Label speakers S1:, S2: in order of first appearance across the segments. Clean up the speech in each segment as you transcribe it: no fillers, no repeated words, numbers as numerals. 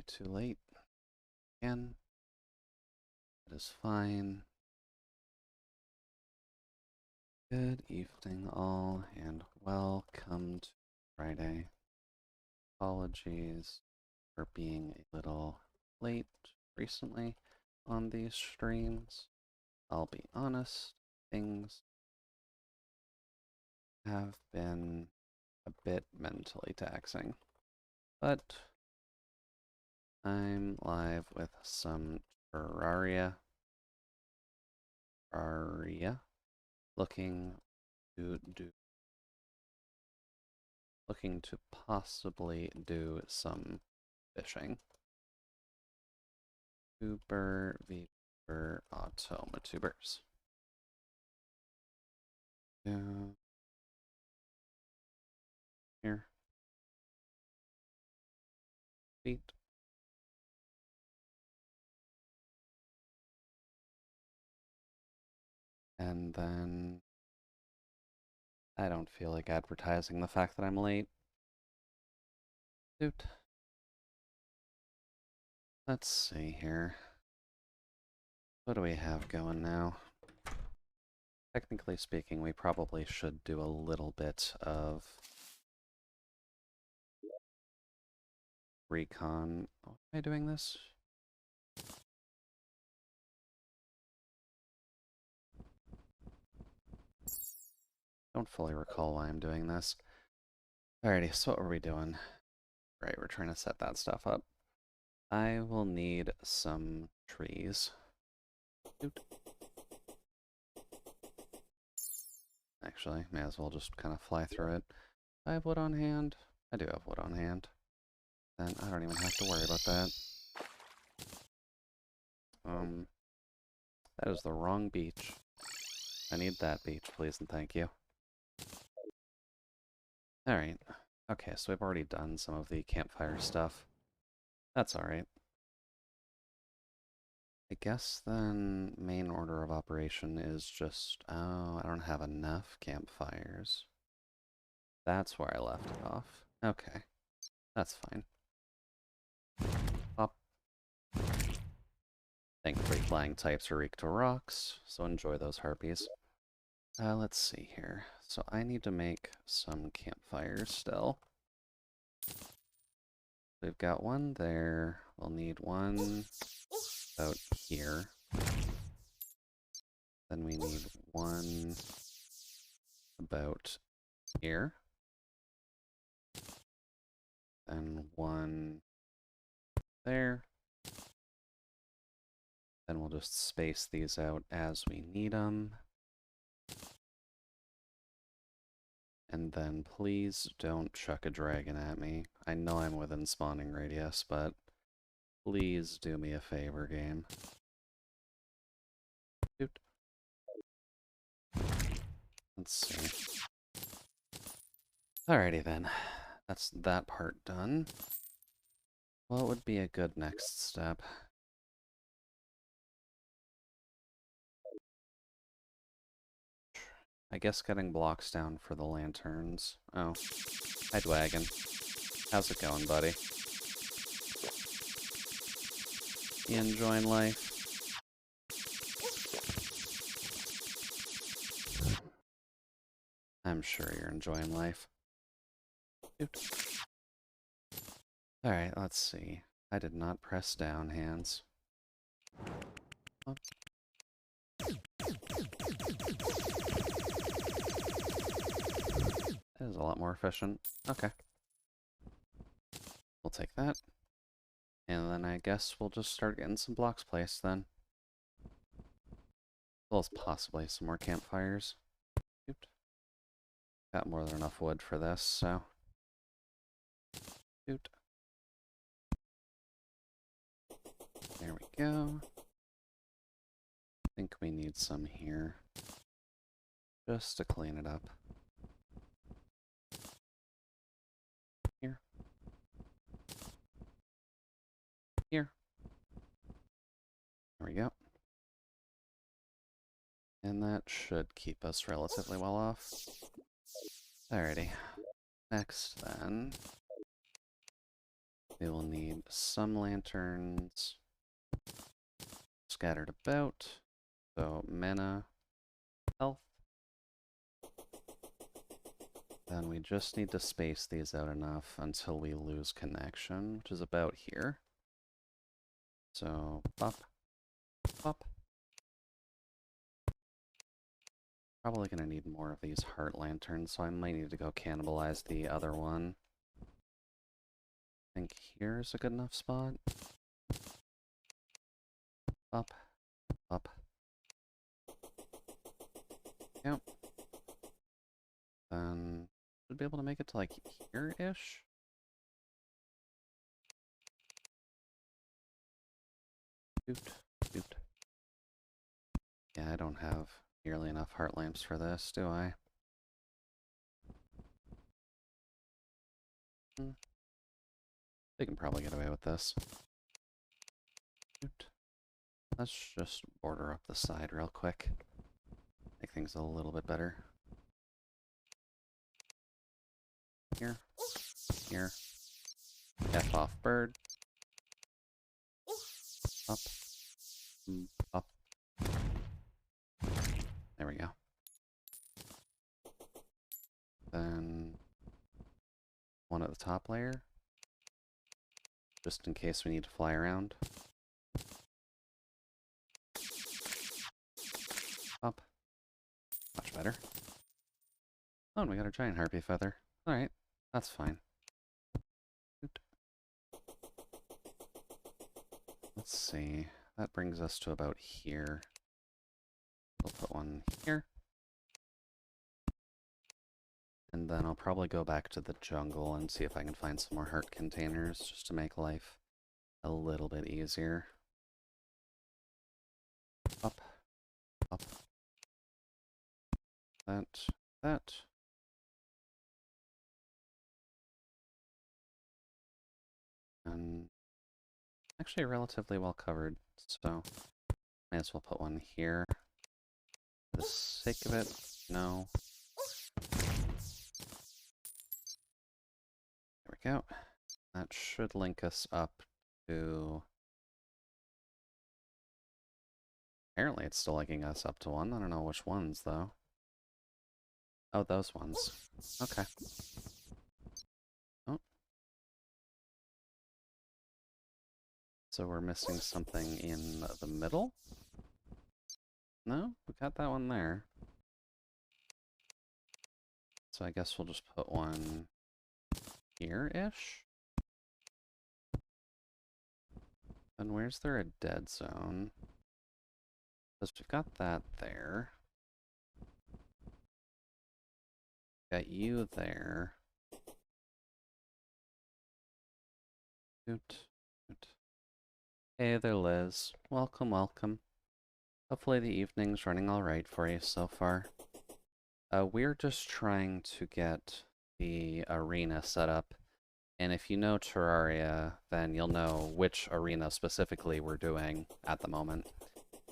S1: too late. Again. It is fine. Good evening all, and welcome to Friday. Apologies for being a little late recently on these streams. I'll be honest, things have been a bit mentally taxing, but I'm live with some Terraria. Looking to possibly do some fishing. Tuber VTuber Automatubers. Here. Feet. And then I don't feel like advertising the fact that I'm late. Dude. Let's see here. What do we have going now? Technically speaking, we probably should do a little bit of recon. Oh, am I doing this? Don't fully recall why I'm doing this. Alrighty, so what were we doing? Right, we're trying to set that stuff up. I will need some trees. Doot. Actually, may as well just kind of fly through it. I have wood on hand. I do have wood on hand. Then I don't even have to worry about that. That is the wrong beach. I need that beach, please and thank you. Alright. Okay, so we've already done some of the campfire stuff. That's alright. I guess then main order of operation is just... Oh, I don't have enough campfires. That's where I left it off. Okay. That's fine. Pop. Thankfully, flying types are weak to rocks, so enjoy those harpies. Let's see here. So I need to make some campfires still. We've got one there. We'll need one about here. Then we need one about here. Then one there. Then we'll just space these out as we need them. And then please don't chuck a dragon at me. I know I'm within spawning radius, but please do me a favor, game. Doot. Let's see. Alrighty then. That's that part done. What would be a good next step? I guess getting blocks down for the lanterns. Oh. Hi, Dwagon. How's it going, buddy? You enjoying life? I'm sure you're enjoying life. Alright, let's see. I did not press down hands. Oh. That is a lot more efficient. Okay. We'll take that. And then I guess we'll just start getting some blocks placed then. As well as possibly some more campfires. Oops. Got more than enough wood for this, so. Oops. There we go. I think we need some here. Just to clean it up. Here. Here. There we go. And that should keep us relatively well off. Alrighty. Next then. We will need some lanterns scattered about. So mana, health. Then we just need to space these out enough until we lose connection, which is about here. So pop, pop. Probably gonna need more of these heart lanterns, so I might need to go cannibalize the other one. I think here's a good enough spot. Up, up. Yep. Then should be able to make it to like here-ish. Doot, doot. Yeah, I don't have nearly enough heart lamps for this, do I? They can probably get away with this. Doot. Let's just border up the side real quick. Make things a little bit better. Here. Here. F off bird. Up. Up. There we go. Then one at the top layer. Just in case we need to fly around. Up. Much better. Oh, and we got a giant harpy feather. Alright, that's fine. Let's see. That brings us to about here. We'll put one here. And then I'll probably go back to the jungle and see if I can find some more heart containers just to make life a little bit easier. Up. Up. That. And actually relatively well covered, so may as well put one here. For the sake of it, no. There we go. That should link us up to... Apparently it's still linking us up to one. I don't know which ones, though. Oh, those ones. Okay. Oh. So we're missing something in the middle? No? We got that one there. So I guess we'll just put one here-ish? And where's there a dead zone? Because we've got that there. Got you there. Doot, doot. Hey there, Liz. Welcome, welcome. Hopefully the evening's running alright for you so far. We're just trying to get the arena set up. And if you know Terraria, then you'll know which arena specifically we're doing at the moment.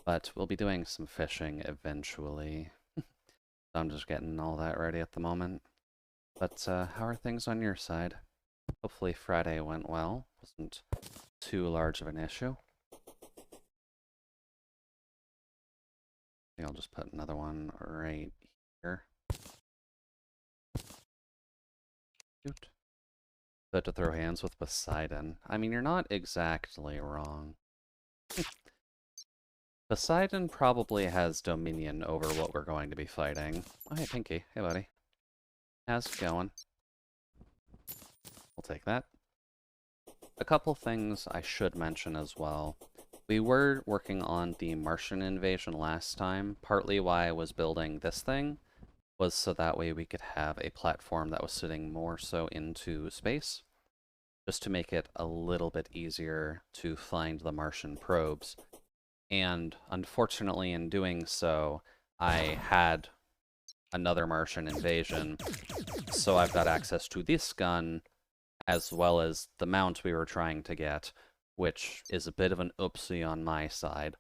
S1: But we'll be doing some fishing eventually. So I'm just getting all that ready at the moment. But how are things on your side? Hopefully Friday went well. Wasn't too large of an issue. I think I'll just put another one right here. Cute. So to throw hands with Poseidon. I mean, you're not exactly wrong. Poseidon probably has dominion over what we're going to be fighting. Oh, hey, Pinky. Hey, buddy. How's it going? We'll take that. A couple things I should mention as well. We were working on the Martian invasion last time. Partly why I was building this thing was so that way we could have a platform that was sitting more so into space, just to make it a little bit easier to find the Martian probes. And unfortunately in doing so, I had another Martian invasion, so I've got access to this gun as well as the mount we were trying to get, which is a bit of an oopsie on my side,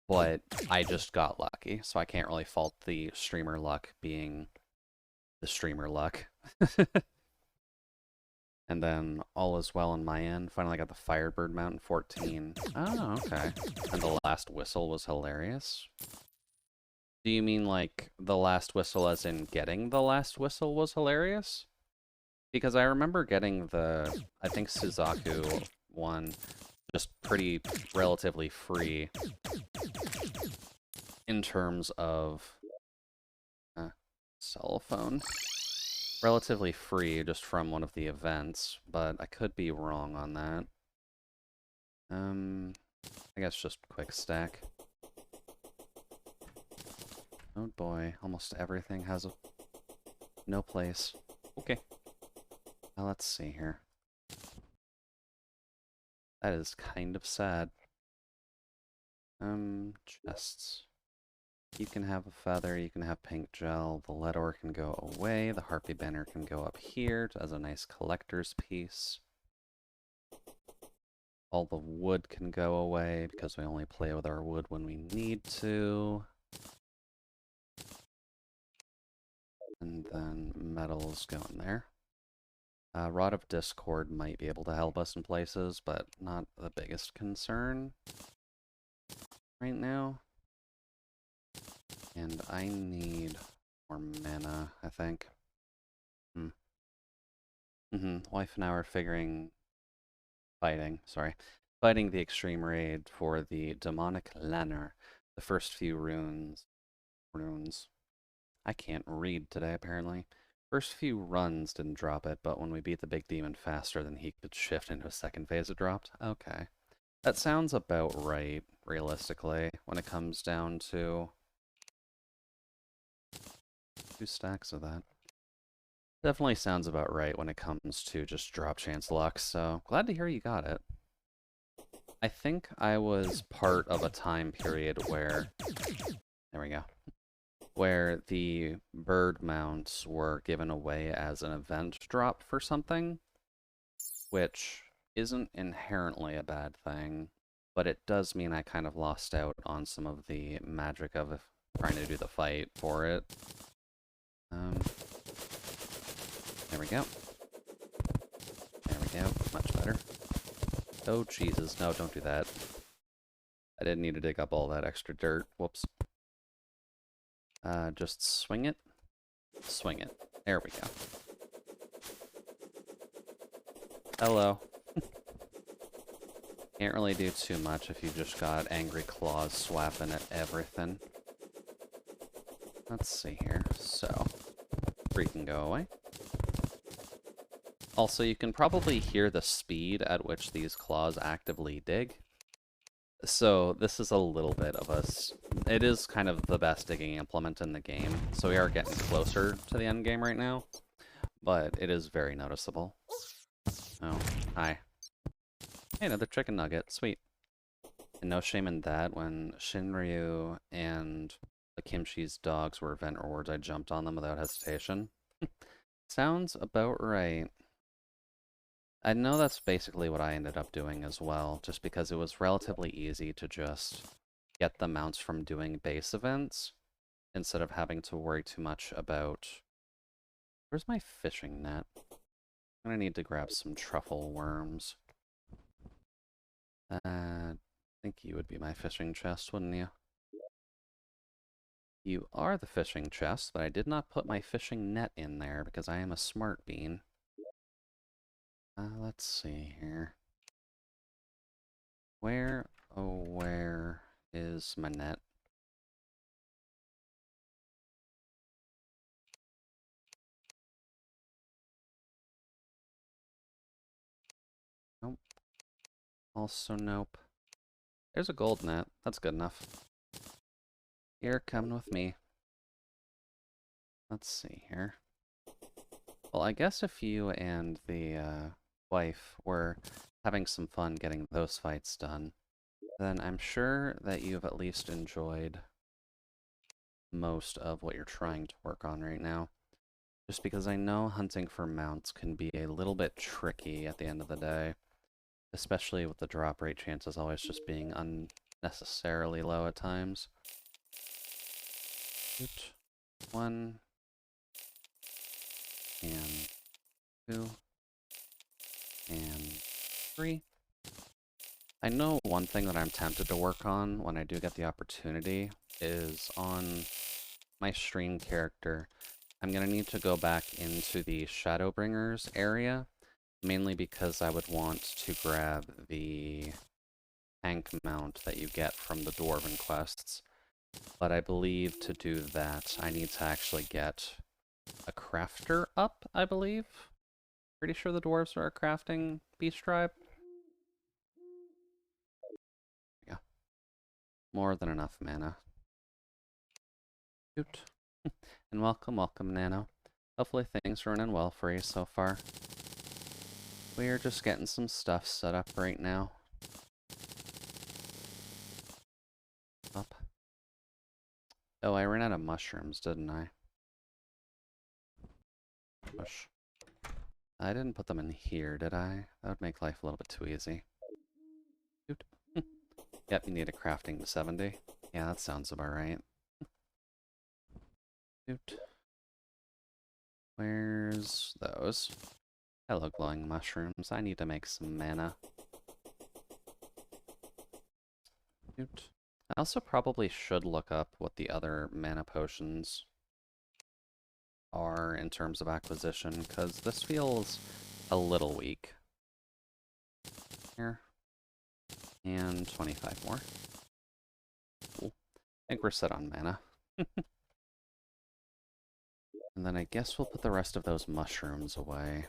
S1: but I just got lucky, so I can't really fault the streamer luck being the streamer luck. And then all is well on my end. Finally got the Firebird mount in 14. Oh, okay. And the last whistle was hilarious. Do you mean like the last whistle as in getting the last whistle was hilarious? Because I remember getting the, I think Suzaku one just pretty relatively free in terms of cell phone. Relatively free just from one of the events, but I could be wrong on that. I guess just quick stack. Oh boy, almost everything has no place. Okay. Now let's see here. That is kind of sad. Chests. You can have a feather, you can have pink gel, the lead ore can go away, the harpy banner can go up here as a nice collector's piece. All the wood can go away because we only play with our wood when we need to. And then metals go in there. Rod of Discord might be able to help us in places, but not the biggest concern right now. And I need more mana, I think. Wife and I were fighting the extreme raid for the demonic Lanner, the first few runes. I can't read today, apparently. First few runs didn't drop it, but when we beat the big demon faster than he could shift into a second phase, it dropped. Okay. That sounds about right, realistically, when it comes down to 2 stacks of that. Definitely sounds about right when it comes to just drop chance luck, so glad to hear you got it. I think I was part of a time period where, there we go, where the bird mounts were given away as an event drop for something, which isn't inherently a bad thing, but it does mean I kind of lost out on some of the magic of trying to do the fight for it. There we go. There we go. Much better. Oh, Jesus. No, don't do that. I didn't need to dig up all that extra dirt. Whoops. Just swing it. Swing it. There we go. Hello. Can't really do too much if you've just got angry claws swapping at everything. Let's see here. So, 3 can go away. Also, you can probably hear the speed at which these claws actively dig. So this is a little bit of us. It is kind of the best digging implement in the game, so we are getting closer to the end game right now, but it is very noticeable. Oh, hi. Hey, another chicken nugget. Sweet. And no shame in that. When Shinryu and the Kimchi's dogs were event rewards, I jumped on them without hesitation. Sounds about right. I know that's basically what I ended up doing as well, just because it was relatively easy to just get the mounts from doing base events, instead of having to worry too much about... Where's my fishing net? I'm gonna need to grab some truffle worms. I think you would be my fishing chest, wouldn't you? You are the fishing chest, but I did not put my fishing net in there because I am a smart bean. Let's see here. Where, oh, where is my net? Nope. Also nope. There's a gold net. That's good enough. You're coming with me. Let's see here. Well, I guess if you and the wife were having some fun getting those fights done, then I'm sure that you've at least enjoyed most of what you're trying to work on right now. Just because I know hunting for mounts can be a little bit tricky at the end of the day, especially with the drop rate chances always just being unnecessarily low at times. Shoot. 1 and 2. and 3. I know one thing that I'm tempted to work on when I do get the opportunity is on my stream character. I'm going to need to go back into the Shadowbringers area, mainly because I would want to grab the tank mount that you get from the Dwarven quests. But I believe to do that, I need to actually get a crafter up, I believe. Pretty sure the dwarves are a crafting beast tribe. Yeah. More than enough mana. Shoot. And welcome, welcome, Nano. Hopefully things are running well for you so far. We are just getting some stuff set up right now. Up. Oh, I ran out of mushrooms, didn't I? Push. I didn't put them in here, did I? That would make life a little bit too easy. Shoot. Yep, you need a crafting to 70. Yeah, that sounds about right. Shoot. Where's those? Hello, glowing mushrooms. I need to make some mana. Shoot. I also probably should look up what the other mana potions are in terms of acquisition, because this feels a little weak. Here. And 25 more. Cool. I think we're set on mana. And then I guess we'll put the rest of those mushrooms away.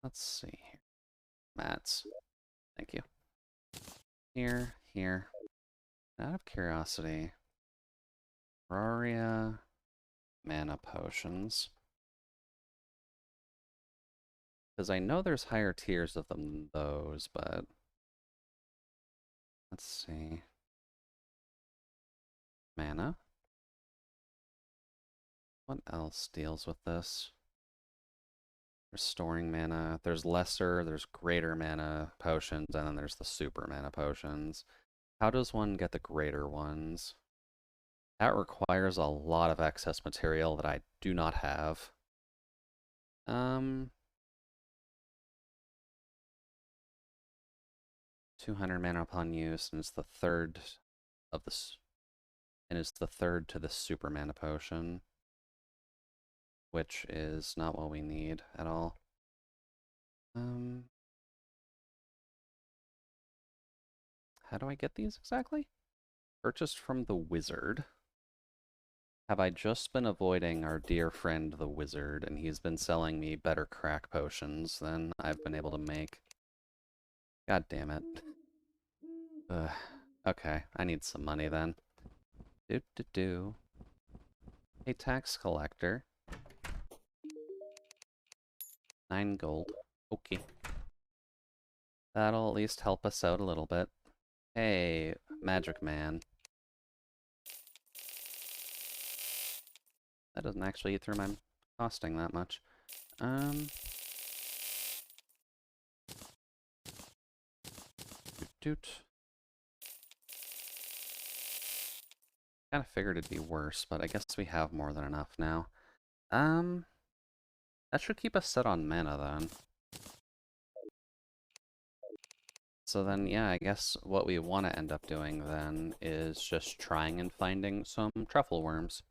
S1: Let's see here. Mats. Thank you. Here, here. Out of curiosity, Terraria mana potions. Because I know there's higher tiers of them than those, but let's see. Mana. What else deals with this? Restoring mana. There's lesser, there's greater mana potions, and then there's the super mana potions. How does one get the greater ones? That requires a lot of excess material that I do not have. 200 mana upon use, and it's the third of this, and it's the third to the super mana potion, which is not what we need at all. How do I get these exactly? Purchased from the wizard. Have I just been avoiding our dear friend the wizard, and he's been selling me better crack potions than I've been able to make? God damn it. Ugh. Okay, I need some money then. Do. Hey, tax collector. 9 gold. Okay. That'll at least help us out a little bit. Hey, magic man. That doesn't actually eat through my costing that much. Doot. Kind of figured it'd be worse, but I guess we have more than enough now. That should keep us set on mana then. So then, yeah, I guess what we want to end up doing then is just trying and finding some truffle worms,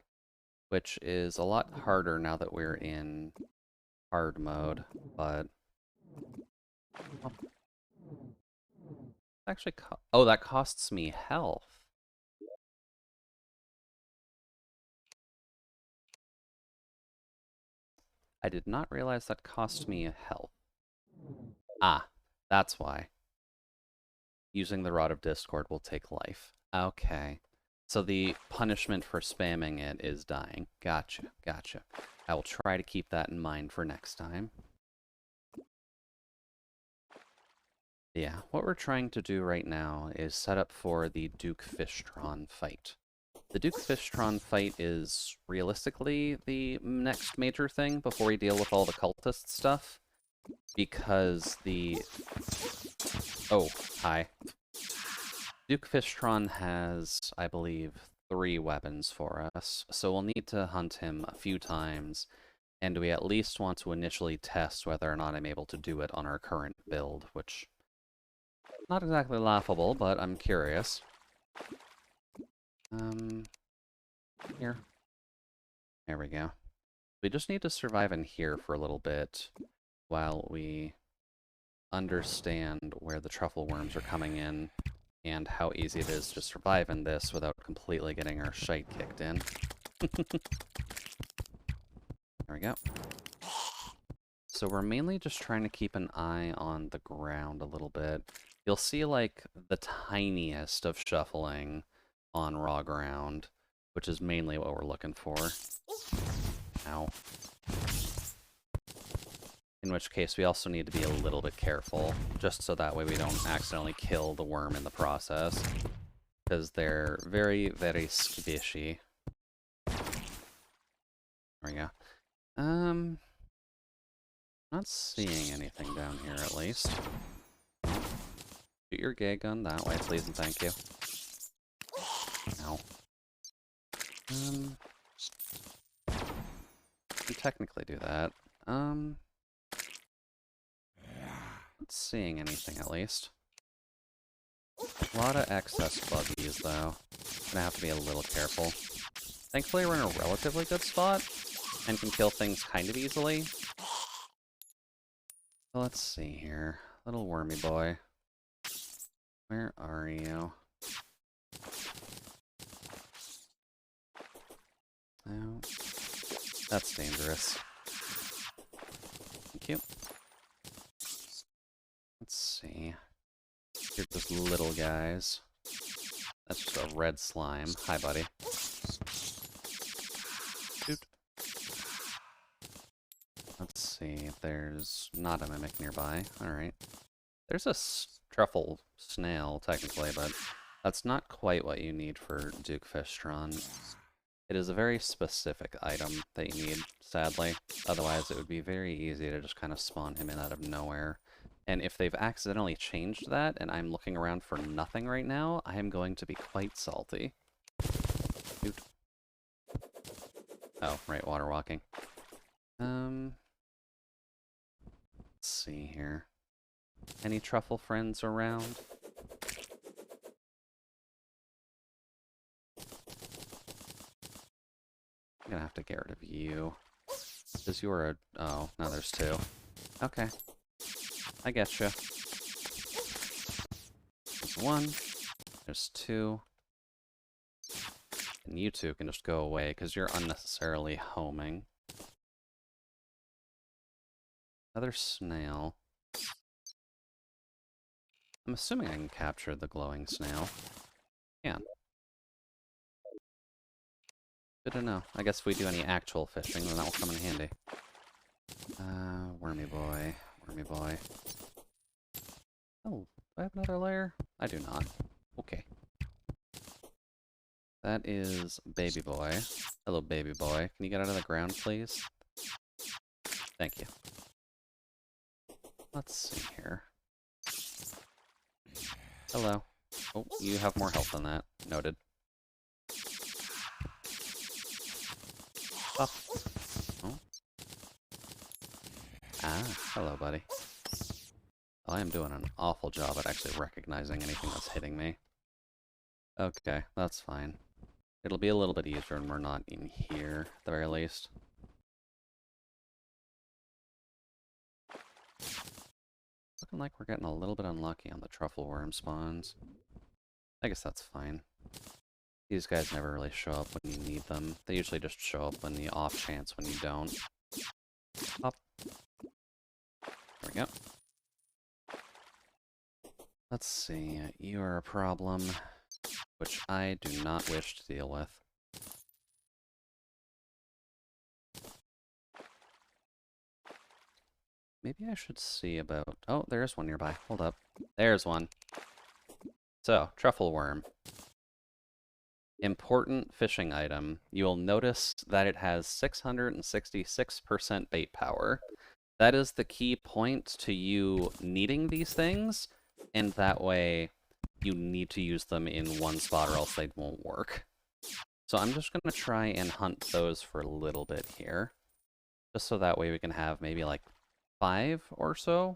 S1: which is a lot harder now that we're in hard mode, but... Oh. Actually, oh, that costs me health. I did not realize that cost me health. Ah, that's why. Using the Rod of Discord will take life. Okay. So the punishment for spamming it is dying. Gotcha, gotcha. I will try to keep that in mind for next time. Yeah, what we're trying to do right now is set up for the Duke Fishtron fight. The Duke Fishtron fight is realistically the next major thing before we deal with all the cultist stuff, because the... Oh, hi. Duke Fishtron has, I believe, 3 weapons for us, so we'll need to hunt him a few times And we at least want to initially test whether or not I'm able to do it on our current build, which not exactly laughable, but I'm curious. Here. There we go. We just need to survive in here for a little bit while we understand where the truffle worms are coming in and how easy it is to survive in this without completely getting our shite kicked in. There we go. So we're mainly just trying to keep an eye on the ground a little bit. You'll see, like, the tiniest of shuffling on raw ground, which is mainly what we're looking for. Ow. In which case, we also need to be a little bit careful, just so that way we don't accidentally kill the worm in the process, because they're very, very squishy. There we go. Not seeing anything down here, at least. Shoot your gay gun that way, please and thank you. Ow. Can technically do that. Not seeing anything, at least. A lot of excess buggies, though. Gonna have to be a little careful. Thankfully, we're in a relatively good spot, and can kill things kind of easily. So let's see here. Little wormy boy. Where are you? Oh, that's dangerous. Thank you. Let's see. You're just little guys. That's just a red slime. Hi, buddy. Shoot. Let's see. There's not a mimic nearby. Alright. There's a truffle snail, technically, but that's not quite what you need for Duke Fistron. It is a very specific item that you need, sadly. Otherwise, it would be very easy to just kind of spawn him in out of nowhere. And if they've accidentally changed that, and I'm looking around for nothing right now, I am going to be quite salty. Shoot. Oh, right, water walking. Let's see here. Any truffle friends around? I'm gonna have to get rid of you. Because you are a... Oh, no, there's two. Okay. I getcha. There's one. There's two. And you two can just go away, because you're unnecessarily homing. Another snail. I'm assuming I can capture the glowing snail. Yeah. Good to know. I guess if we do any actual fishing, then that will come in handy. Wormy boy. Wormy boy. Oh, do I have another layer? I do not. Okay. That is baby boy. Hello, baby boy. Can you get out of the ground, please? Thank you. Let's see here. Hello. Oh, you have more health than that. Noted. Up. Oh. Ah, hello, buddy. I am doing an awful job at actually recognizing anything that's hitting me. Okay, that's fine. It'll be a little bit easier when we're not in here, at the very least. Looking like we're getting a little bit unlucky on the truffle worm spawns. I guess that's fine. These guys never really show up when you need them. They usually just show up when the off chance when you don't. Up. There we go. Let's see. You are a problem, which I do not wish to deal with. Maybe I should see about... Oh, there's one nearby. Hold up. There's one. So, truffle worm. Important fishing item. You'll notice that it has 666% bait power. That is the key point to you needing these things, and that way you need to use them in one spot or else they won't work. So I'm just going to try and hunt those for a little bit here, Just so that way we can have maybe like 5 or so.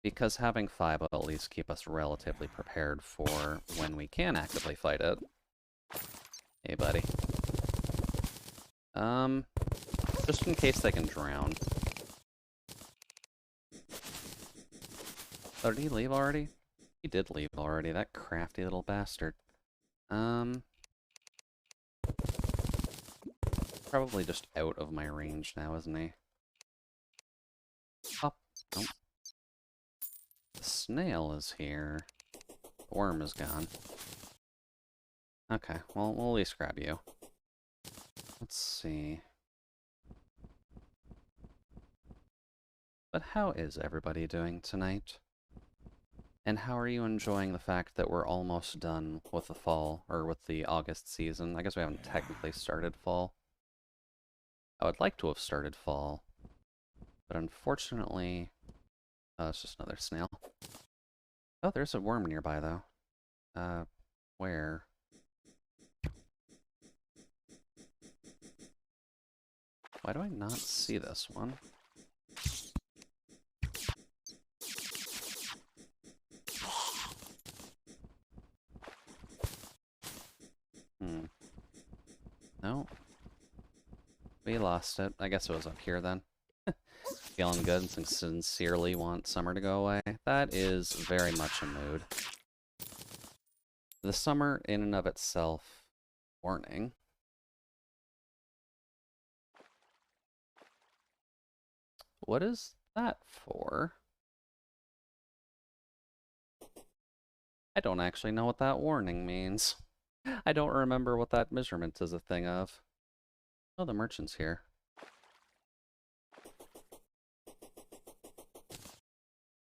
S1: Because having 5 will at least keep us relatively prepared for when we can actively fight it. Hey, buddy. Just in case they can drown. Oh, did he leave already? He did leave already, that crafty little bastard. Probably just out of my range now, isn't he? Oh, nope. The snail is here. The worm is gone. Okay, well, we'll at least grab you. Let's see. But how is everybody doing tonight? And how are you enjoying the fact that we're almost done with the fall, or with the August season? I guess we haven't technically started fall. I would like to have started fall, but unfortunately... Oh, it's just another snail. Oh, there's a worm nearby, though. Where? Why do I not see this one? No. We lost it. I guess it was up here then. Feeling good and sincerely want summer to go away. That is very much a mood. The summer in and of itself, warning. What is that for? I don't actually know what that warning means. I don't remember what that measurement is a thing of. Oh, the merchant's here.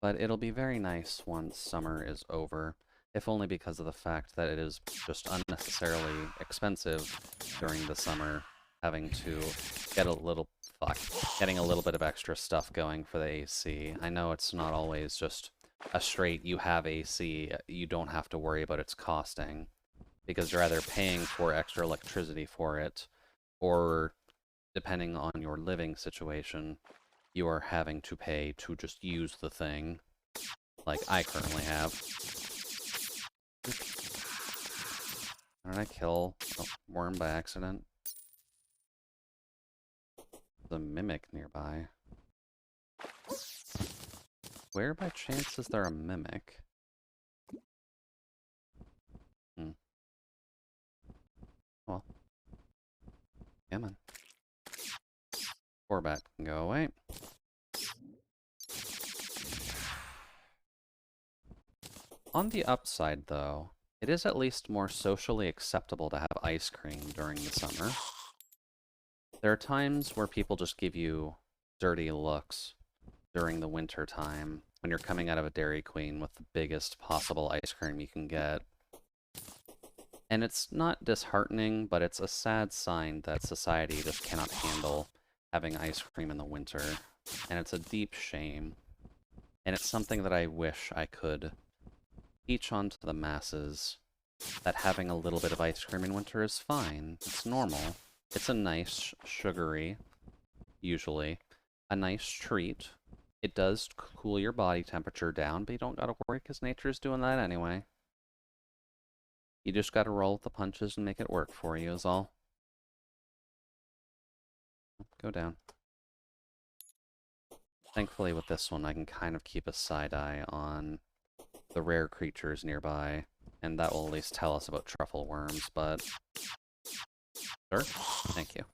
S1: But it'll be very nice once summer is over, if only because of the fact that it is just unnecessarily expensive during the summer, having to get getting a little bit of extra stuff going for the AC. I know it's not always just a straight, you have AC, you don't have to worry about its costing, because you're either paying for extra electricity for it, or depending on your living situation, you are having to pay to just use the thing, like I currently have. How did I kill a worm by accident? The mimic nearby. Where by chance is there a mimic? Well. Come on. Corbat can go away. On the upside, though, it is at least more socially acceptable to have ice cream during the summer. There are times where people just give you dirty looks during the winter time when you're coming out of a Dairy Queen with the biggest possible ice cream you can get. And it's not disheartening, but it's a sad sign that society just cannot handle having ice cream in the winter. And it's a deep shame. And it's something that I wish I could teach on to the masses, that having a little bit of ice cream in winter is fine. It's normal. It's a nice, sugary, usually, a nice treat. It does cool your body temperature down, but you don't gotta worry because nature's doing that anyway. You just gotta roll with the punches and make it work for you is all. Go down. Thankfully with this one I can kind of keep a side eye on the rare creatures nearby, and that will at least tell us about truffle worms, but... Sure, thank you.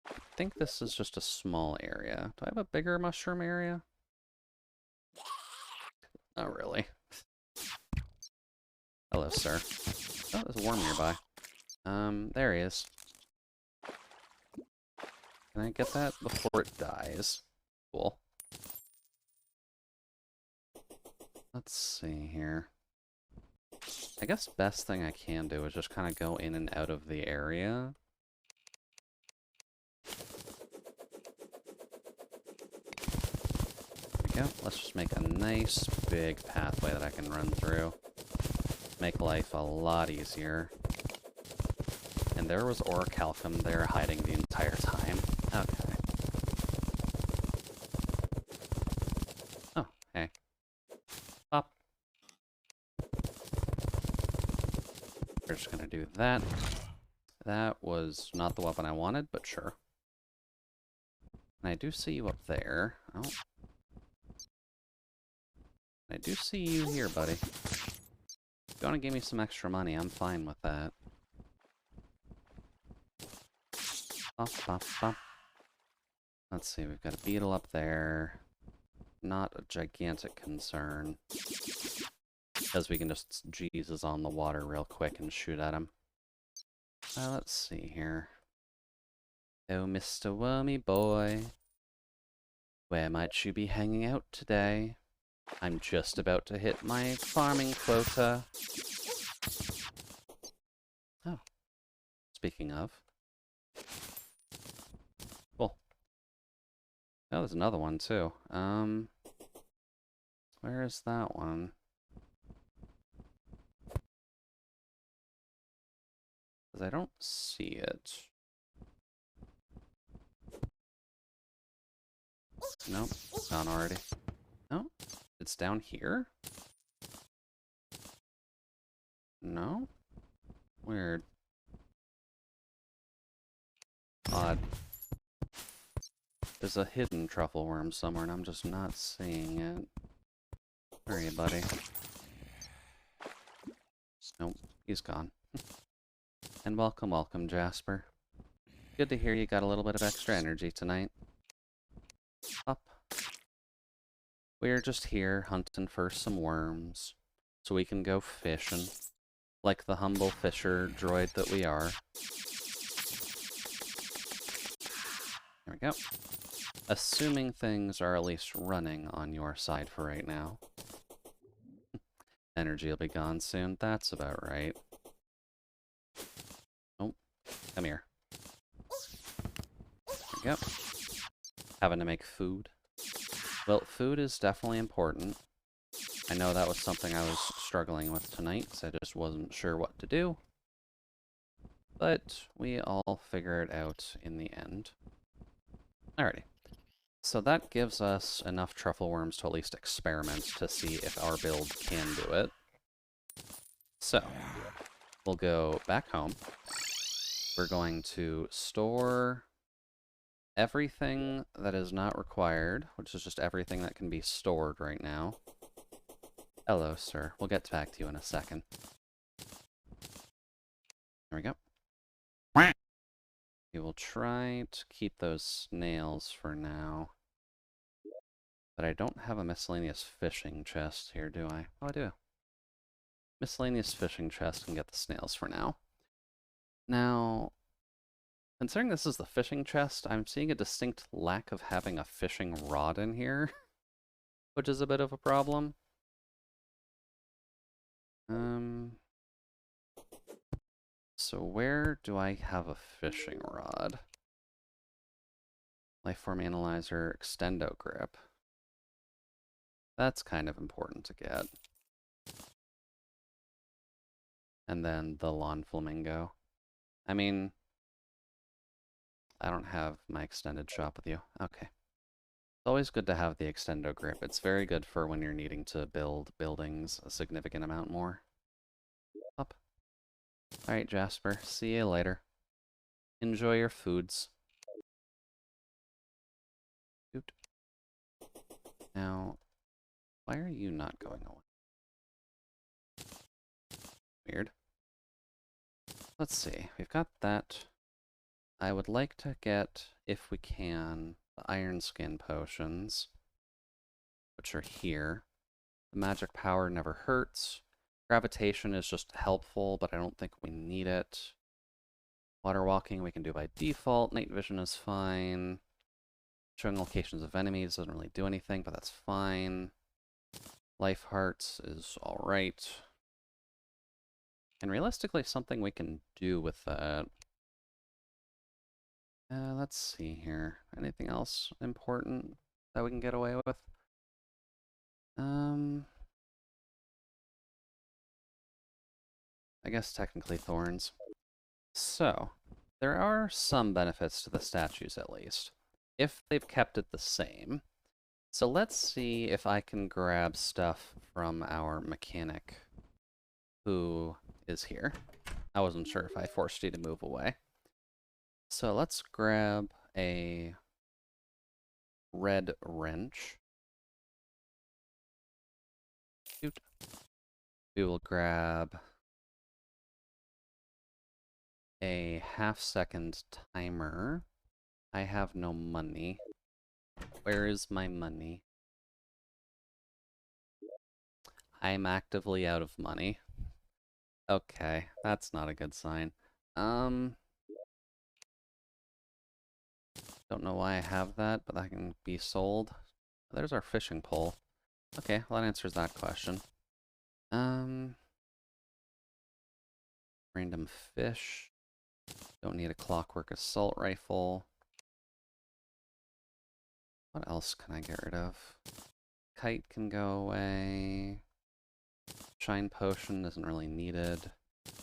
S1: I think this is just a small area. Do I have a bigger mushroom area? Not really. Hello, sir. Oh, there's a worm nearby. There he is. Can I get that before it dies? Cool. Let's see here. I guess best thing I can do is just kind of go in and out of the area. There we go. Let's just make a nice big pathway that I can run through. Make life a lot easier. And And there was orichalcum there hiding the entire time. Okay. Oh, hey. Up. We're just gonna do that. That was not the weapon I wanted, but sure. And I do see you up there. Oh. I do see you here, buddy. If you want to give me some extra money, I'm fine with that. Bop, bop, bop. Let's see, we've got a beetle up there. Not a gigantic concern. Because we can just Jesus on the water real quick and shoot at him. Let's see here. Oh, Mr. Wormy boy. Where might you be hanging out today? I'm just about to hit my farming quota. Oh. Speaking of. Cool. Oh, there's another one too. Where is that one? Because I don't see it. Nope, gone already. No, it's down here? No? Weird. Odd. There's a hidden truffle worm somewhere and I'm just not seeing it. Where are you, buddy? Nope, he's gone. And welcome, welcome, Jasper. Good to hear you got a little bit of extra energy tonight. Up. We're just here hunting for some worms, so we can go fishing, like the humble fisher droid that we are. There we go. Assuming things are at least running on your side for right now. Energy will be gone soon, that's about right. Oh, come here. There we go. Having to make food. Well, food is definitely important. I know that was something I was struggling with tonight, because I just wasn't sure what to do. But we all figure it out in the end. Alrighty. So that gives us enough truffle worms to at least experiment to see if our build can do it. So, we'll go back home. We're going to store everything that is not required, which is just everything that can be stored right now. Hello, sir. We'll get back to you in a second. There we go. We will try to keep those snails for now. But I don't have a miscellaneous fishing chest here, do I? Oh, I do. Miscellaneous fishing chest can get the snails for now. Now, considering this is the fishing chest, I'm seeing a distinct lack of having a fishing rod in here, which is a bit of a problem. So where do I have a fishing rod? Lifeform Analyzer, Extendo Grip. That's kind of important to get. And then the Lawn Flamingo. I mean, I don't have my extended shop with you. Okay. It's always good to have the Extendo Grip. It's very good for when you're needing to build buildings a significant amount more. Up. Alright, Jasper. See you later. Enjoy your foods. Shoot. Now, why are you not going away? Weird. Let's see. We've got that. I would like to get, if we can, the Iron Skin potions, which are here. The magic power never hurts. Gravitation is just helpful, but I don't think we need it. Water walking we can do by default. Night vision is fine. Showing locations of enemies doesn't really do anything, but that's fine. Life hearts is alright. And realistically, something we can do with that. Let's see here. Anything else important that we can get away with? I guess technically thorns. So, there are some benefits to the statues at least, if they've kept it the same. So let's see if I can grab stuff from our mechanic who is here. I wasn't sure if I forced you to move away. So let's grab a red wrench. Shoot. We will grab a half-second timer. I have no money. Where is my money? I'm actively out of money. Okay, that's not a good sign. Don't know why I have that, but that can be sold. There's our fishing pole. Okay, well that answers that question. Random fish. Don't need a clockwork assault rifle. What else can I get rid of? Kite can go away. Shine potion isn't really needed.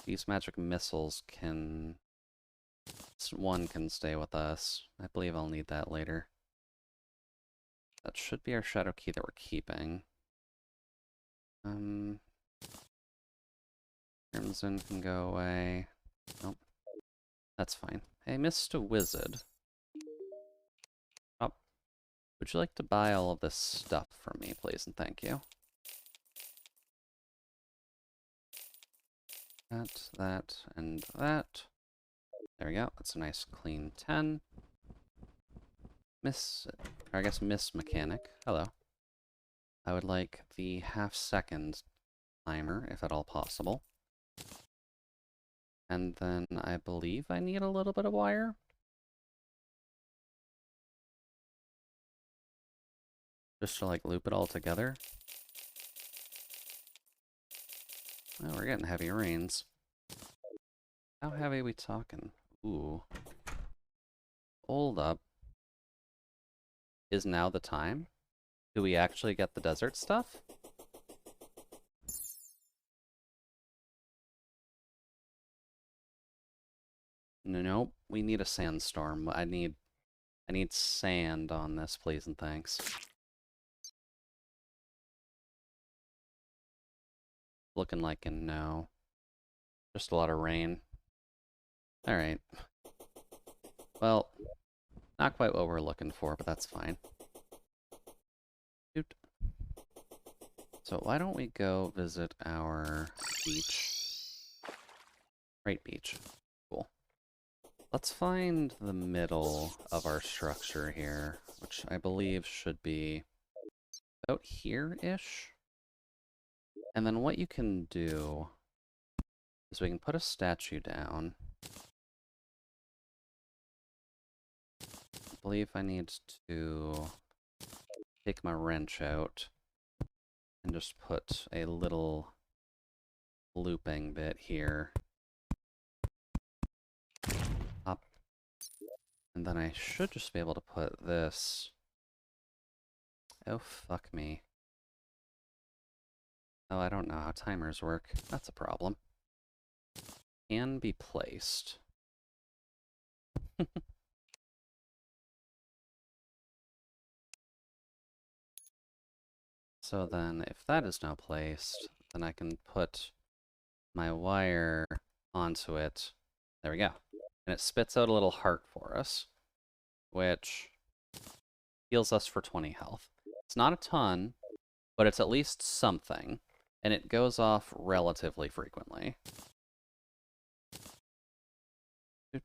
S1: These magic missiles can... One can stay with us. I believe I'll need that later. That should be our shadow key that we're keeping. Crimson can go away. Nope. That's fine. Hey, Mr. Wizard. Oh. Would you like to buy all of this stuff from me, please, and thank you? That, and that. There we go. That's a nice clean 10. Miss Mechanic. Hello. I would like the half-second timer, if at all possible. And then I believe I need a little bit of wire. Just to, like, loop it all together. Oh, we're getting heavy rains. How heavy are we talking? Ooh. Hold up. Is now the time? Do we actually get the desert stuff? Nope. We need a sandstorm. I need sand on this, please and thanks. Looking like a no. Just a lot of rain. Alright. Well, not quite what we're looking for, but that's fine. Shoot. So why don't we go visit our beach? Right beach. Cool. Let's find the middle of our structure here, which I believe should be about here-ish. And then what you can do is we can put a statue down. I believe I need to take my wrench out and just put a little looping bit here. Up. And then I should just be able to put this... Oh, fuck me. Oh, I don't know how timers work. That's a problem. Can be placed. So then, if that is now placed, then I can put my wire onto it. There we go. And it spits out a little heart for us, which heals us for 20 health. It's not a ton, but it's at least something, and it goes off relatively frequently. So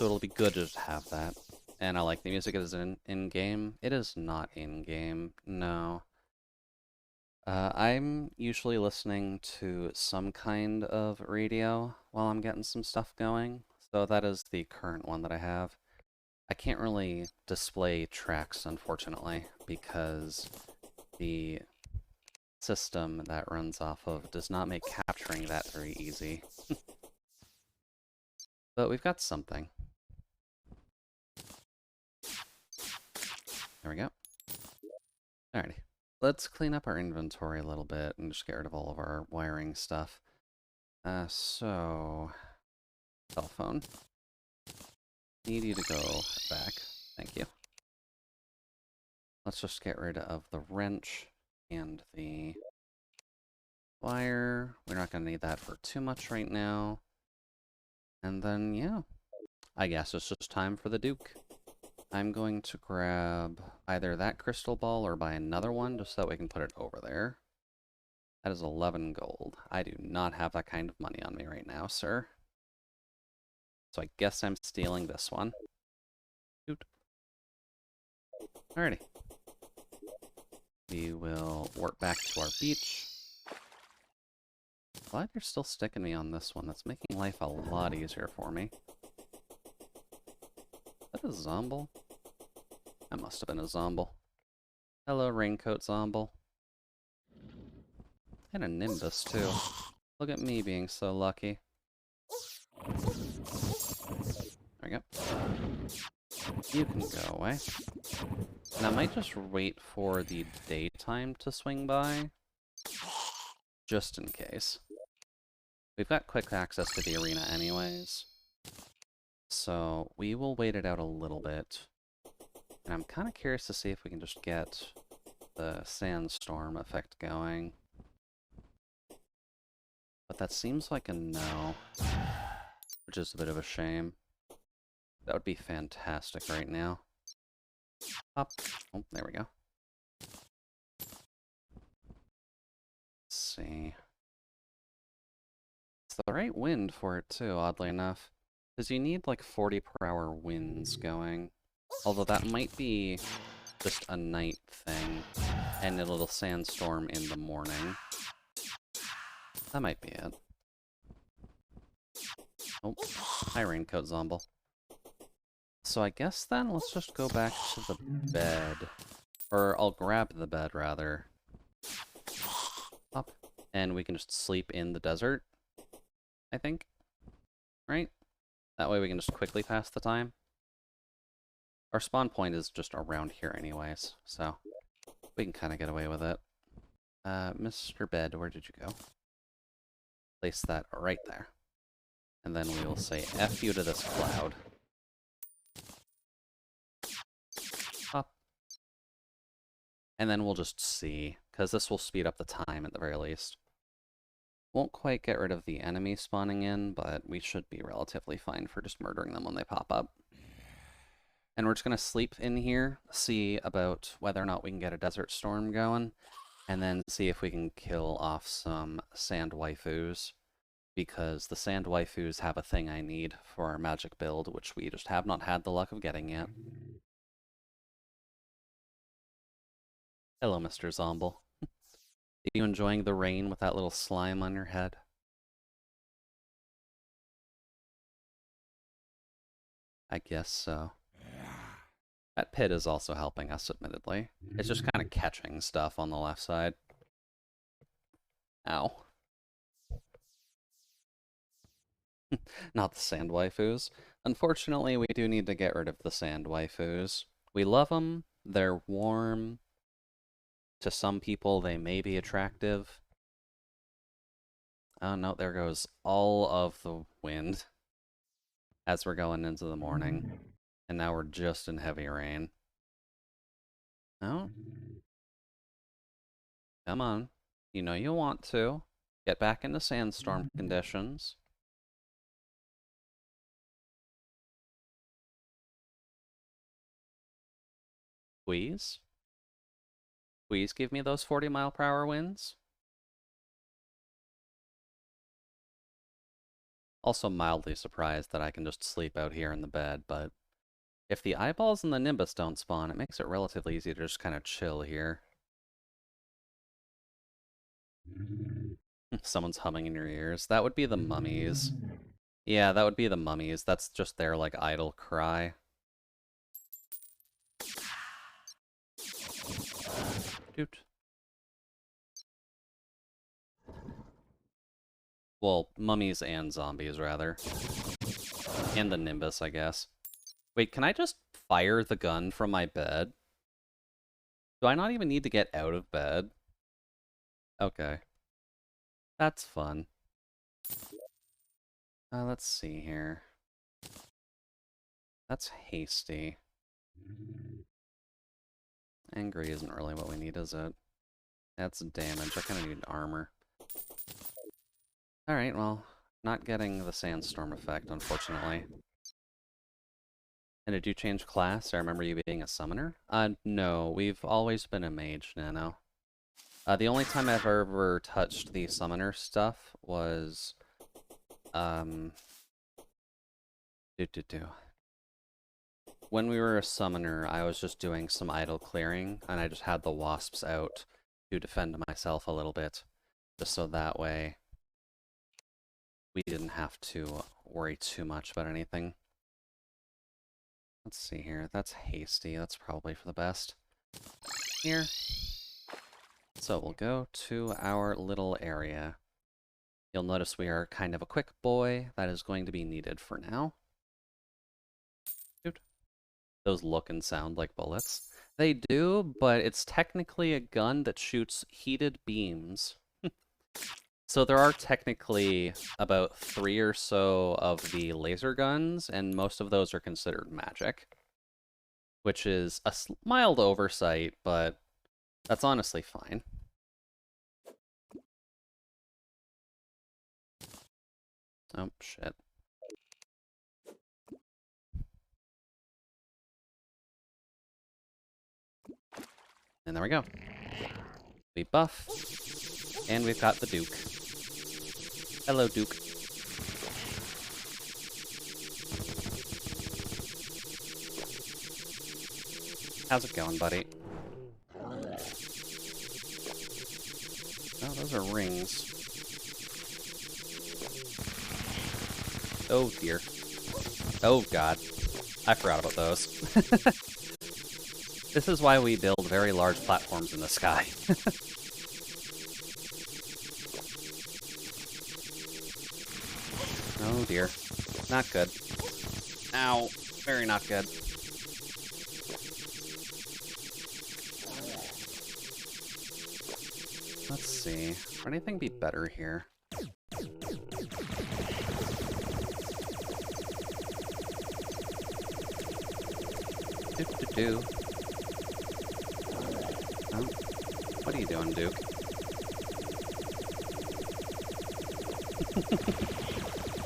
S1: it'll be good to just have that. And I like the music is in-game. It is not in-game, no. I'm usually listening to some kind of radio while I'm getting some stuff going, so that is the current one that I have. I can't really display tracks, unfortunately, because the system that runs off of does not make capturing that very easy. But we've got something. There we go. Alrighty. Let's clean up our inventory a little bit and just get rid of all of our wiring stuff. So Cell phone. Need you to go back. Thank you. Let's just get rid of the wrench and the wire. We're not going to need that for too much right now. And then, yeah, I guess it's just time for the Duke. I'm going to grab either that crystal ball or buy another one just so that we can put it over there. That is 11 gold. I do not have that kind of money on me right now, sir. So I guess I'm stealing this one. Shoot. Alrighty. We will warp back to our beach. Glad you're still sticking me on this one. That's making life a lot easier for me. Is that a Zomble? That must have been a Zomble. Hello, Raincoat Zomble. And a Nimbus, too. Look at me being so lucky. There we go. You can go away. And I might just wait for the daytime to swing by. Just in case. We've got quick access to the arena anyways. So we will wait it out a little bit. And I'm kind of curious to see if we can just get the sandstorm effect going. But that seems like a no. Which is a bit of a shame. That would be fantastic right now. Up. Oh, there we go. Let's see. It's the right wind for it too, oddly enough. Because you need like 40 per hour winds going. Although that might be just a night thing. And a little sandstorm in the morning. That might be it. Oh, hi Raincoat Zomble. So I guess then let's just go back to the bed. Or I'll grab the bed, rather. Up. And we can just sleep in the desert, I think. Right? That way we can just quickly pass the time. Our spawn point is just around here anyways, so we can kind of get away with it. Mr. Bed, where did you go? Place that right there. And then we will say F you to this cloud. Up. And then we'll just see, because this will speed up the time at the very least. Won't quite get rid of the enemy spawning in, but we should be relatively fine for just murdering them when they pop up. And we're just going to sleep in here, see about whether or not we can get a desert storm going, and then see if we can kill off some sand waifus, because the sand waifus have a thing I need for our magic build, which we just have not had the luck of getting yet. Hello, Mr. Zomble. Are you enjoying the rain with that little slime on your head? I guess so. That pit is also helping us, admittedly. It's just kind of catching stuff on the left side. Ow. Not the sand waifus. Unfortunately, we do need to get rid of the sand waifus. We love them. They're warm. To some people, they may be attractive. Oh no, there goes all of the wind as we're going into the morning. And now we're just in heavy rain. No? Come on. You know you want to. Get back into sandstorm conditions. Please? Please give me those 40-mile-per-hour winds. Also mildly surprised that I can just sleep out here in the bed, but if the eyeballs and the Nimbus don't spawn, it makes it relatively easy to just kind of chill here. Someone's humming in your ears. That would be the mummies. Yeah, that would be the mummies. That's just their, like, idle cry. Doot. Well, mummies and zombies, rather. And the Nimbus, I guess. Wait, can I just fire the gun from my bed? Do I not even need to get out of bed? Okay. That's fun. Let's see here. That's hasty. Angry isn't really what we need, is it? That's damage. I kind of need armor. Alright, well, not getting the sandstorm effect, unfortunately. And did you change class? I remember you being a summoner? No, we've always been a mage, Nano. The only time I've ever touched the summoner stuff was, when we were a summoner, I was just doing some idle clearing, and I just had the wasps out to defend myself a little bit, just so that way we didn't have to worry too much about anything. Let's see here. That's hasty. That's probably for the best. Here. So we'll go to our little area. You'll notice we are kind of a quick boy. That is going to be needed for now. Dude. Those look and sound like bullets. They do, but it's technically a gun that shoots heated beams. So there are technically about 3 or so of the laser guns, and most of those are considered magic. Which is a mild oversight, but that's honestly fine. Oh, shit. And there we go. We buff, and we've got the Duke. Hello, Duke. How's it going, buddy? Oh, those are rings. Oh, dear. Oh, God. I forgot about those. This is why we build very large platforms in the sky. Oh, dear. Not good. Ow. Very not good. Let's see. Would anything be better here? Do. Oh. What are you doing, Duke?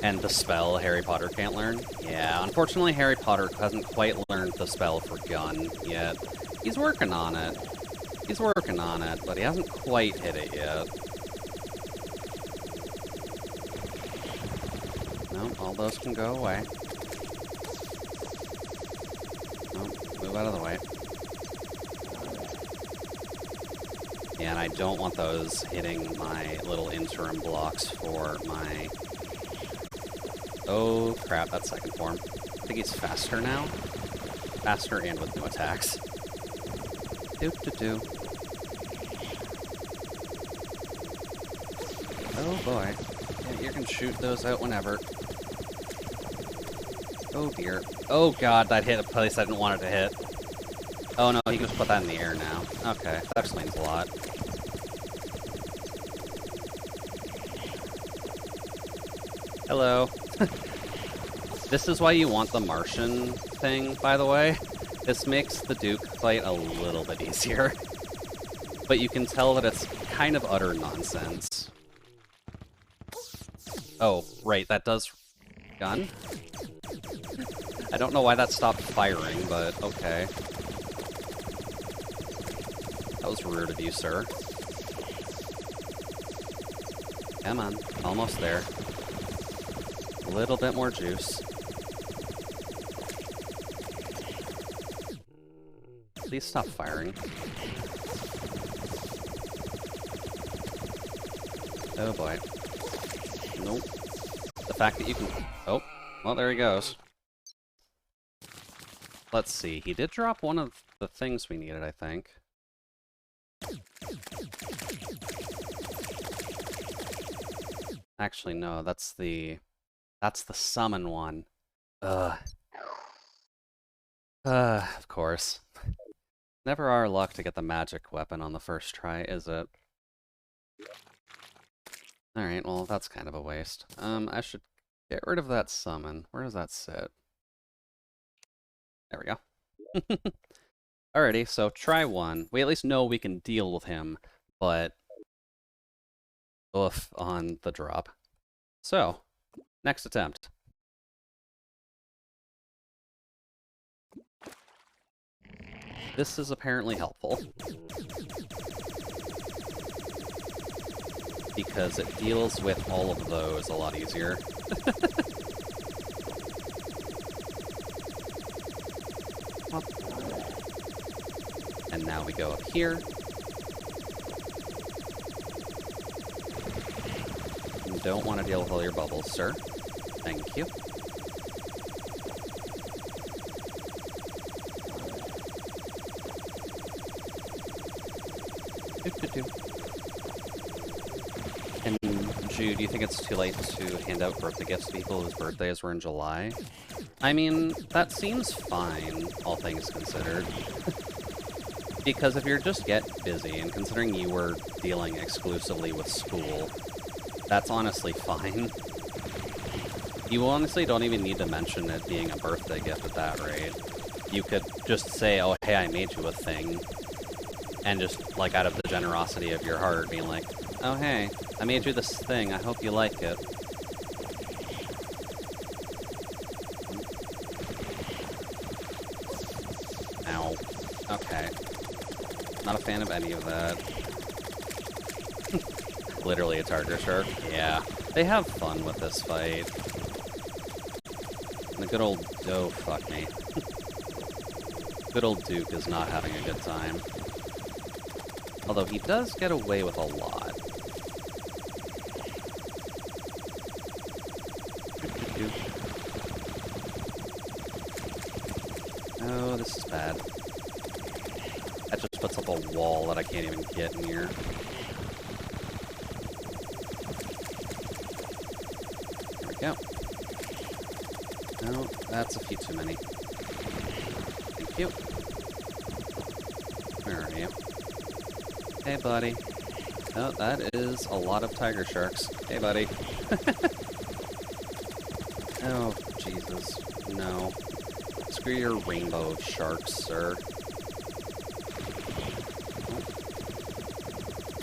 S1: And the spell Harry Potter can't learn? Yeah, unfortunately Harry Potter hasn't quite learned the spell for gun yet. He's working on it. He's working on it, but he hasn't quite hit it yet. No, all those can go away. No, move out of the way. Yeah, and I don't want those hitting my little interim blocks for my... Oh, crap, that's second form. I think he's faster now. Faster and with new attacks. Do. Oh, boy. Yeah, you can shoot those out whenever. Oh, dear. Oh, God, that hit a place I didn't want it to hit. Oh, no, he can just put that in the air now. Okay, that explains a lot. Hello. This is why you want the Martian thing, by the way. This makes the Duke fight a little bit easier. But you can tell that it's kind of utter nonsense. Oh, right, that does... Gun? I don't know why that stopped firing, but okay. That was rude of you, sir. Come on, almost there. A little bit more juice. Please stop firing. Oh boy. Nope. The fact that you can... Oh, well, there he goes. Let's see. He did drop one of the things we needed, I think. Actually, no, that's the summon one. Ugh. Of course. Never our luck to get the magic weapon on the first try, is it? Alright, well, that's kind of a waste. I should Get rid of that summon. Where does that sit? There we go. Alrighty, so try one. We at least know we can deal with him, but oof on the drop. So, next attempt. This is apparently helpful, because it deals with all of those a lot easier. And now we go up here. You don't want to deal with all your bubbles, sir. Thank you. And Jude, do you think it's too late to hand out birthday gifts to people whose birthdays were in July? I mean, that seems fine, all things considered. Because if you're just get busy, and considering you were dealing exclusively with school, that's honestly fine. You honestly don't even need to mention it being a birthday gift at that rate. You could just say, oh, hey, I made you a thing. And just, like, out of the generosity of your heart, being like, oh, hey, I made you this thing, I hope you like it. Ow. Okay. Not a fan of any of that. Literally a target shark. Yeah. They have fun with this fight. And the good old... oh, fuck me. Good old Duke is not having a good time. Although he does get away with a lot. Oh, this is bad. That just puts up a wall that I can't even get near. There we go. No, that's a few too many. Thank you. Where are you? Hey, buddy. Oh, that is a lot of tiger sharks. Hey, buddy. Oh, Jesus. No. Screw your rainbow of sharks, sir.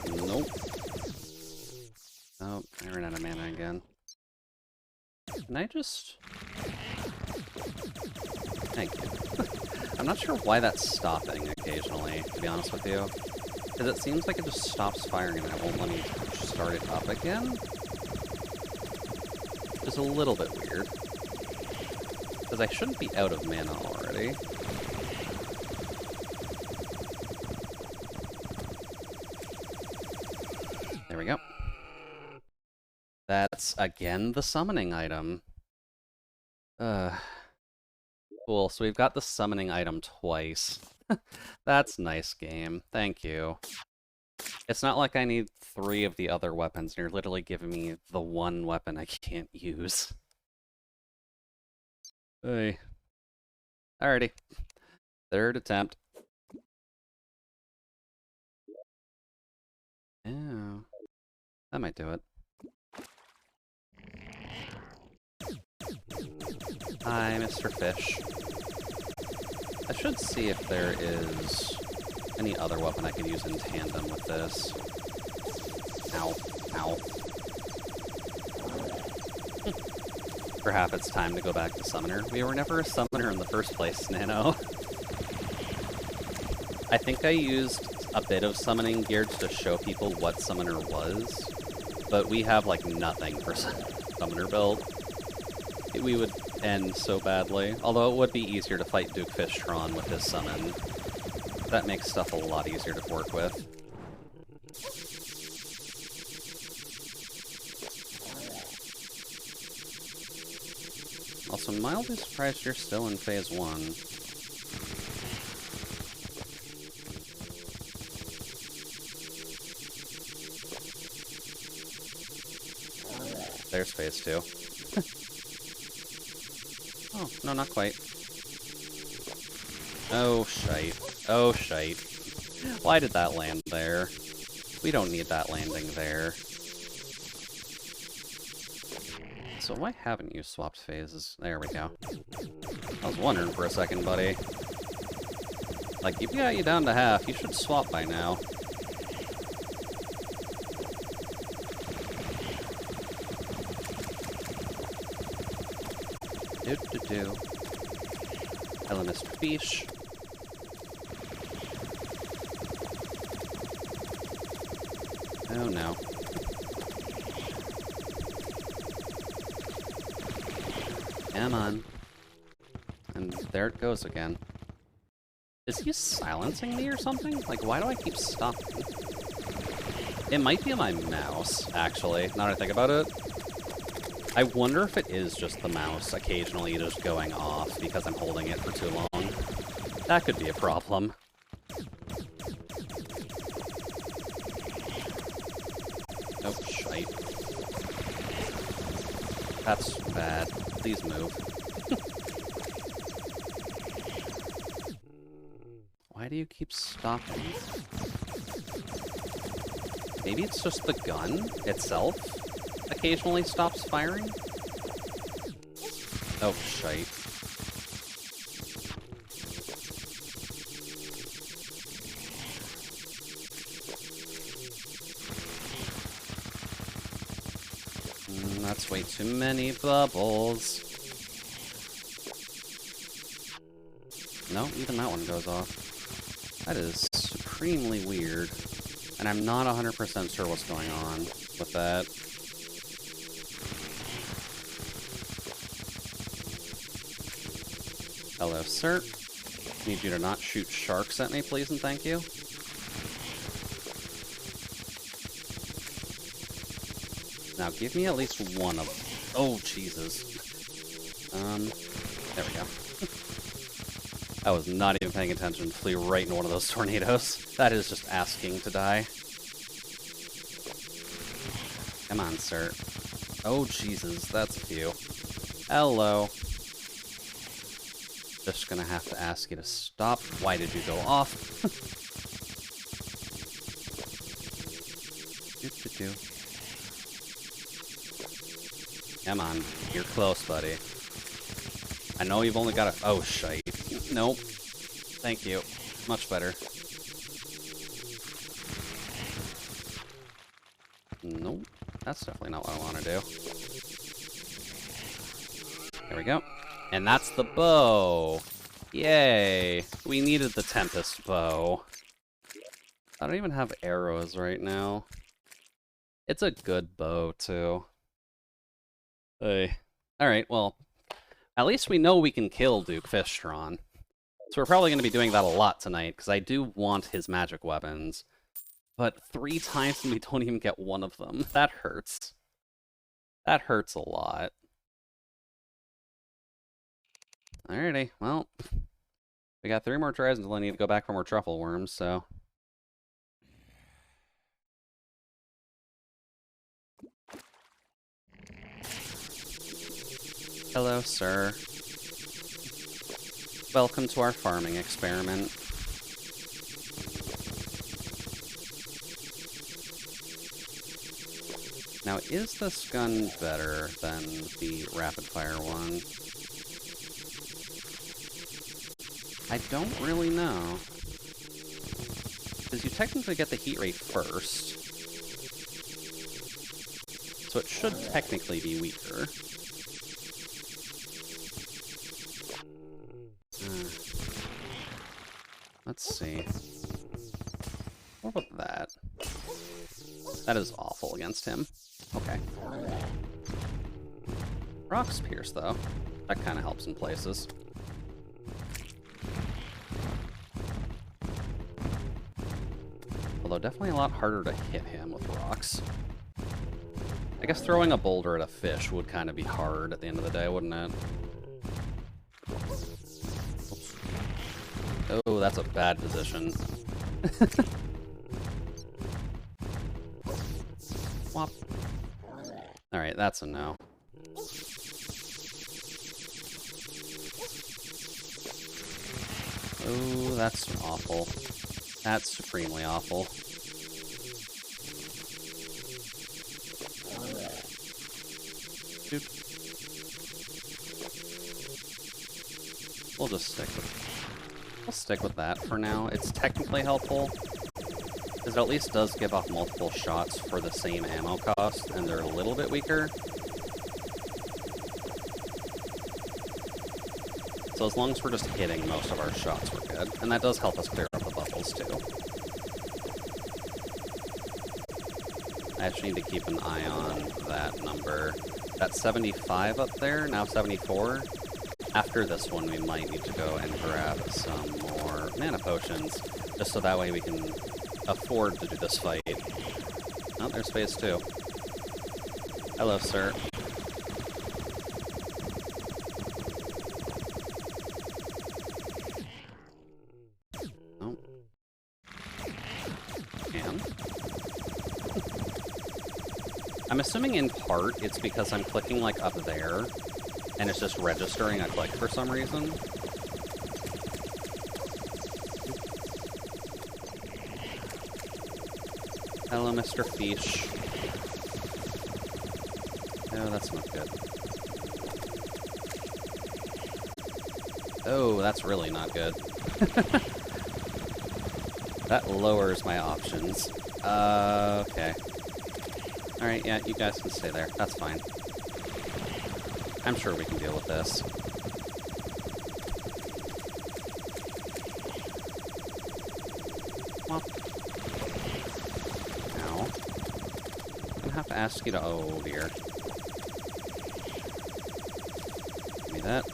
S1: Nope. Oh, I ran out of mana again. Can I just... Thank you. I'm not sure why that's stopping occasionally, to be honest with you. Because it seems like it just stops firing and it won't let me start it up again. Just a little bit weird. Because I shouldn't be out of mana already. There we go. That's, again, the summoning item. Cool, so we've got the summoning item twice. That's nice game. Thank you. It's not like I need 3 of the other weapons, and you're literally giving me the one weapon I can't use. Hey. Alrighty. 3rd attempt. Oh. That might do it. Hi, Mr. Fish. I should see if there is any other weapon I can use in tandem with this. Ow. Ow. Perhaps it's time to go back to Summoner. We were never a Summoner in the first place, Nano. I think I used a bit of summoning gear to show people what Summoner was, but we have, like, nothing for Summoner build. We would end so badly. Although it would be easier to fight Duke Fishtron with his summon. That makes stuff a lot easier to work with. Also, mildly surprised you're still in phase 1. There's phase 2. Oh, no, not quite. Oh, shite. Oh, shite. Why did that land there? We don't need that landing there. So why haven't you swapped phases? There we go. I was wondering for a second, buddy. Like, if you got you down to half, you should swap by now. Do-do-do. Hello, Mr. Fish. Oh no. Come on. And there it goes again. Is he silencing me or something? Like, why do I keep stopping? It might be my mouse, actually, now that I think about it. I wonder if it is just the mouse occasionally just going off because I'm holding it for too long. That could be a problem. Oh, shite. That's bad. Please move. Why do you keep stopping? Maybe it's just the gun itself occasionally stops firing? Oh, shite. That's way too many bubbles. No, even that one goes off. That is supremely weird. And I'm not 100% sure what's going on with that. Hello, sir. Need you to not shoot sharks at me, please and thank you. Now give me at least one of them. Oh, Jesus. There we go. I was not even paying attention. Flew right into one of those tornadoes. That is just asking to die. Come on, sir. Oh, Jesus. That's a few. Hello. Just gonna have to ask you to stop. Why did you go off? Do-do-do. Come on. You're close, buddy. I know you've only got a... Oh, shite. Nope. Thank you. Much better. Nope. That's definitely not what I want to do. There we go. And that's the bow. Yay. We needed the Tempest bow. I don't even have arrows right now. It's a good bow, too. Hey. Alright, well... At least we know we can kill Duke Fistron. So we're probably going to be doing that a lot tonight, because I do want his magic weapons. But 3 times and we don't even get one of them. That hurts. That hurts a lot. Alrighty, well. We got 3 more tries until I need to go back for more truffle worms, so... Hello, sir. Welcome to our farming experiment. Now, is this gun better than the rapid-fire one? I don't really know. Because you technically get the heat rate first. So it should technically be weaker. Let's see. What about that? That is awful against him. Okay. Rocks pierce, though. That kind of helps in places. Although definitely a lot harder to hit him with rocks. I guess throwing a boulder at a fish would kind of be hard at the end of the day, wouldn't it? Oh, that's a bad position. Whop. Alright, that's a no. Oh, that's awful. That's supremely awful. Dude. we'll stick with that for now. It's technically helpful, because it at least does give off multiple shots for the same ammo cost, and they're a little bit weaker. So as long as we're just hitting most of our shots, we're good. And that does help us clear up the bubbles, too. I actually need to keep an eye on that number. That's 75 up there, now 74. After this one, we might need to go and grab some more mana potions, just so that way we can afford to do this fight. Oh, there's phase 2. Hello, sir. Oh. And? I'm assuming in part it's because I'm clicking like up there, and it's just registering a click for some reason. Hello, Mr. Fish. Oh, that's not good. Oh, that's really not good. That lowers my options. Okay. Alright, yeah, you guys can stay there. That's fine. I'm sure we can deal with this. Well. Now. I'm gonna have to ask you to... Oh, dear. Give me that.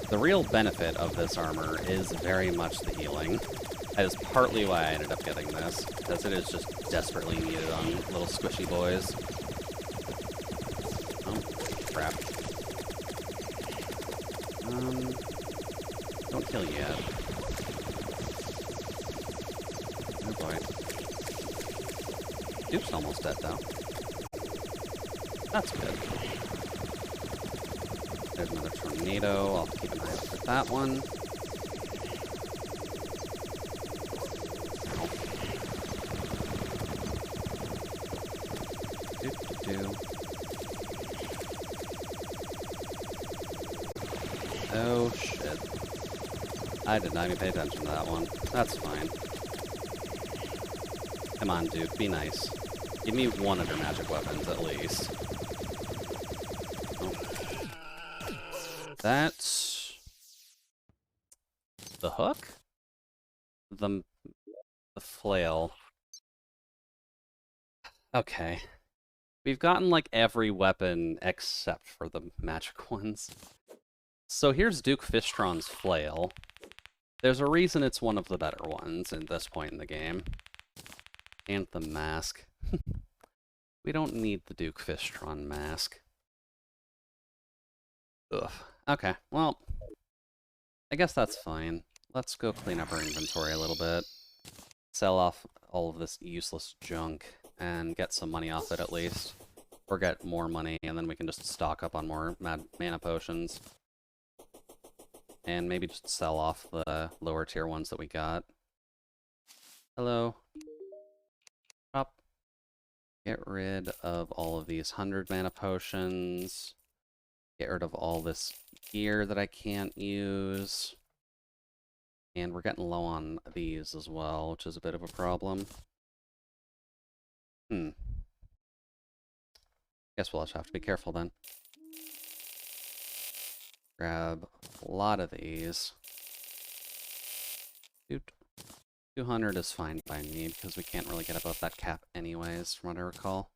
S1: The real benefit of this armor is very much the healing. That is partly why I ended up getting this, because it is just desperately needed on little squishy boys. Oh, crap. Don't kill yet. Oh boy. Duke's almost dead, though. That's good. There's another tornado. I'll keep an eye out for that one. Oh, shit. I did not even pay attention to that one. That's fine. Come on, Duke, be nice. Give me one of your magic weapons, at least. Oh. That's... the hook? The flail. Okay. We've gotten, like, every weapon except for the magic ones. So here's Duke Fishtron's flail. There's a reason it's one of the better ones at this point in the game. And the mask. We don't need the Duke Fishtron mask. Ugh. Okay, well, I guess that's fine. Let's go clean up our inventory a little bit. Sell off all of this useless junk and get some money off it at least. Or get more money, and then we can just stock up on more mana potions. And maybe just sell off the lower tier ones that we got. Hello. Up. Get rid of all of these 100 mana potions. Get rid of all this gear that I can't use. And we're getting low on these as well, which is a bit of a problem. Guess we'll just have to be careful then. Grab a lot of these. Dude, 200 is fine by me, because we can't really get above that cap anyways, from what I recall.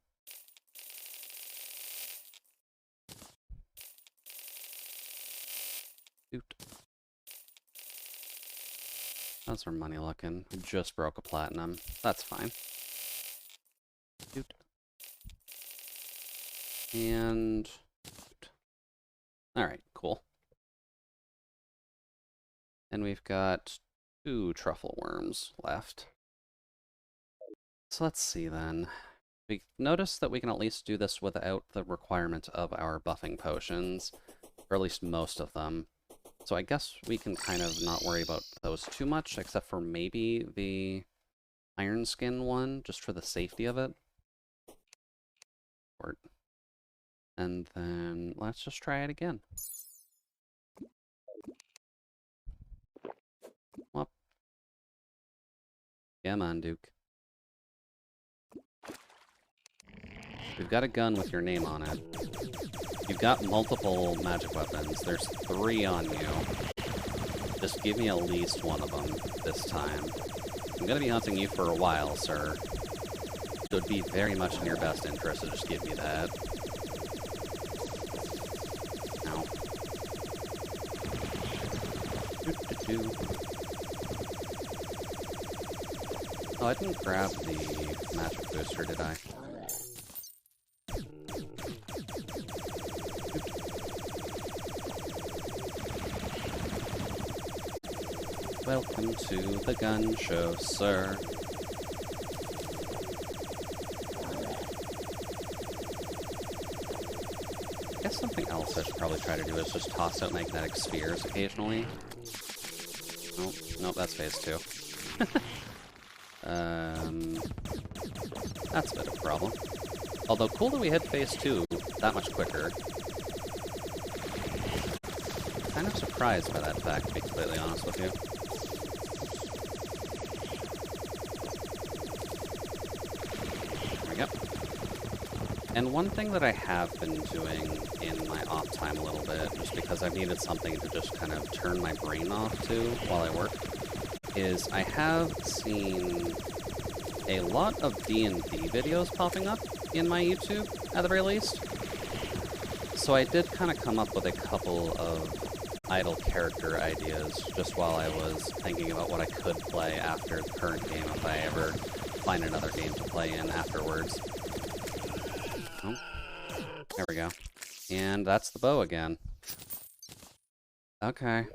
S1: Dude. How's our money looking? We just broke a platinum. That's fine. Dude. And... alright, cool. And we've got 2 truffle worms left. So let's see then. We notice that we can at least do this without the requirement of our buffing potions, or at least most of them. So I guess we can kind of not worry about those too much, except for maybe the iron skin one, just for the safety of it. And then let's just try it again. Well, come on, Duke. We've got a gun with your name on it. You've got multiple magic weapons. There's 3 on you. Just give me at least one of them this time. I'm gonna be hunting you for a while, sir. It would be very much in your best interest to just give me that. Ow. Doo-doo-doo. Oh, I didn't grab the magic booster, did I? Welcome to the gun show, sir. I guess something else I should probably try to do is just toss out magnetic spheres occasionally. Nope, nope, that's phase 2. That's a bit of a problem. Although, cool that we hit phase 2 that much quicker. Kind of surprised by that fact, to be completely honest with you. There we go. And one thing that I have been doing in my off time a little bit, just because I've needed something to just kind of turn my brain off to while I work, is I have seen a lot of D&D videos popping up in my YouTube, at the very least. So I did kind of come up with a couple of idle character ideas just while I was thinking about what I could play after the current game if I ever find another game to play in afterwards. Oh, there we go. And that's the bow again. Okay.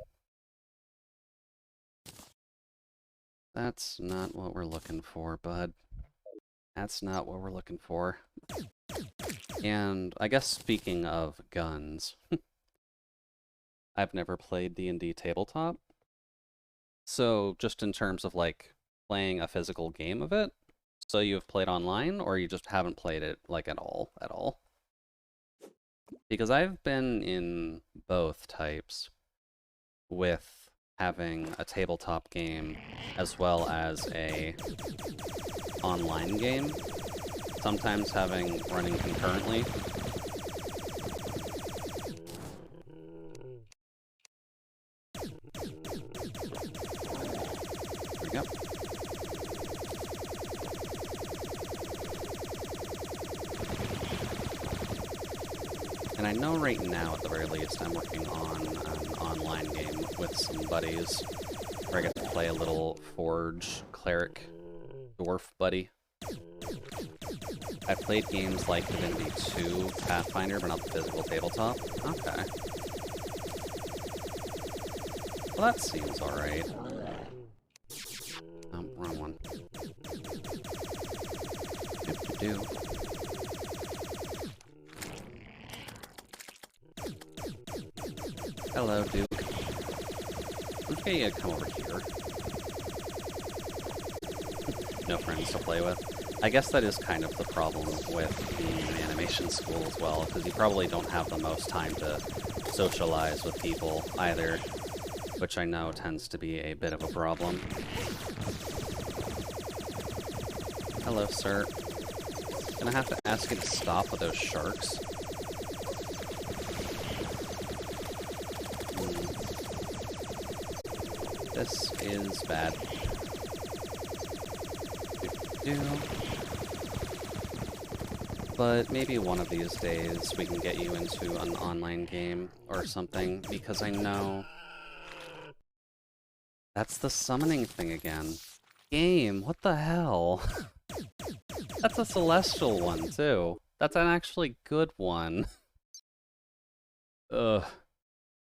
S1: That's not what we're looking for, bud. That's not what we're looking for. And I guess speaking of guns, I've never played D&D tabletop. So just in terms of like playing a physical game of it, so you've played online or you just haven't played it like at all? Because I've been in both types with having a tabletop game as well as a online game, sometimes having running concurrently. There we go. And I know right now, at the very least, I'm working on an online game with some buddies where I get to play a little Forge Cleric Dwarf buddy. I've played games like Divinity 2, Pathfinder, but not the physical tabletop. Okay. Well, that seems alright. Oh, wrong one. Do-do-do. Hello, Duke. Let's get you to come over here. No friends to play with. I guess that is kind of the problem with being in animation school as well, because you probably don't have the most time to socialize with people either, which I know tends to be a bit of a problem. Hello, sir. Gonna have to ask you to stop with those sharks. This is bad. But maybe one of these days we can get you into an online game or something, because I know... That's the summoning thing again. Game, what the hell? That's a celestial one, too. That's an actually good one. Ugh.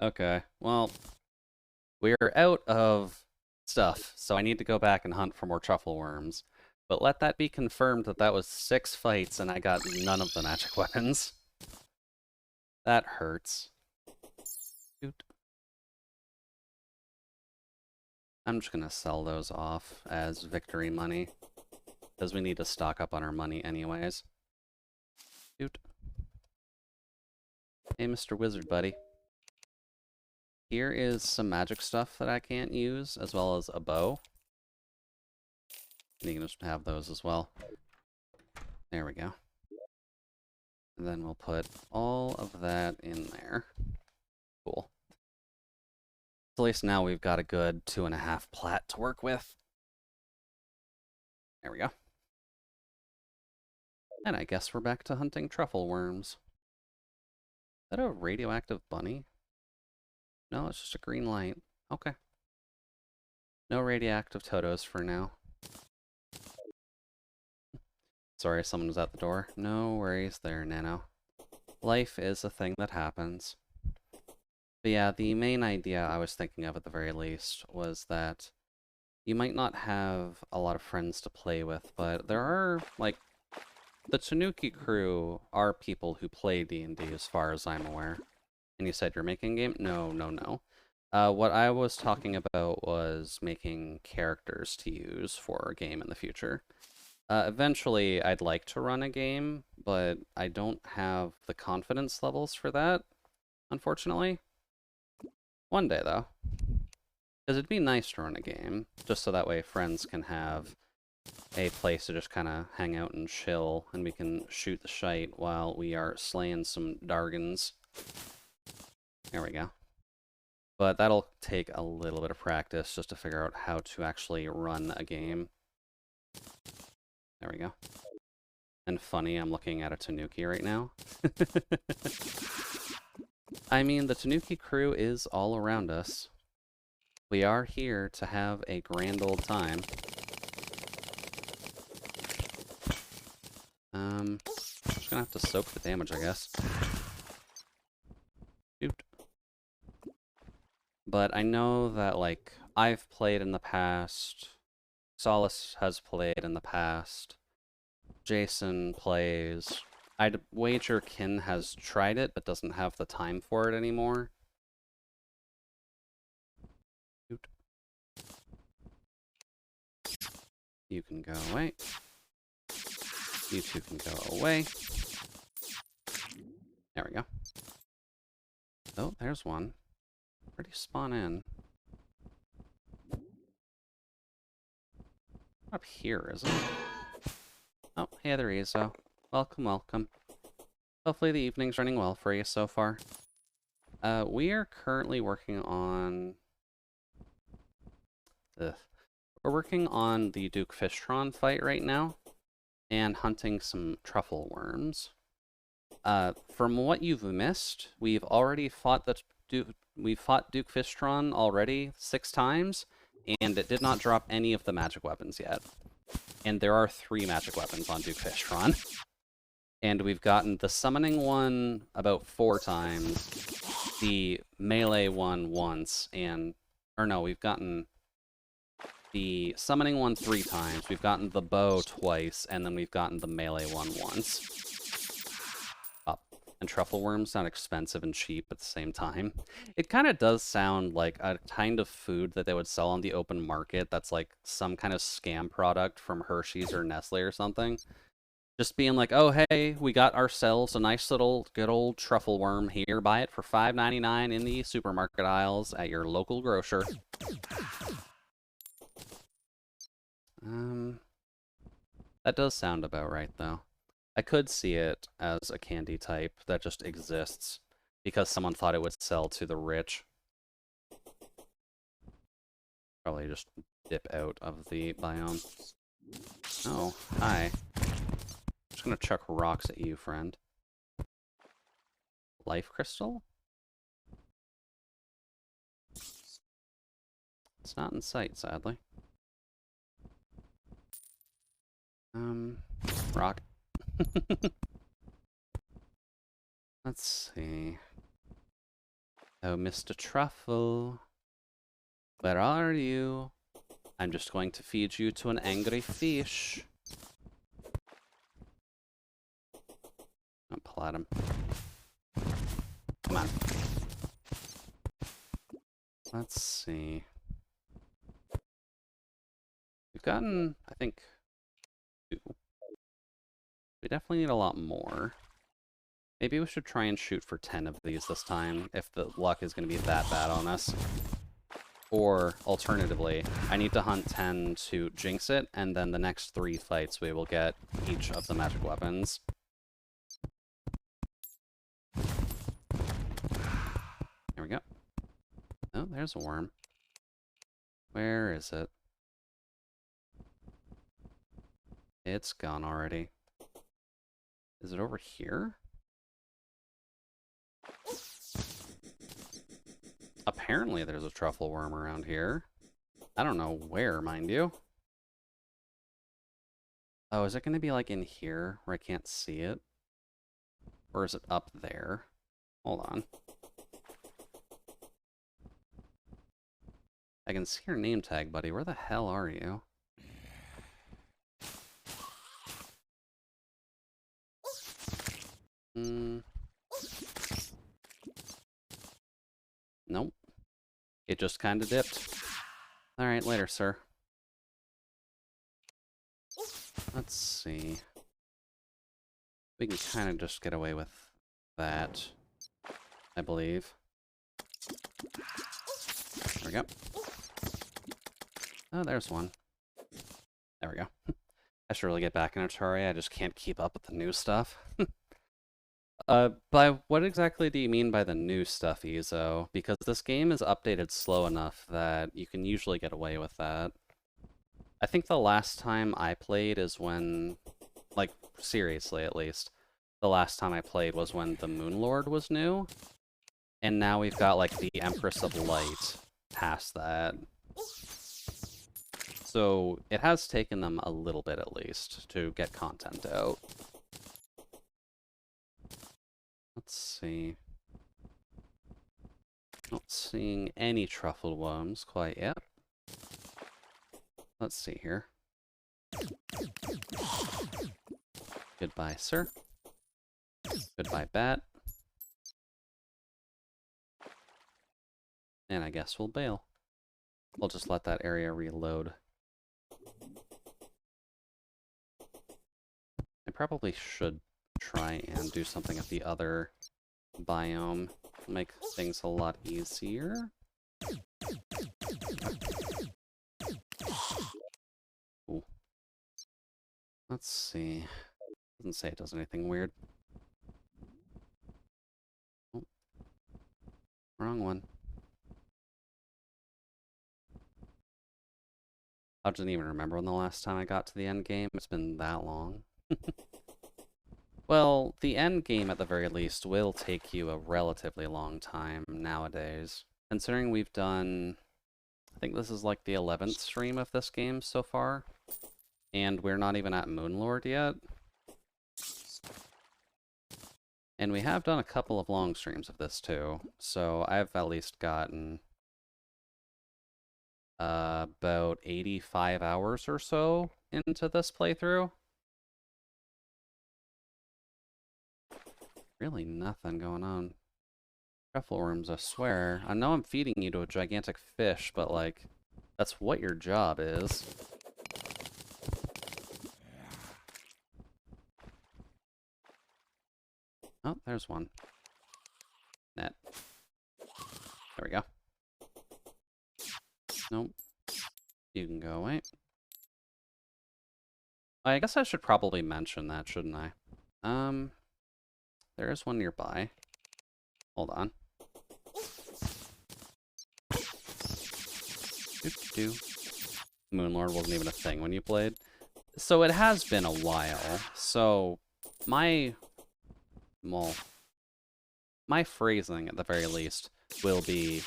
S1: Okay, well... We're out of stuff, so I need to go back and hunt for more truffle worms. But let that be confirmed that that was 6 fights and I got none of the magic weapons. That hurts. Shoot. I'm just gonna sell those off as victory money, because we need to stock up on our money anyways. Shoot. Hey, Mr. Wizard, buddy. Here is some magic stuff that I can't use, as well as a bow. You can just have those as well. There we go. And then we'll put all of that in there. Cool. So at least now we've got a good 2.5 plat to work with. There we go. And I guess we're back to hunting truffle worms. Is that a radioactive bunny? No, it's just a green light. Okay. No radioactive Totos for now. Sorry, someone was at the door. No worries there, Nano. Life is a thing that happens. But yeah, the main idea I was thinking of at the very least was that you might not have a lot of friends to play with, but there are, like, the Tanuki crew are people who play D&D as far as I'm aware. And you said you're making a game? No, no, no. What I was talking about was making characters to use for a game in the future. Eventually, I'd like to run a game, but I don't have the confidence levels for that, unfortunately. One day, though. Because it'd be nice to run a game, just so that way friends can have a place to just kind of hang out and chill, and we can shoot the shite while we are slaying some Dargans. There we go. But that'll take a little bit of practice just to figure out how to actually run a game. There we go. And funny, I'm looking at a Tanuki right now. I mean, the Tanuki crew is all around us. We are here to have a grand old time. Just gonna have to soak the damage, I guess. Shoot. But I know that, like, I've played in the past, Solace has played in the past, Jason plays. I'd wager Kin has tried it, but doesn't have the time for it anymore. Shoot. You can go away. You two can go away. There we go. Oh, there's one. Where'd he spawn in? Up here, isn't it? Oh, hey there, Ezo. Welcome, welcome. Hopefully the evening's running well for you so far. We are currently working on... Ugh. We're working on the Duke Fishtron fight right now, and hunting some truffle worms. From what you've missed, we've already fought we've fought Duke Fishtron already 6 times, and it did not drop any of the magic weapons yet. And there are 3 magic weapons on Duke Fishtron. And we've gotten the summoning one about 4 times, the melee one once, and... Or no, we've gotten the summoning one 3 times, we've gotten the bow twice, and then we've gotten the melee one once. And truffle worms sound expensive and cheap at the same time. It kind of does sound like a kind of food that they would sell on the open market that's like some kind of scam product from Hershey's or Nestle or something. Just being like, oh, hey, we got ourselves a nice little good old truffle worm here. Buy it for $5.99 in the supermarket aisles at your local grocer. That does sound about right, though. I could see it as a candy type that just exists because someone thought it would sell to the rich. Probably just dip out of the biome. Oh, hi. Just gonna chuck rocks at you, friend. Life crystal? It's not in sight, sadly. Rock. Let's see. Oh, Mr. Truffle. Where are you? I'm just going to feed you to an angry fish. I'll pull at him. Come on. Let's see. We've gotten, I think, 2. We definitely need a lot more. Maybe we should try and shoot for 10 of these this time, if the luck is going to be that bad on us. Or, alternatively, I need to hunt 10 to jinx it, and then the next 3 fights we will get each of the magic weapons. Here we go. Oh, there's a worm. Where is it? It's gone already. Is it over here? Apparently there's a truffle worm around here. I don't know where, mind you. Oh, is it going to be like in here where I can't see it? Or is it up there? Hold on. I can see your name tag, buddy. Where the hell are you? Nope. It just kind of dipped. Alright, later, sir. Let's see. We can kind of just get away with that, I believe. There we go. Oh, there's one. There we go. I should really get back in Terraria. I just can't keep up with the new stuff. By what exactly do you mean by the new stuff, Ezo? Because this game is updated slow enough that you can usually get away with that. I think the last time I played is when, like, seriously at least, the last time I played was when the Moon Lord was new. And now we've got, like, the Empress of Light past that. So it has taken them a little bit at least to get content out. Let's see. Not seeing any truffle worms quite yet. Let's see here. Goodbye, sir. Goodbye, bat. And I guess we'll bail. We'll just let that area reload. I probably should try and do something at the other biome. Make things a lot easier. Ooh. Let's see. Doesn't say it does anything weird. Oh. Wrong one. I didn't even remember when the last time I got to the end game. It's been that long. Well, the end game, at the very least, will take you a relatively long time nowadays. Considering we've done... I think this is like the 11th stream of this game so far. And we're not even at Moonlord yet. And we have done a couple of long streams of this too. So I've at least gotten... about 85 hours or so into this playthrough. Really nothing going on. Truffle worms, I swear. I know I'm feeding you to a gigantic fish, but like, that's what your job is. Oh, there's one. Net. There we go. Nope. You can go away. I guess I should probably mention that, shouldn't I? There is one nearby. Hold on. Doo-doo. Moonlord wasn't even a thing when you played. So it has been a while. So my phrasing, at the very least, will be,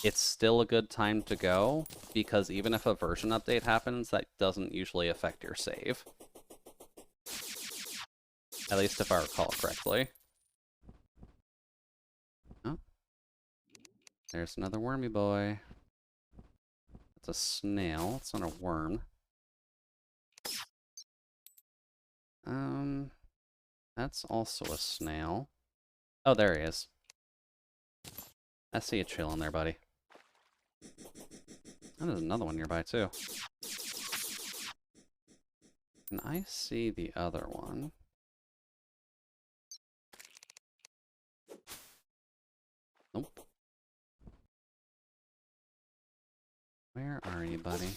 S1: it's still a good time to go, because even if a version update happens, that doesn't usually affect your save. At least if I recall correctly. Oh. There's another wormy boy. It's a snail. It's not a worm. That's also a snail. Oh, there he is. I see you chilling there, buddy. And there's another one nearby, too. And I see the other one. Where are you, buddy?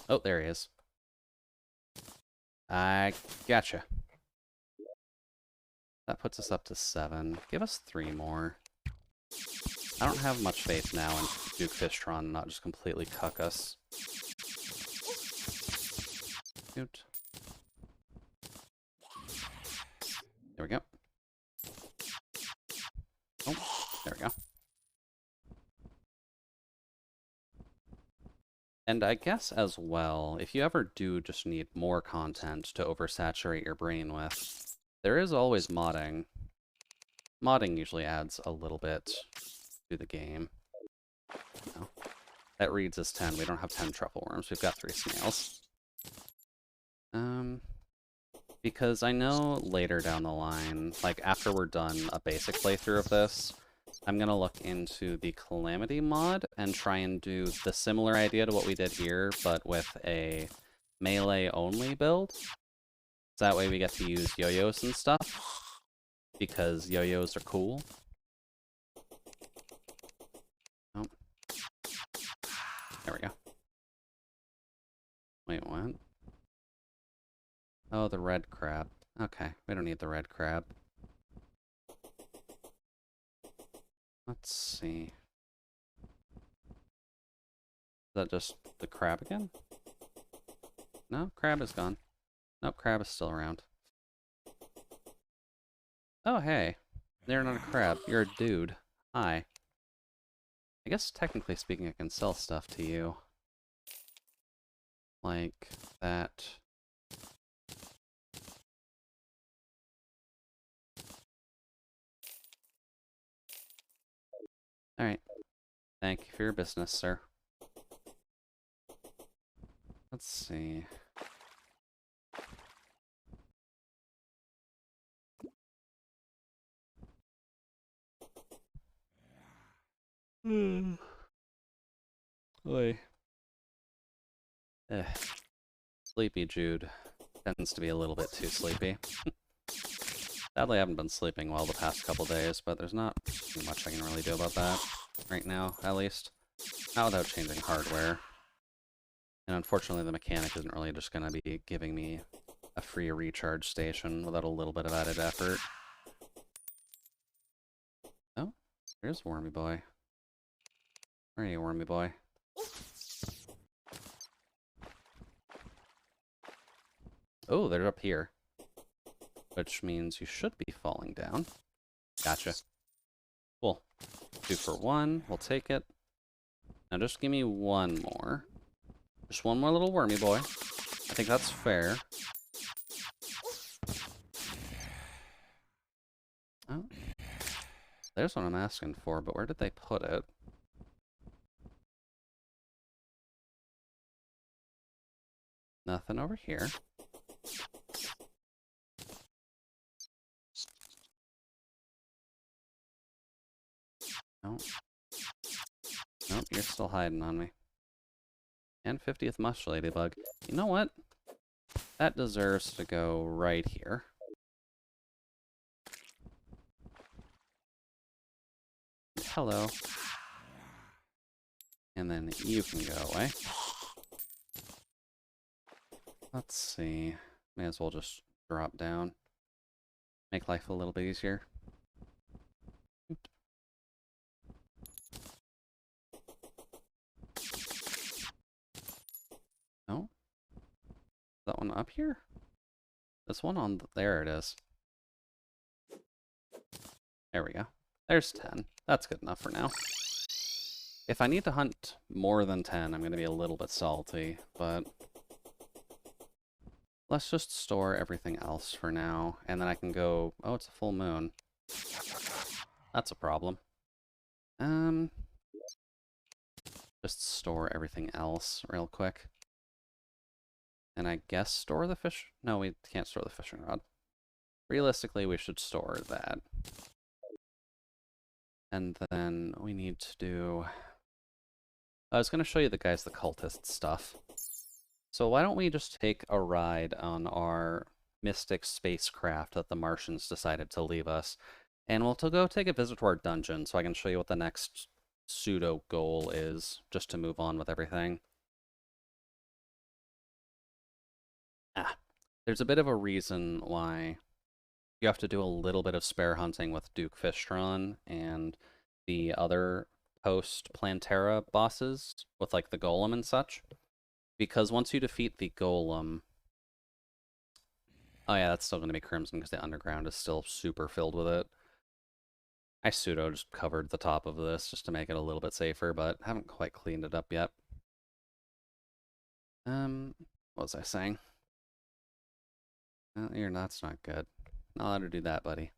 S1: Oh, there he is. I gotcha. That puts us up to 7. Give us 3 more. I don't have much faith now in Duke Fishtron not just completely cuck us. Shoot. There we go. Oh, there we go. And I guess as well, if you ever do just need more content to oversaturate your brain with, there is always modding. Modding usually adds a little bit to the game. No. That reads as 10. We don't have 10 truffle worms. We've got 3 snails. Because I know later down the line, like after we're done a basic playthrough of this, I'm going to look into the Calamity mod and try and do the similar idea to what we did here, but with a melee-only build. So that way we get to use yo-yos and stuff, because yo-yos are cool. Oh. There we go. Wait, what? Oh, the red crab. Okay, we don't need the red crab. Let's see. Is that just the crab again? No, crab is gone. Nope, crab is still around. Oh, hey. You're not a crab. You're a dude. Hi. I guess technically speaking, I can sell stuff to you. Like that. Alright. Thank you for your business, sir. Let's see. Oi. Sleepy Jude tends to be a little bit too sleepy. Sadly, I haven't been sleeping well the past couple days, but there's not too much I can really do about that right now, at least. Not without changing hardware. And unfortunately, the mechanic isn't really just going to be giving me a free recharge station without a little bit of added effort. Oh, there's Wormy Boy. Where are you, Wormy Boy? Oh, they're up here. Which means you should be falling down. Gotcha. Cool. 2 for 1. We'll take it. Now just give me 1 more. Just 1 more little Wormy Boy. I think that's fair. Oh. There's what I'm asking for, but where did they put it? Nothing over here. Nope. Nope, you're still hiding on me. And 50th Mush Ladybug. You know what? That deserves to go right here. Hello. And then you can go away. Let's see. May as well just drop down. Make life a little bit easier. No? That one up here? This one on... There it is. There we go. There's 10. That's good enough for now. If I need to hunt more than 10, I'm going to be a little bit salty, but... Let's just store everything else for now, and then I can go... Oh, it's a full moon. That's a problem. Just store everything else real quick. And I guess store the fish... No, we can't store the fishing rod. Realistically, we should store that. And then we need to do... I was going to show you the cultist stuff. So why don't we just take a ride on our Mystic spacecraft that the Martians decided to leave us, And we'll go take a visit to our dungeon so I can show you what the next pseudo goal is, just to move on with everything. There's a bit of a reason why you have to do a little bit of spare hunting with Duke Fishtron and the other post-Plantera bosses with like the Golem and such. Because once you defeat the Golem... Oh yeah, that's still going to be Crimson because the underground is still super filled with it. I pseudo just covered the top of this just to make it a little bit safer, but haven't quite cleaned it up yet. What was I saying? That's not good. Not allowed to do that, buddy.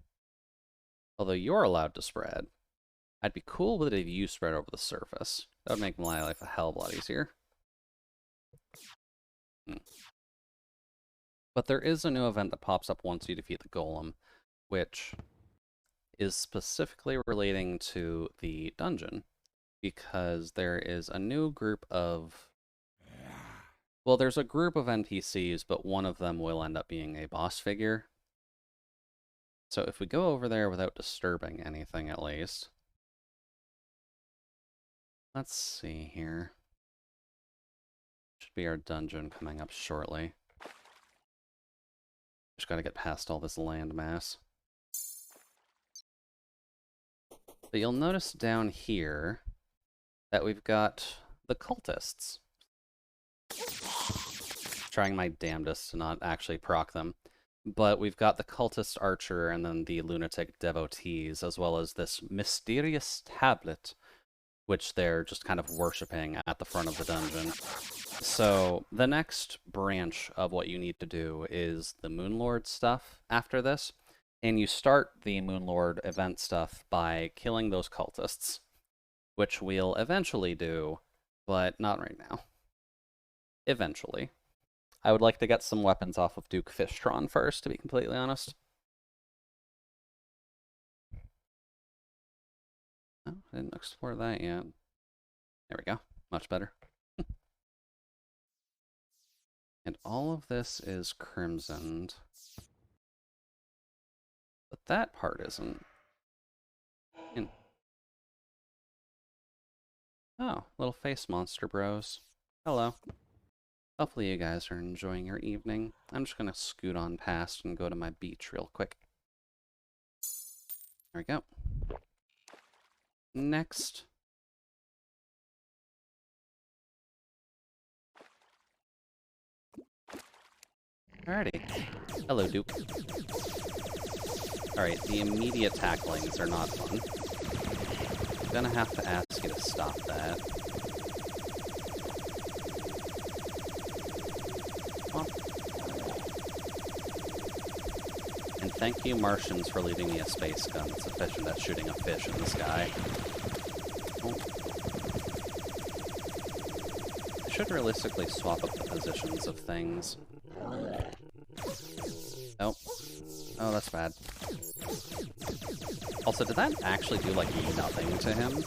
S1: Although you're allowed to spread. I'd be cool with it if you spread over the surface. That would make my life a hell of a lot easier. But there is a new event that pops up once you defeat the Golem, which is specifically relating to the dungeon, because there is a new group of... Well, there's a group of NPCs, but one of them will end up being a boss figure. So if we go over there without disturbing anything, at least... Let's see here. Should be our dungeon coming up shortly. Just gotta get past all this landmass. But you'll notice down here that we've got the cultists. Trying my damnedest to not actually proc them. But we've got the cultist archer and then the lunatic devotees, as well as this mysterious tablet, which they're just kind of worshipping at the front of the dungeon. So the next branch of what you need to do is the Moonlord stuff after this. And you start the Moonlord event stuff by killing those cultists, which we'll eventually do, but not right now. Eventually. I would like to get some weapons off of Duke Fishtron first, to be completely honest. Oh, I didn't explore that yet. There we go. Much better. And all of this is crimsoned. But that part isn't. Oh, little face monster bros. Hello. Hopefully you guys are enjoying your evening. I'm just gonna scoot on past and go to my beach real quick. There we go. Next. Alrighty. Hello, Duke. Alright, the immediate tacklings are not fun. I'm gonna have to ask you to stop that. Oh. And thank you, Martians, for leaving me a space gun that's efficient at shooting a fish in the sky. Oh. I should realistically swap up the positions of things. Oh. Oh, that's bad. Also, did that actually do, like, nothing to him?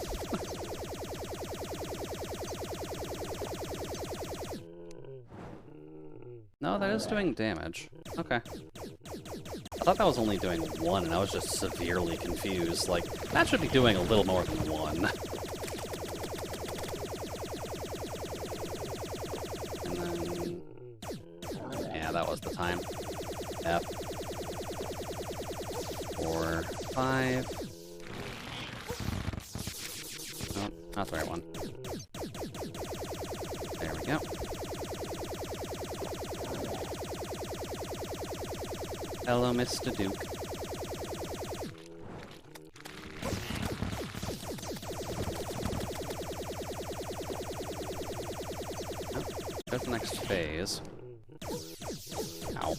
S1: No, that is doing damage. Okay. I thought that was only doing 1, and I was just severely confused. Like, that should be doing a little more than 1. And then... Yeah, that was the time. Yep. 4, 5... Oh, not the right one. There we go. Hello, Mr. Duke. Oh, there's the next phase. Ow.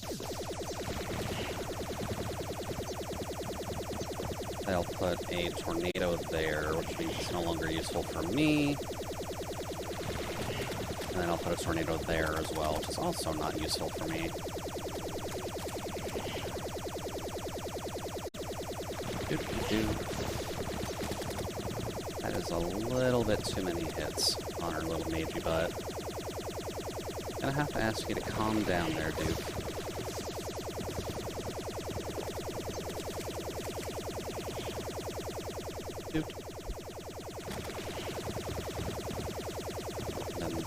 S1: They'll put a tornado there, which means it's no longer useful for me. And then I'll put a tornado there as well, which is also not useful for me. That is a little bit too many hits on our little magey butt. Gonna have to ask you to calm down there, dude.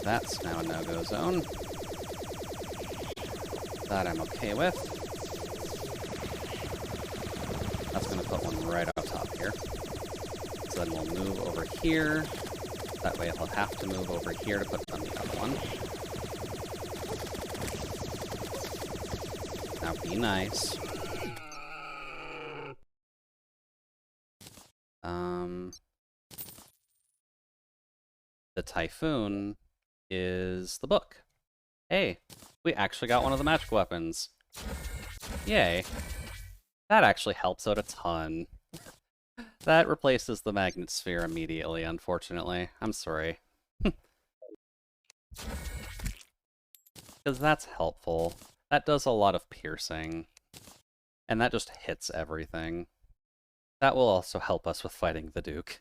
S1: that's now a no-go zone. That I'm okay with. That's going to put one right up top here. So then we'll move over here. That way he'll have to move over here to put on the other one. Now be nice. The Typhoon is the book. Hey, we actually got one of the magic weapons. Yay. That actually helps out a ton. That replaces the magnet sphere immediately, unfortunately. I'm sorry. Because that's helpful. That does a lot of piercing. And that just hits everything. That will also help us with fighting the Duke.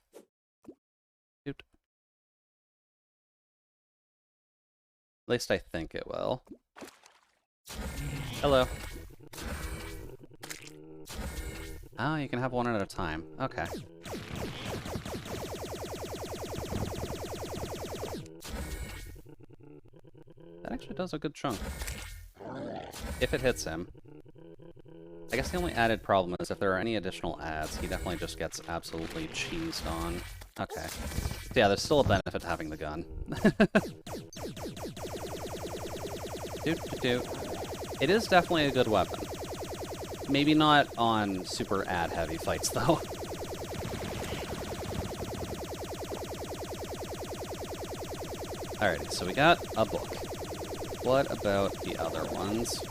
S1: Dude. At least I think it will. Hello. Oh, you can have one at a time. Okay. That actually does a good chunk. If it hits him. I guess the only added problem is if there are any additional adds, he definitely just gets absolutely cheesed on. Okay. So yeah, there's still a benefit to having the gun. It is definitely a good weapon. Maybe not on super ad-heavy fights, though. Alrighty, so we got a book. What about the other ones?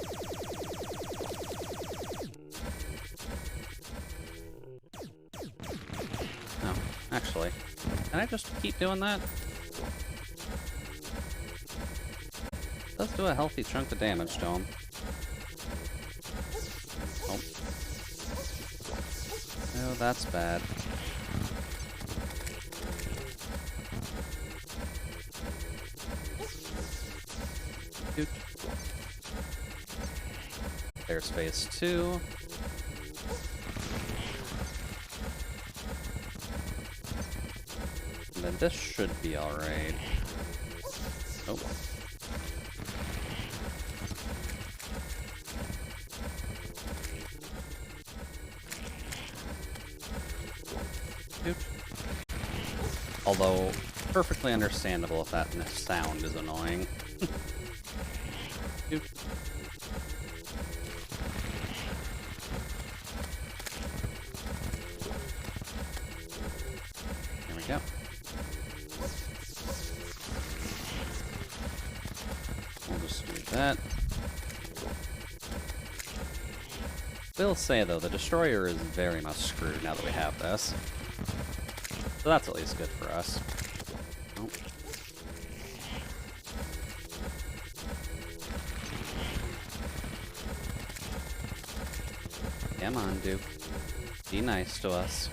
S1: No, actually. Can I just keep doing that? Let's do a healthy chunk of damage to him. Oh. Oh, that's bad. Doot. There's phase 2. And then this should be alright. Oh. Doot. Although, perfectly understandable if that sound is annoying. Doot. There we go. We'll just do that. Will say, though, the Destroyer is very much screwed now that we have this. So that's at least good for us. Oh. Come on, Duke. Be nice to us.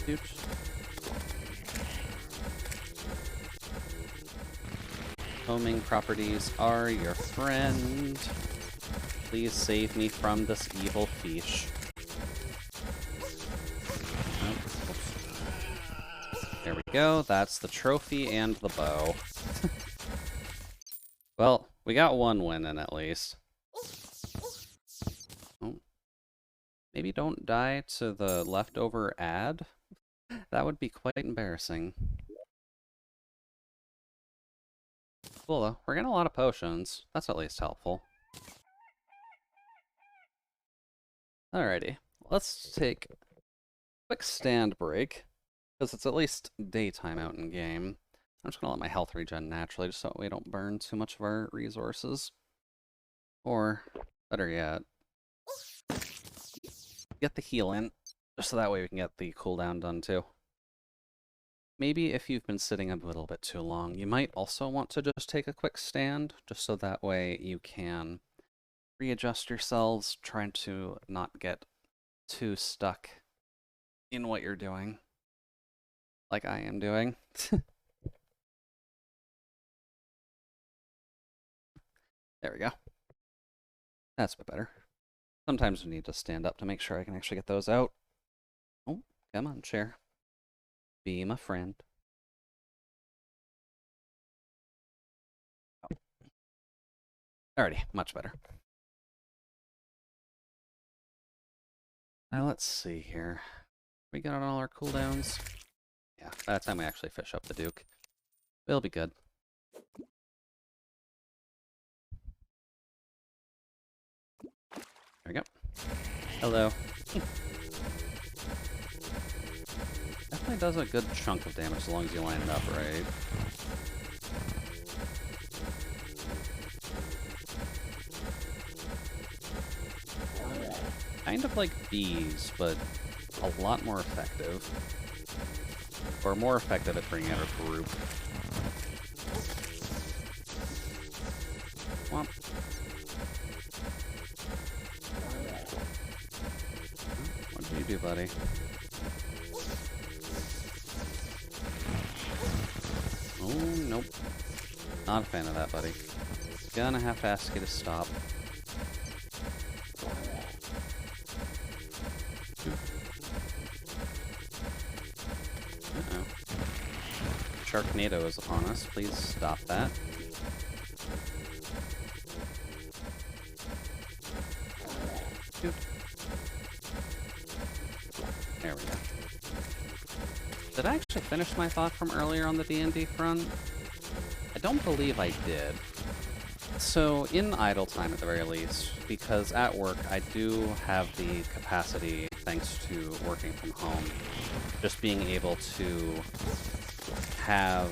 S1: Duke. Homing properties are your friend. Please save me from this evil fish. Oh. There we go. That's the trophy and the bow. Well, we got one win in at least. Oh. Maybe don't die to the leftover ad. That would be quite embarrassing. Cool though. We're getting a lot of potions. That's at least helpful. Alrighty. Let's take a quick stand break, because it's at least daytime out in game. I'm just going to let my health regen naturally, just so we don't burn too much of our resources. Or, better yet, get the heal in, just so that way we can get the cooldown done too. Maybe if you've been sitting a little bit too long, you might also want to just take a quick stand, just so that way you can readjust yourselves, trying to not get too stuck in what you're doing, like I am doing. There we go. That's a bit better. Sometimes we need to stand up to make sure I can actually get those out. Oh. Come on, chair. Be my friend. Oh. Alrighty, much better. Now let's see here. We got all our cooldowns. Yeah, by the time we actually fish up the Duke, we'll be good. There we go. Hello. Definitely does a good chunk of damage as long as you line it up right. Kind of like bees, but a lot more effective. Or more effective at bringing out a group. Womp. What did you do, buddy? Oh, nope. Not a fan of that, buddy. Gonna have to ask you to stop. Uh-oh. Sharknado is upon us. Please stop that. There we go. Did I actually finish my thought from earlier on the D&D front? I don't believe I did. So, in idle time at the very least, because at work I do have the capacity, thanks to working from home, just being able to have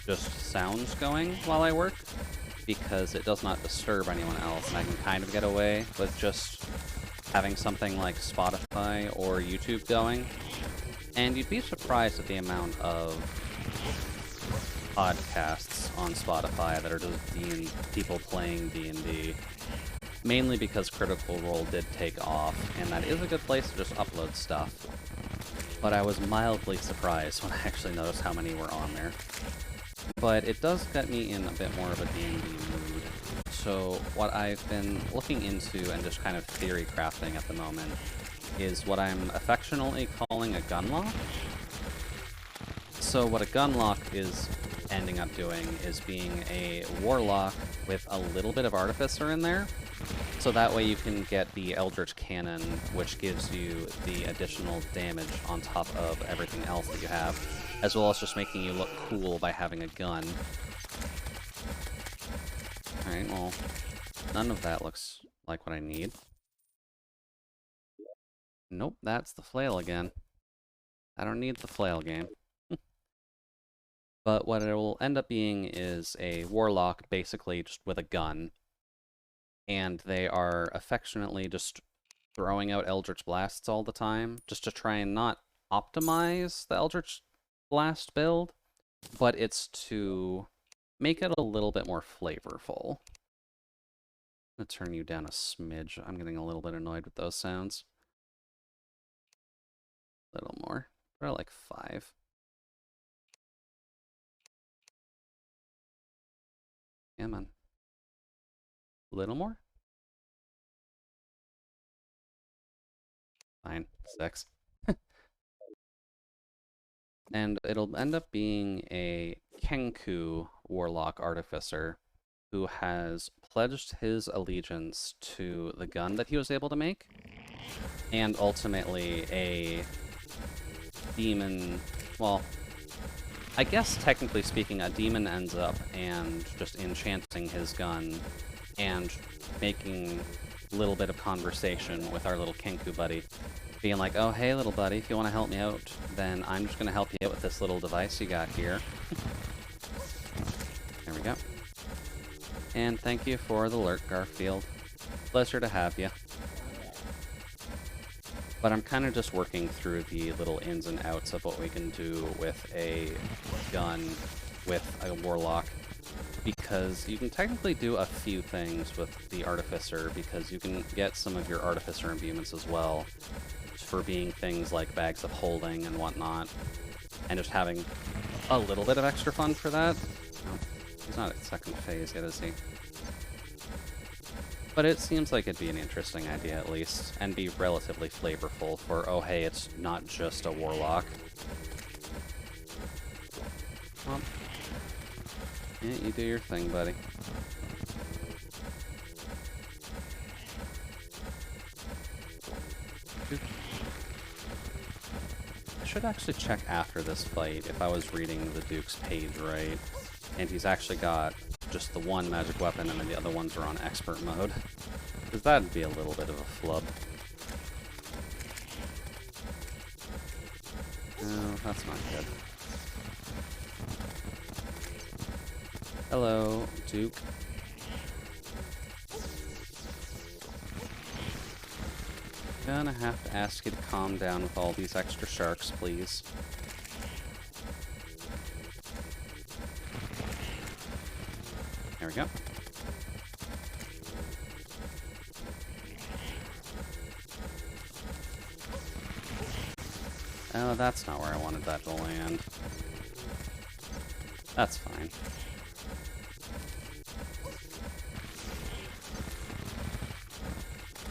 S1: just sounds going while I work, because it does not disturb anyone else, and I can kind of get away with just having something like Spotify or YouTube going. And you'd be surprised at the amount of podcasts on Spotify that are just people playing D&D. Mainly because Critical Role did take off, and that is a good place to just upload stuff. But I was mildly surprised when I actually noticed how many were on there. But it does get me in a bit more of a D&D mood. So what I've been looking into and just kind of theory crafting at the moment is what I'm affectionately calling a gunlock. So what a gunlock is ending up doing is being a warlock with a little bit of artificer in there. So that way you can get the Eldritch Cannon, which gives you the additional damage on top of everything else that you have, as well as just making you look cool by having a gun. Alright, well, none of that looks like what I need. Nope, that's the flail again. I don't need the flail game. But what it will end up being is a warlock, basically just with a gun. And they are affectionately just throwing out Eldritch Blasts all the time, just to try and not optimize the Eldritch Blast build, but it's to make it a little bit more flavorful. I'm gonna turn you down a smidge. I'm getting a little bit annoyed with those sounds. A little more. Probably like 5. Come on. A little more? Fine. 6. And it'll end up being a Kenku Warlock Artificer who has pledged his allegiance to the gun that he was able to make, and ultimately a demon, well, I guess technically speaking, a demon ends up and just enchanting his gun and making a little bit of conversation with our little Kenku buddy, being like, oh, hey, little buddy, if you want to help me out, then I'm just going to help you out with this little device you got here. There we go. And thank you for the alert, Garfield. Pleasure to have you. But I'm kind of just working through the little ins and outs of what we can do with a gun with a warlock, because you can technically do a few things with the Artificer, because you can get some of your Artificer imbuements as well for being things like bags of holding and whatnot, and just having a little bit of extra fun for that. Oh, he's not at second phase yet, is he? But it seems like it'd be an interesting idea at least, and be relatively flavorful for, oh hey, it's not just a warlock. Well, yeah, you do your thing, buddy. I should actually check after this fight if I was reading the Duke's page right, and he's actually got just the one magic weapon and then the other ones are on expert mode. Because that'd be a little bit of a flub. No, that's not good. Hello, Duke. Gonna have to ask you to calm down with all these extra sharks, please. There we go. Oh, that's not where I wanted that to land. That's fine.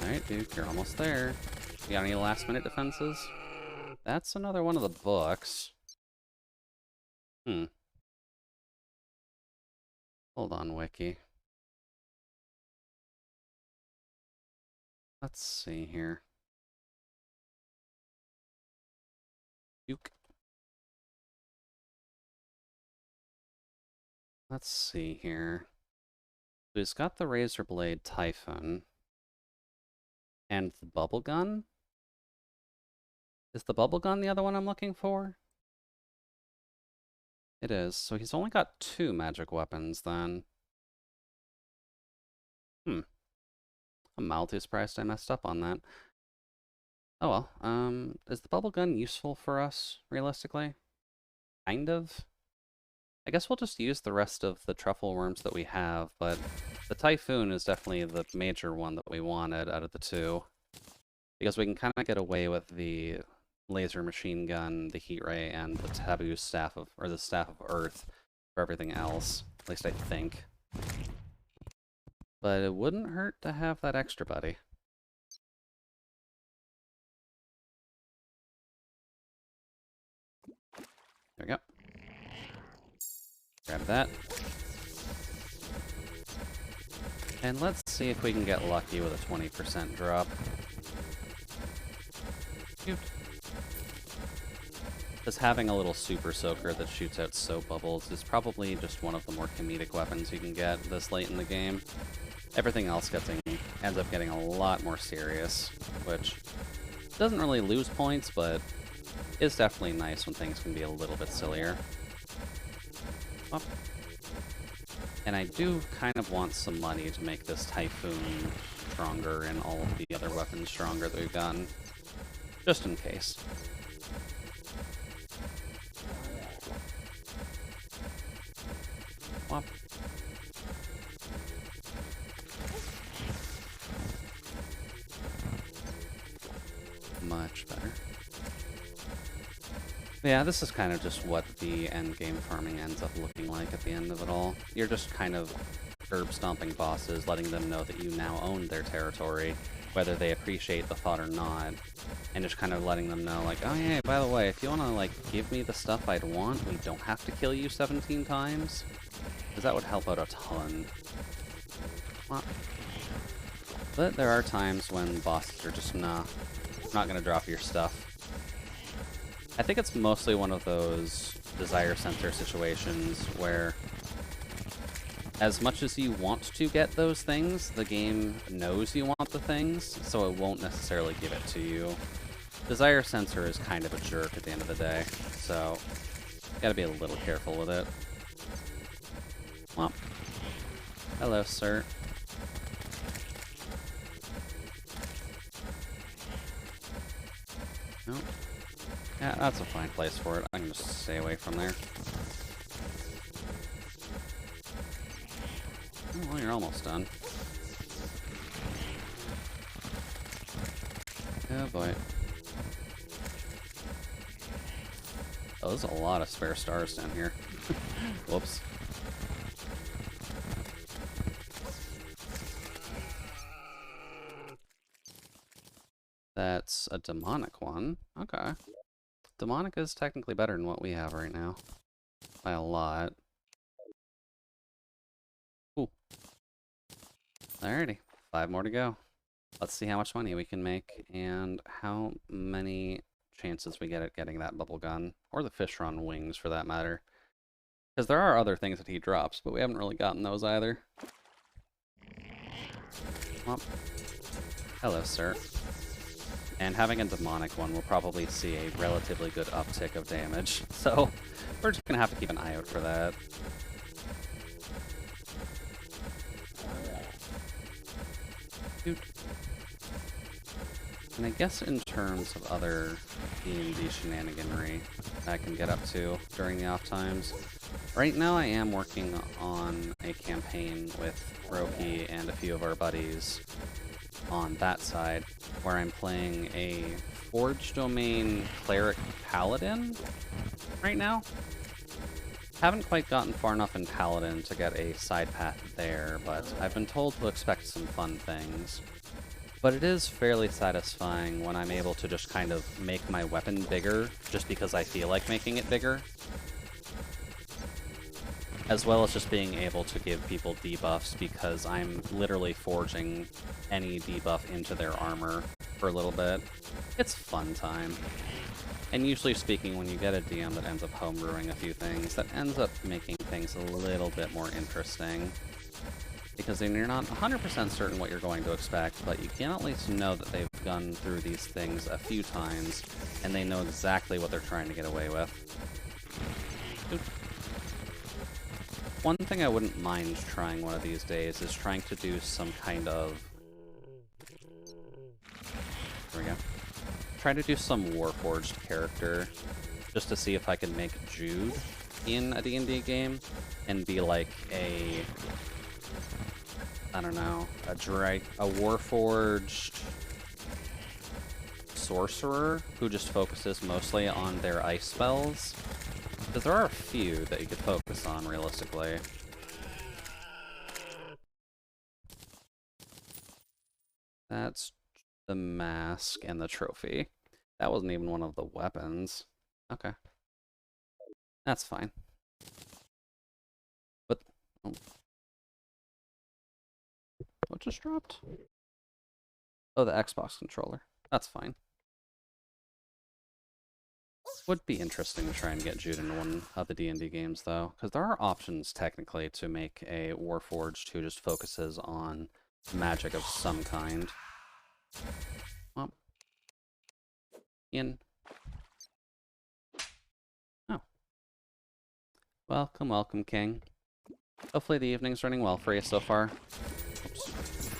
S1: Alright, Duke, you're almost there. You got any last-minute defenses? That's another one of the books. Hold on, Wiki. Let's see here. Duke. Let's see here. So he's got the Razor Blade Typhon. And the Bubble Gun? Is the Bubble Gun the other one I'm looking for? It is. So he's only got 2 magic weapons then. I'm mildly surprised I messed up on that. Oh well, is the Bubble Gun useful for us, realistically? Kind of. I guess we'll just use the rest of the truffle worms that we have, but the Typhoon is definitely the major one that we wanted out of the 2. Because we can kind of get away with the laser machine gun, the heat ray, and the taboo staff of, or the staff of Earth for everything else. At least I think. But it wouldn't hurt to have that extra buddy. There we go. Grab that. And let's see if we can get lucky with a 20% drop. Just having a little super soaker that shoots out soap bubbles is probably just one of the more comedic weapons you can get this late in the game. Everything else ends up getting a lot more serious, which doesn't really lose points, but is definitely nice when things can be a little bit sillier. Oh. And I do kind of want some money to make this Typhoon stronger and all of the other weapons stronger that we've gotten. Just in case. Whop. Much better. Yeah, this is kind of just what the end game farming ends up looking like at the end of it all. You're just kind of herb stomping bosses, letting them know that you now own their territory, whether they appreciate the thought or not, and just kind of letting them know, like, oh yeah, by the way, if you want to, like, give me the stuff I'd want, we don't have to kill you 17 times, because that would help out a ton. Well, but there are times when bosses are just, nah, not gonna drop your stuff. I think it's mostly one of those desire sensor situations where as much as you want to get those things, the game knows you want the things, so it won't necessarily give it to you. Desire sensor is kind of a jerk at the end of the day, so you gotta be a little careful with it. Well, hello, sir. Nope. Yeah, that's a fine place for it. I can just stay away from there. Oh, well, you're almost done. Oh boy. Oh, there's a lot of spare stars down here. Whoops. That's a demonic one. Okay. Demonic is technically better than what we have right now. By a lot. Cool. Alrighty. 5 more to go. Let's see how much money we can make and how many chances we get at getting that bubble gun. Or the fishron wings, for that matter. Because there are other things that he drops, but we haven't really gotten those either. Well, hello, sir. And having a demonic one will probably see a relatively good uptick of damage. So, we're just going to have to keep an eye out for that. Dude. And I guess in terms of other D&D shenaniganry I can get up to during the off times, right now I am working on a campaign with Roki and a few of our buddies on that side, where I'm playing a Forge Domain Cleric Paladin right now. Haven't quite gotten far enough in Paladin to get a side path there, but I've been told to expect some fun things. But it is fairly satisfying when I'm able to just kind of make my weapon bigger, just because I feel like making it bigger. As well as just being able to give people debuffs, because I'm literally forging any debuff into their armor for a little bit. It's fun time. And usually speaking, when you get a DM that ends up homebrewing a few things, that ends up making things a little bit more interesting. Because then you're not 100% certain what you're going to expect, but you can at least know that they've gone through these things a few times, and they know exactly what they're trying to get away with. Oop. One thing I wouldn't mind trying one of these days is trying to do some kind of... There we go. Try to do some Warforged character, just to see if I can make Jude in a D&D game, and be like a... I don't know, a Warforged sorcerer who just focuses mostly on their ice spells. Because there are a few that you could focus on, realistically. That's the mask and the trophy. That wasn't even one of the weapons. Okay. That's fine. But... Oh. What just dropped? Oh, the Xbox controller. That's fine. Would be interesting to try and get Jude into one of the D&D games, though, because there are options, technically, to make a Warforged who just focuses on magic of some kind. Well, Ian. Oh. Welcome, welcome, King. Hopefully the evening's running well for you so far. Oops.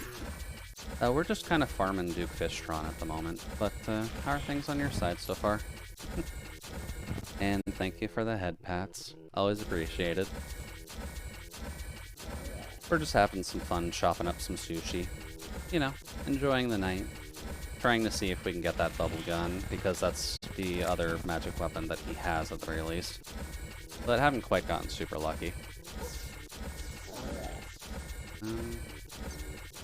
S1: We're just kind of farming Duke Fishtron at the moment, but how are things on your side so far? And thank you for the head pats. Always appreciated. We're just having some fun chopping up some sushi. You know, enjoying the night. Trying to see if we can get that bubble gun, because that's the other magic weapon that he has at the very least. But haven't quite gotten super lucky.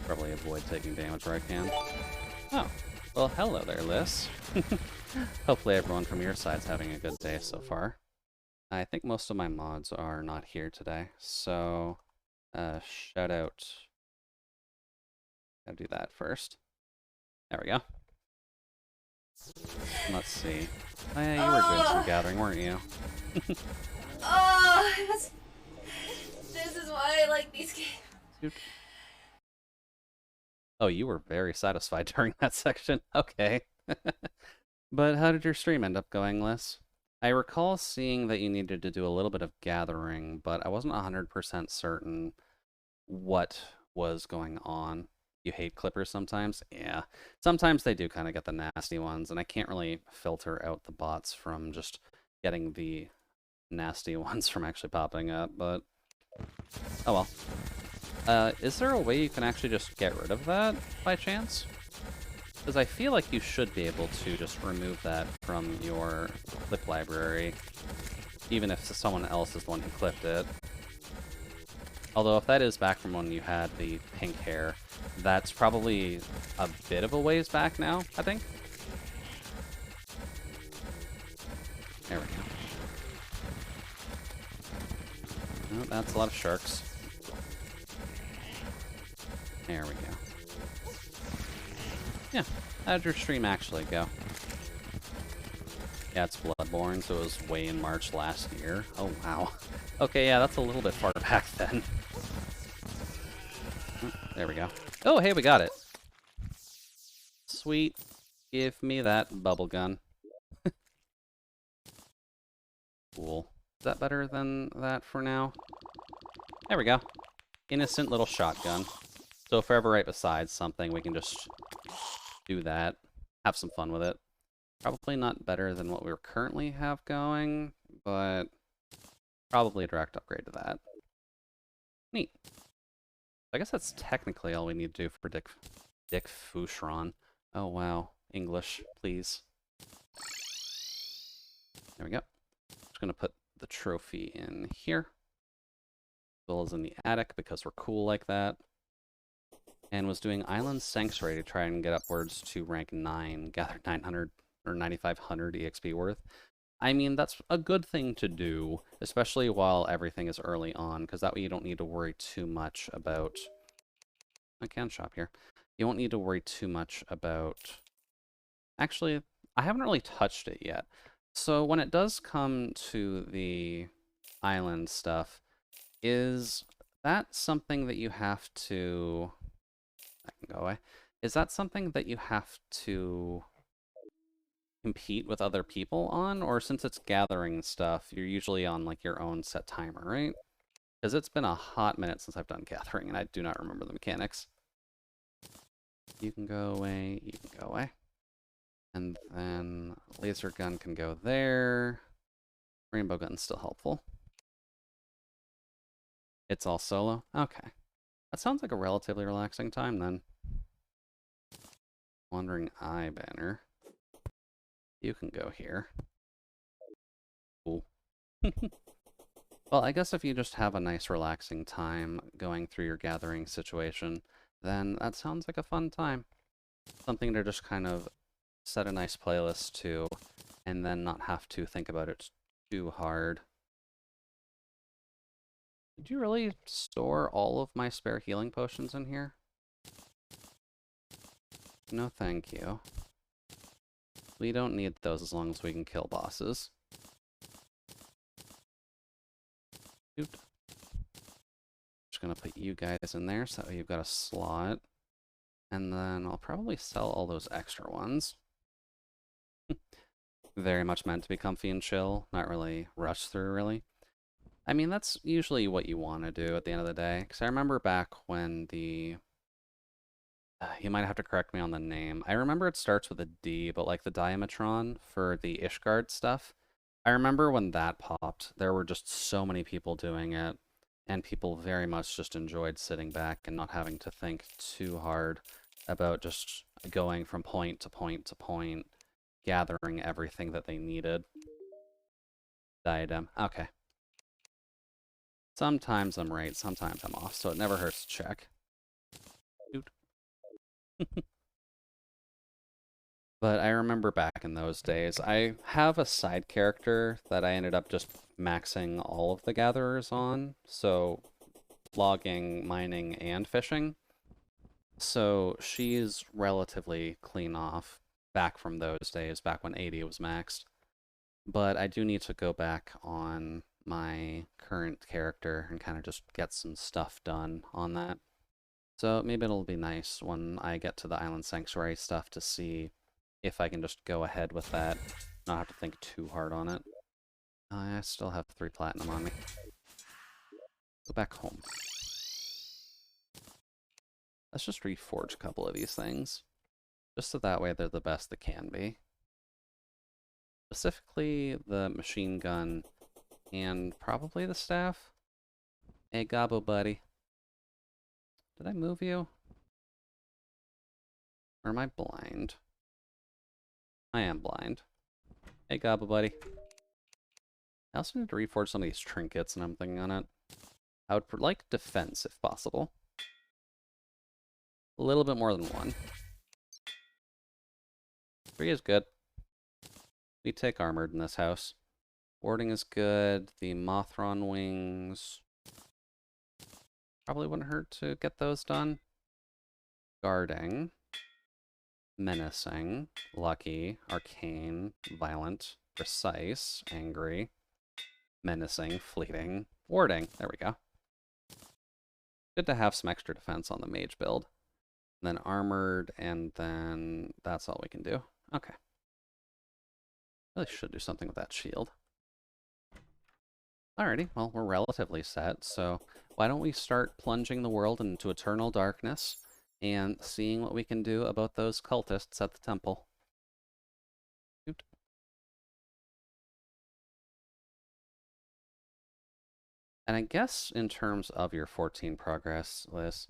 S1: Probably avoid taking damage where I can. Oh, well, hello there, Liz. Hopefully everyone from your side's having a good day so far. I think most of my mods are not here today, so shout out. Gotta do that first. There we go. Let's see. Oh, yeah, you were doing some gathering, weren't you?
S2: This is why I like these games.
S1: Oh, you were very satisfied during that section. Okay. But how did your stream end up going, Liz? I recall seeing that you needed to do a little bit of gathering, but I wasn't 100% certain what was going on. You hate clippers sometimes? Yeah. Sometimes they do kind of get the nasty ones, and I can't really filter out the bots from just getting the nasty ones from actually popping up, but... Oh well. Is there a way you can actually just get rid of that, by chance? Because I feel like you should be able to just remove that from your clip library, even if someone else is the one who clipped it. Although if that is back from when you had the pink hair, that's probably a bit of a ways back now, I think. There we go. Oh, that's a lot of sharks. There we go. Yeah, how'd your stream actually go? Yeah, it's Bloodborne, so it was way in March last year. Oh, wow. Okay, yeah, that's a little bit far back then. Oh, there we go. Oh, hey, we got it. Sweet. Give me that bubble gun. Cool. Is that better than that for now? There we go. Innocent little shotgun. So if we're ever right beside something, we can just do that. Have some fun with it. Probably not better than what we currently have going, but probably a direct upgrade to that. Neat. I guess that's technically all we need to do for Dick Foucheron. Oh, wow. English, please. There we go. Just going to put the trophy in here. As well as in the attic, because we're cool like that. And was doing Island Sanctuary to try and get upwards to rank 9, gather 900 or 9,500 EXP worth. I mean, that's a good thing to do, especially while everything is early on, because that way you don't need to worry too much about... I can shop here. You won't need to worry too much about... Actually, I haven't really touched it yet. So when it does come to the island stuff, is that something that you have to... I can go away. Is that something that you have to compete with other people on? Or since it's gathering stuff, you're usually on like your own set timer, right? Because it's been a hot minute since I've done gathering, and I do not remember the mechanics. You can go away, you can go away. And then laser gun can go there. Rainbow gun's still helpful. It's all solo? Okay. That sounds like a relatively relaxing time then. Wandering Eye banner. You can go here. Cool. Well, I guess if you just have a nice relaxing time going through your gathering situation, then that sounds like a fun time. Something to just kind of set a nice playlist to, and then not have to think about it too hard. Did you really store all of my spare healing potions in here? No, thank you. We don't need those as long as we can kill bosses. Oop. Just gonna put you guys in there so that you've got a slot. And then I'll probably sell all those extra ones. Very much meant to be comfy and chill, not really rush through, really. I mean, that's usually what you want to do at the end of the day. Because I remember back when the... you might have to correct me on the name. I remember it starts with a D, but like the Diametron for the Ishgard stuff. I remember when that popped, there were just so many people doing it, and people very much just enjoyed sitting back and not having to think too hard about just going from point to point to point, gathering everything that they needed. Diadem. Okay. Sometimes I'm right, sometimes I'm off, so it never hurts to check. Dude. But I remember back in those days, I have a side character that I ended up just maxing all of the gatherers on. So logging, mining, and fishing. So she's relatively clean off back from those days, back when 80 was maxed. But I do need to go back on my current character and kind of just get some stuff done on that. So maybe it'll be nice when I get to the Island Sanctuary stuff to see if I can just go ahead with that, not have to think too hard on it. I still have 3 platinum on me. Go back home. Let's just reforge a couple of these things, just so that way they're the best they can be. Specifically the machine gun and probably the staff. Hey, Gobbo buddy. Did I move you? Or am I blind? I am blind. Hey, Gobbo buddy. I also need to reforge some of these trinkets and I'm thinking on it. I would like defense if possible. A little bit more than 1. 3 is good. We take armored in this house. Warding is good. The Mothron wings probably wouldn't hurt to get those done. Guarding. Menacing. Lucky. Arcane. Violent. Precise. Angry. Menacing. Fleeting. Warding. There we go. Good to have some extra defense on the mage build. Then armored, and then that's all we can do. Okay. Really should do something with that shield. Alrighty, well, we're relatively set, so why don't we start plunging the world into eternal darkness and seeing what we can do about those cultists at the temple. Oot. And I guess in terms of your 14 progress list,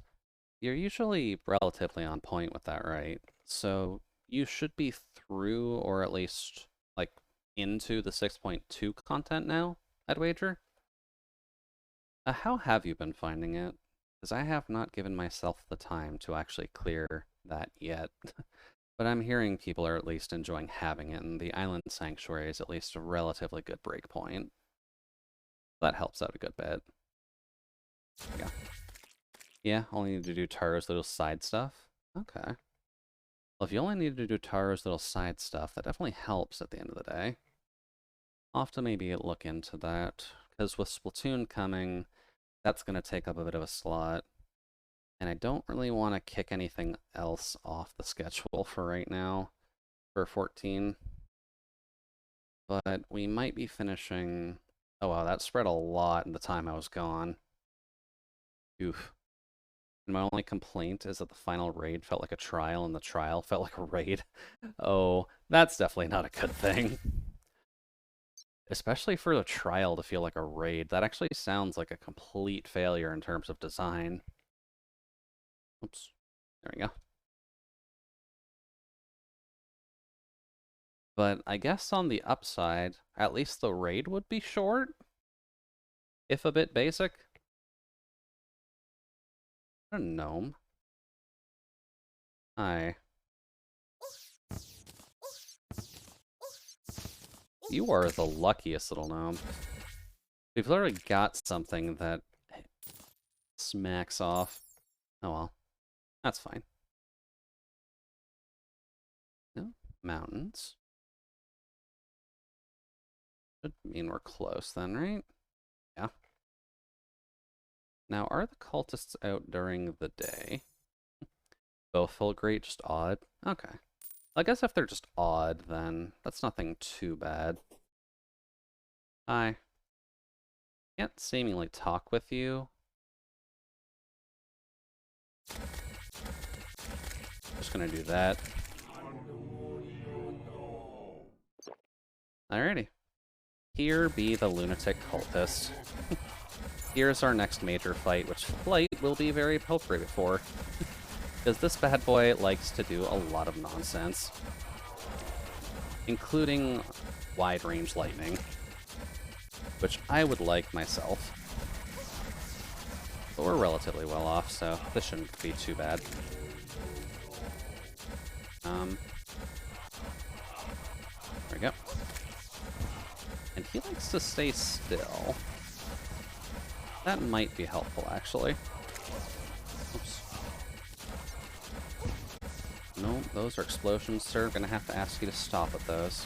S1: you're usually relatively on point with that, right? So you should be through, or at least, like, into the 6.2 content now, I'd wager? How have you been finding it? Because I have not given myself the time to actually clear that yet. But I'm hearing people are at least enjoying having it, and the Island Sanctuary is at least a relatively good breakpoint. That helps out a good bit. Yeah. Yeah, only need to do Taro's little side stuff. Okay. Well, if you only need to do Taro's little side stuff, that definitely helps at the end of the day. I'll have to maybe look into that, because with Splatoon coming, that's going to take up a bit of a slot. And I don't really want to kick anything else off the schedule for right now, for 14. But we might be finishing... Oh wow, that spread a lot in the time I was gone. Oof. And my only complaint is that the final raid felt like a trial, and the trial felt like a raid. Oh, that's definitely not a good thing. Especially for the trial to feel like a raid. That actually sounds like a complete failure in terms of design. Oops. There we go. But I guess on the upside, at least the raid would be short, if a bit basic. A gnome. Hi. You are the luckiest little gnome. We've literally got something that smacks off. Oh well. That's fine. No? Mountains. Should mean we're close then, right? Yeah. Now, are the cultists out during the day? Both feel great, just odd? Okay. I guess if they're just odd, then that's nothing too bad. Hi. Can't seemingly talk with you. Just gonna do that. Alrighty. Here be the lunatic cultist. Here's our next major fight, which Flight will be very appropriate for. Because this bad boy likes to do a lot of nonsense. Including wide-range lightning. Which I would like myself. But we're relatively well off, so this shouldn't be too bad. There we go. And he likes to stay still. That might be helpful, actually. Oops. No, those are explosions, sir. Gonna have to ask you to stop at those.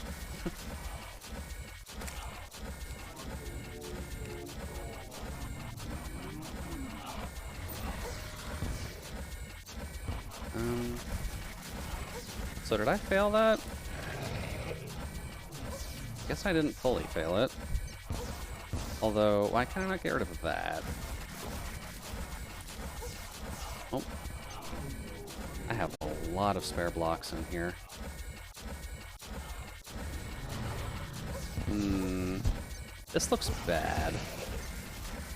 S1: So did I fail that? Guess I didn't fully fail it. Although, why can I not get rid of that? Oh. I have a lot of spare blocks in here. This looks bad.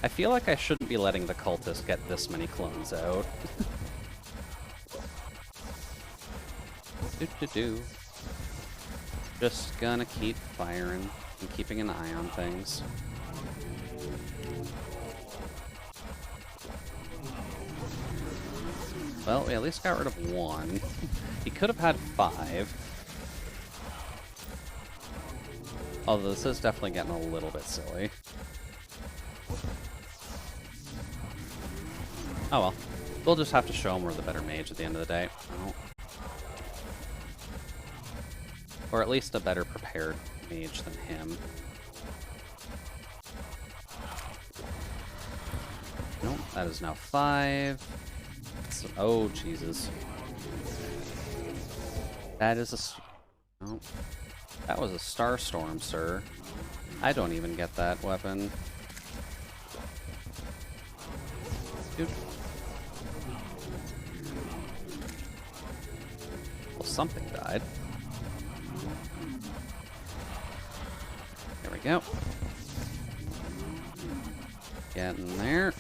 S1: I feel like I shouldn't be letting the cultists get this many clones out. Just gonna keep firing and keeping an eye on things. Well, we at least got rid of one. He could have had 5. Although this is definitely getting a little bit silly. Oh well. We'll just have to show him we're the better mage at the end of the day. Oh. Or at least a better prepared mage than him. Nope, that is now 5. So, oh, Jesus. That is a... Oh. That was a Starstorm, sir. I don't even get that weapon. Dude. Well, something died. There we go. Get in there.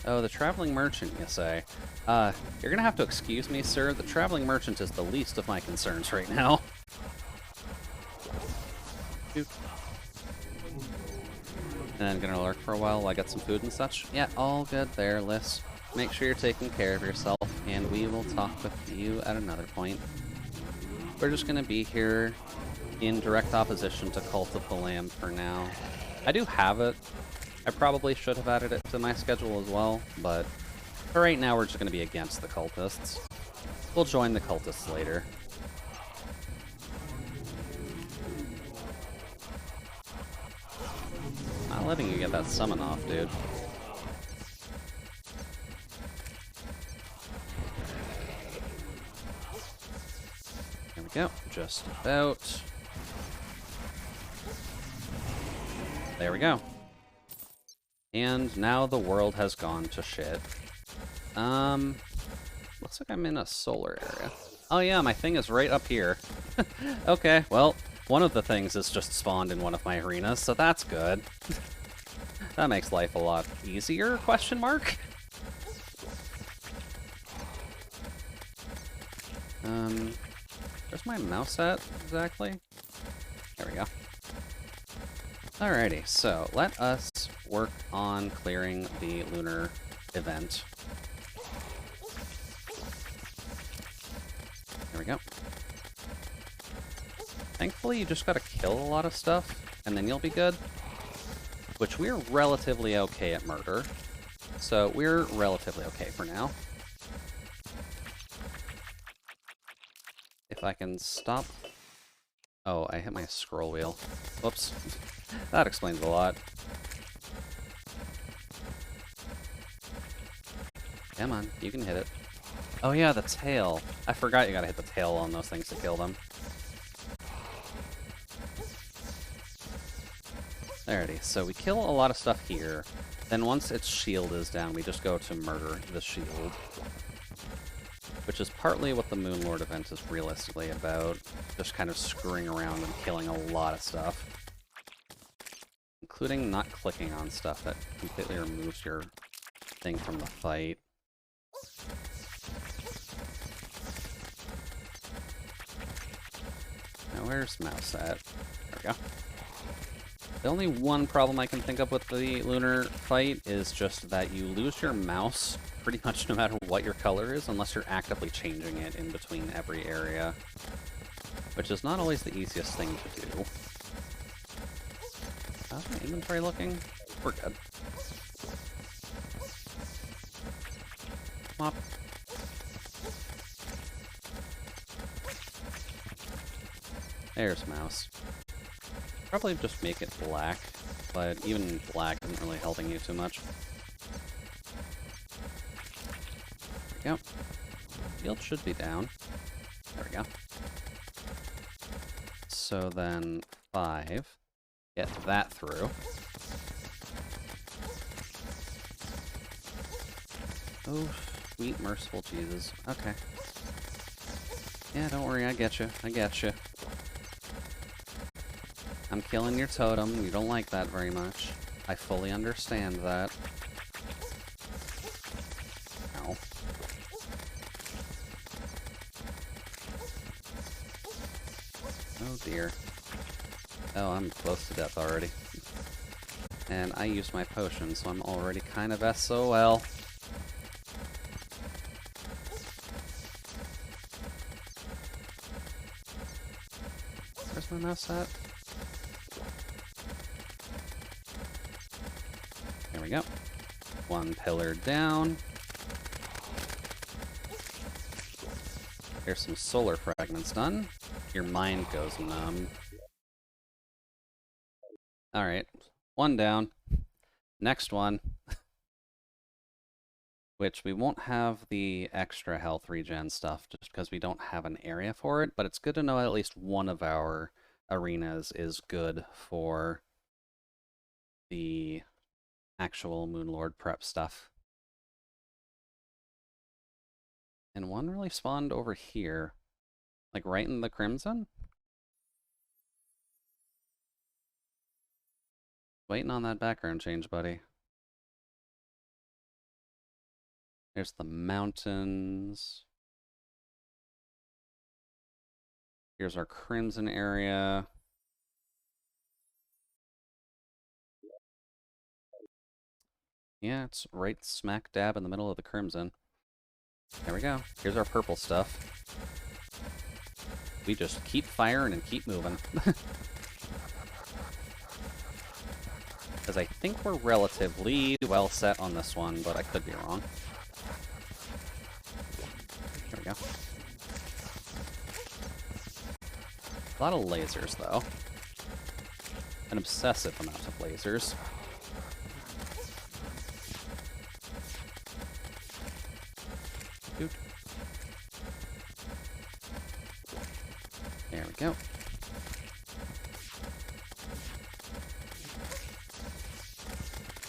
S1: Oh, the traveling merchant, you say? You're gonna have to excuse me, sir. The traveling merchant is the least of my concerns right now. Doop. And gonna lurk for a while I get some food and such. Yeah, all good there, Liz. Make sure you're taking care of yourself, and we will talk with you at another point. We're just gonna be here in direct opposition to Cult of the Lamb for now. I do have it. I probably should have added it to my schedule as well, but for right now we're just going to be against the cultists. We'll join the cultists later. Not letting you get that summon off, dude. There we go. Just about. There we go. And now the world has gone to shit. Looks like I'm in a solar area. Oh yeah, my thing is right up here. Okay, well, one of the things is just spawned in one of my arenas, so that's good. That makes life a lot easier, question mark? Where's my mouse at, exactly? There we go. Alrighty, so let us work on clearing the lunar event. There we go. Thankfully, you just gotta kill a lot of stuff, and then you'll be good. Which we're relatively okay at murder. So we're relatively okay for now. If I can stop... Oh, I hit my scroll wheel. Whoops. That explains a lot. Come on, you can hit it. Oh yeah, the tail. I forgot you gotta hit the tail on those things to kill them. There it is. So we kill a lot of stuff here. Then once its shield is down, we just go to murder the shield. Which is partly what the Moonlord event is realistically about. Just kind of screwing around and killing a lot of stuff. Including not clicking on stuff that completely removes your thing from the fight. Now where's mouse at? There we go. The only one problem I can think of with the lunar fight is just that you lose your mouse pretty much no matter what your color is, unless you're actively changing it in between every area. Which is not always the easiest thing to do. How's my inventory looking? We're good. Come on. There's mouse. Probably just make it black, but even black isn't really helping you too much. There we go. Yield should be down. There we go. So then 5. Get that through. Oh, sweet merciful Jesus. Okay. Yeah, don't worry, I get you. I get you. I'm killing your totem. You don't like that very much. I fully understand that. Ow. Oh dear. Oh, I'm close to death already. And I used my potion, so I'm already kind of SOL. for an asset. There we go. One pillar down. There's some solar fragments done. Your mind goes numb. Alright, one down. Next one. Which we won't have the extra health regen stuff just because we don't have an area for it, but it's good to know at least one of our arenas is good for the actual Moonlord prep stuff. And one really spawned over here, like right in the Crimson. Waiting on that background change, buddy. There's the mountains. Here's our Crimson area. Yeah, it's right smack dab in the middle of the Crimson. There we go. Here's our purple stuff. We just keep firing and keep moving. Because I think we're relatively well set on this one, but I could be wrong. There we go. A lot of lasers, though. An obsessive amount of lasers. Dude. There we go.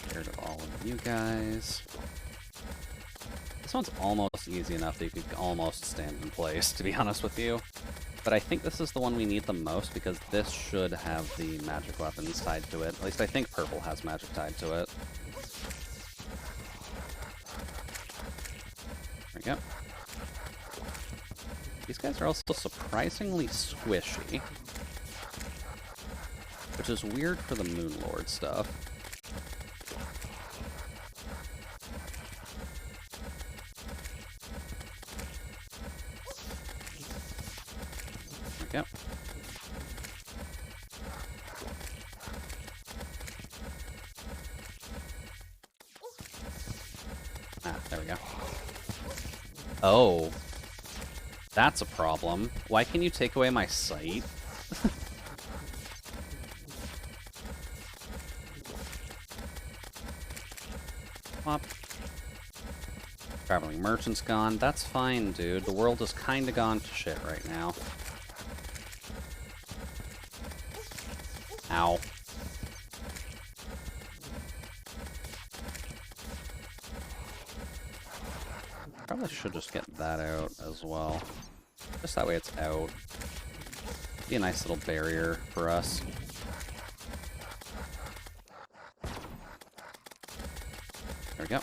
S1: Get rid of all of you guys. This one's almost easy enough that you could almost stand in place, to be honest with you. But I think this is the one we need the most because this should have the magic weapons tied to it. At least I think purple has magic tied to it. There we go. These guys are also surprisingly squishy. Which is weird for the Moonlord stuff. There we go. Ah, there we go. Oh. That's a problem. Why can you take away my sight? Up. Traveling merchant's gone. That's fine, dude. The world is kinda gone to shit right now. Ow. Probably should just get that out as well. Just that way it's out. Be a nice little barrier for us. There we go.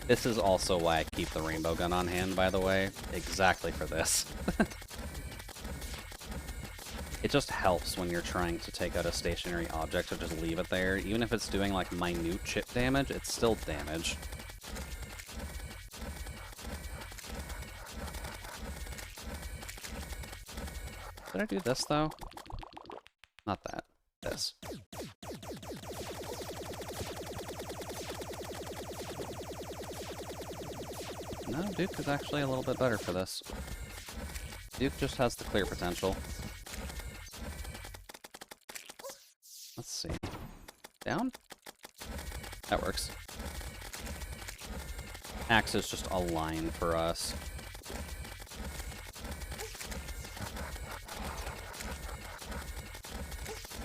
S1: This is also why I keep the rainbow gun on hand, by the way. Exactly for this. It just helps when you're trying to take out a stationary object or just leave it there. Even if it's doing, like, minute chip damage, it's still damage. Did I do this, though? Not that. This. No, Duke is actually a little bit better for this. Duke just has the clear potential. Let's see. Down? That works. Axe is just a line for us.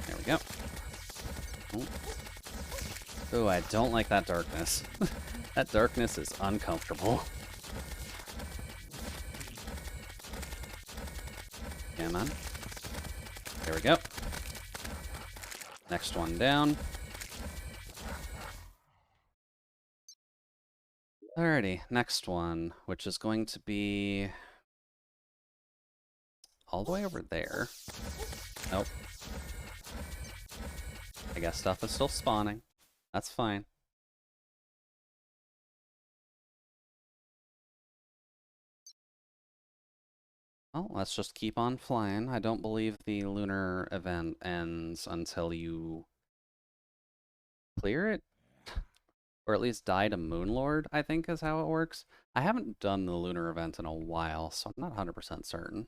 S1: There we go. Oh, I don't like that darkness. That darkness is uncomfortable. Yeah, man. There we go. Next one down. Alrighty, next one, which is going to be all the way over there. Nope. I guess stuff is still spawning. That's fine. Well, let's just keep on flying. I don't believe the lunar event ends until you clear it, or at least die to Moonlord, I think is how it works. I haven't done the lunar event in a while, so I'm not 100% certain.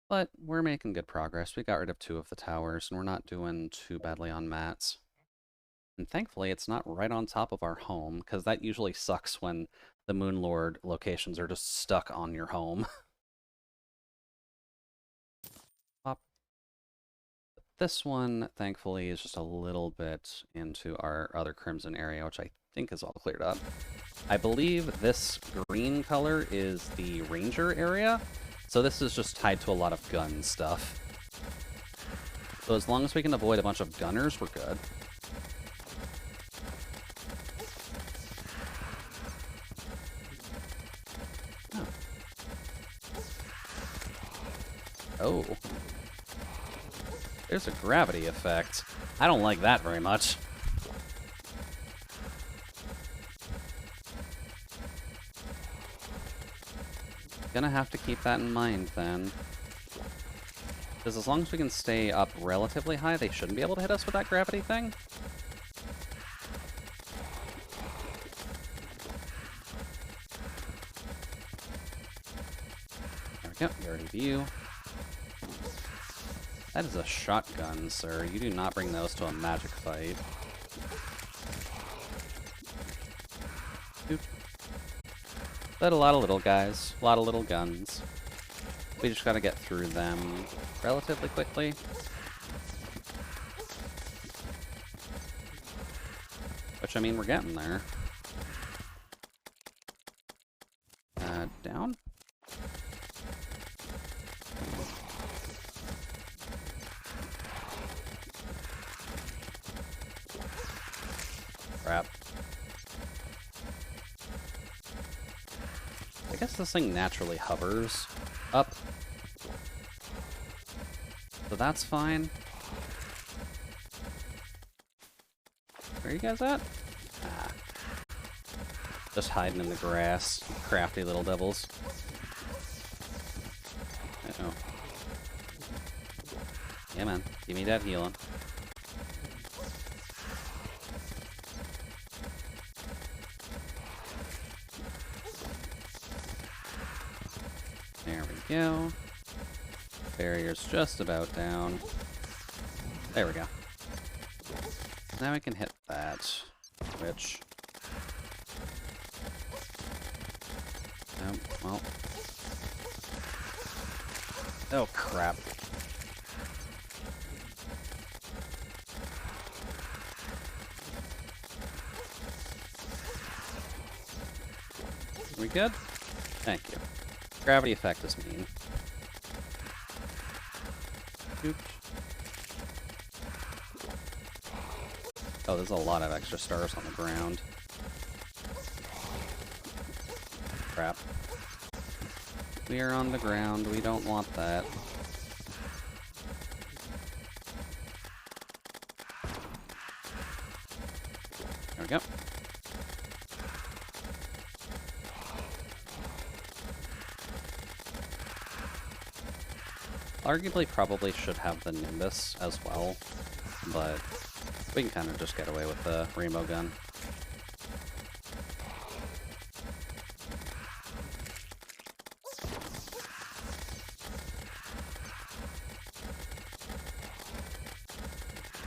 S1: But we're making good progress. We got rid of 2 of the towers, and we're not doing too badly on mats. And thankfully, it's not right on top of our home, because that usually sucks when the Moonlord locations are just stuck on your home. Pop. This one, thankfully, is just a little bit into our other Crimson area, which I think is all cleared up. I believe this green color is the Ranger area, so this is just tied to a lot of gun stuff. So as long as we can avoid a bunch of gunners, we're good. Oh. Oh. There's a gravity effect. I don't like that very much. Gonna have to keep that in mind, then. Because as long as we can stay up relatively high, they shouldn't be able to hit us with that gravity thing. There we go. Get rid of you. That is a shotgun, sir. You do not bring those to a magic fight. Boop. But a lot of little guys. A lot of little guns. We just gotta get through them relatively quickly. Which, I mean, we're getting there. Down? Crap. I guess this thing naturally hovers up. So that's fine. Where are you guys at? Ah. Just hiding in the grass. Crafty little devils. Uh-oh. Yeah, man. Give me that healing. There we go. Barrier's just about down. There we go. Now we can hit that. Which... oh, well... oh, crap. We good? Thank you. Gravity effect is mean. Oops. Oh, there's a lot of extra stars on the ground. Crap. We are on the ground. We don't want that. There we go. Arguably probably should have the Nimbus as well, but we can kind of just get away with the rainbow gun.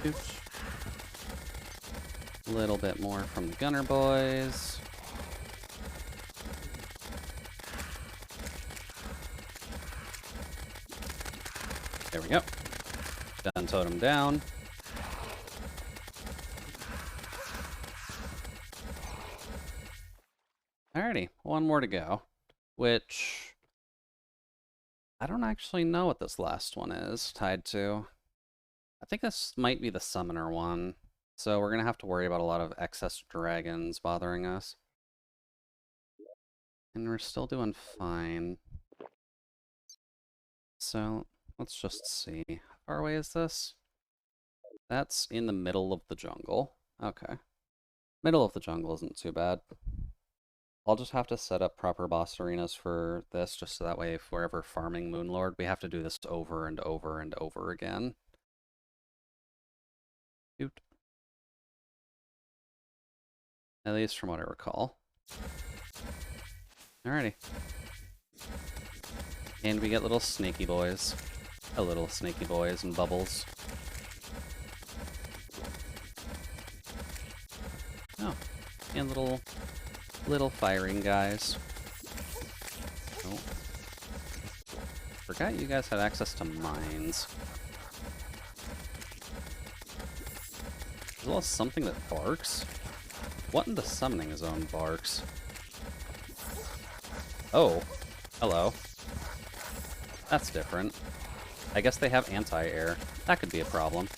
S1: Oops. A little bit more from the gunner boys. There we go. Done totem down. Alrighty, one more to go, which I don't actually know what this last one is tied to. I think this might be the summoner one, so we're gonna have to worry about a lot of excess dragons bothering us. And we're still doing fine. So let's just see. How far away is this? That's in the middle of the jungle. Okay. Middle of the jungle isn't too bad. I'll just have to set up proper boss arenas for this, just so that way if we're ever farming Moonlord, we have to do this over and over and over again. Shoot. At least from what I recall. Alrighty. And we get little snaky boys. A little snaky boys and bubbles. Oh. And little firing guys. Oh. Forgot you guys had access to mines. As well as something that barks? What in the summoning zone barks? Oh. Hello. That's different. I guess they have anti-air. That could be a problem.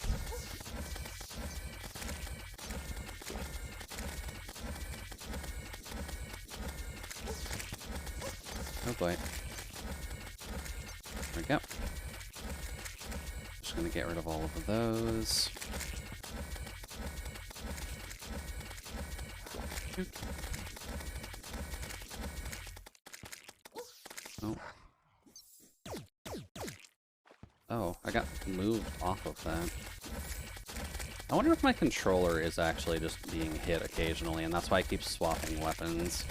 S1: Oh boy. There we go. Just gonna get rid of all of those. Shoot. Oh. Oh, I got moved off of that. I wonder if my controller is actually just being hit occasionally, and that's why I keep swapping weapons.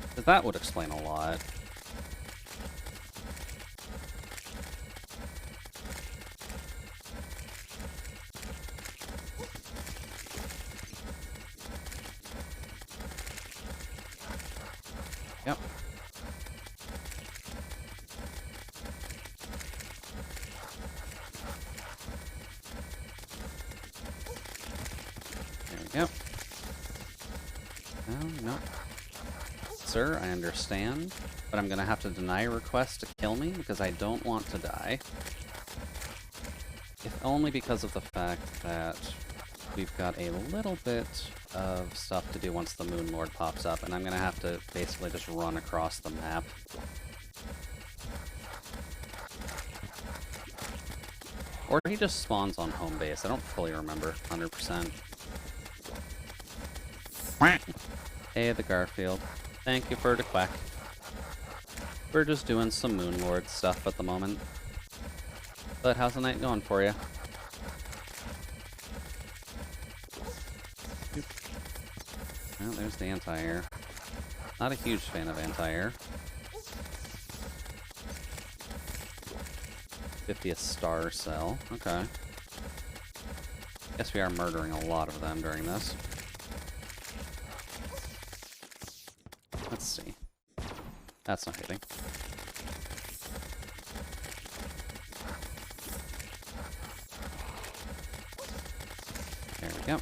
S1: Because that would explain a lot. Yep. There we go. No. Sir, I understand, but I'm gonna have to deny a request to kill me because I don't want to die. If only because of the fact that we've got a little bit of stuff to do once the Moon Lord pops up, and I'm gonna have to basically just run across the map. Or he just spawns on home base. I don't fully remember 100%. Hey, the Garfield. Thank you for the quack. We're just doing some Moon Lord stuff at the moment. But how's the night going for you? Well, there's the anti-air. Not a huge fan of anti-air. 50th star cell. Okay. Guess we are murdering a lot of them during this. Let's see. That's not hitting. There we go.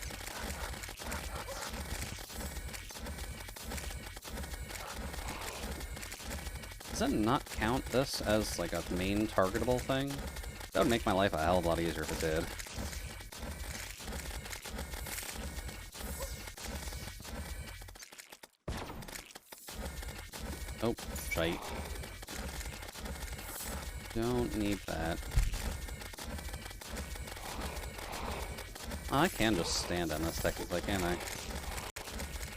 S1: Does it not count this as like a main targetable thing? That would make my life a hell of a lot easier if it did. Oh, shite. Don't need that. I can just stand on this technically, can't I?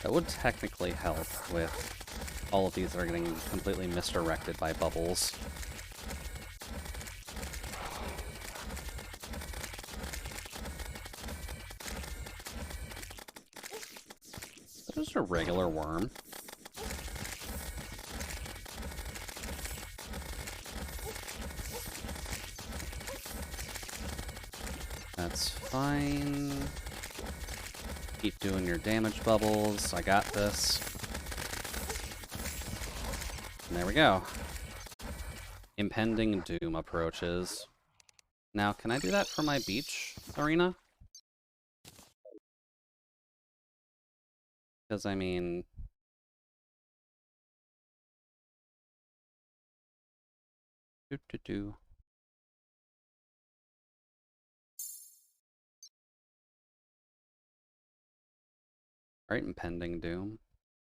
S1: That would technically help with all of these that are getting completely misdirected by bubbles. Is that just a regular worm? That's fine. Keep doing your damage bubbles. I got this. And there we go. Impending doom approaches. Now, can I do that for my beach arena? Because, I mean... Doo-doo-doo. Right, impending doom.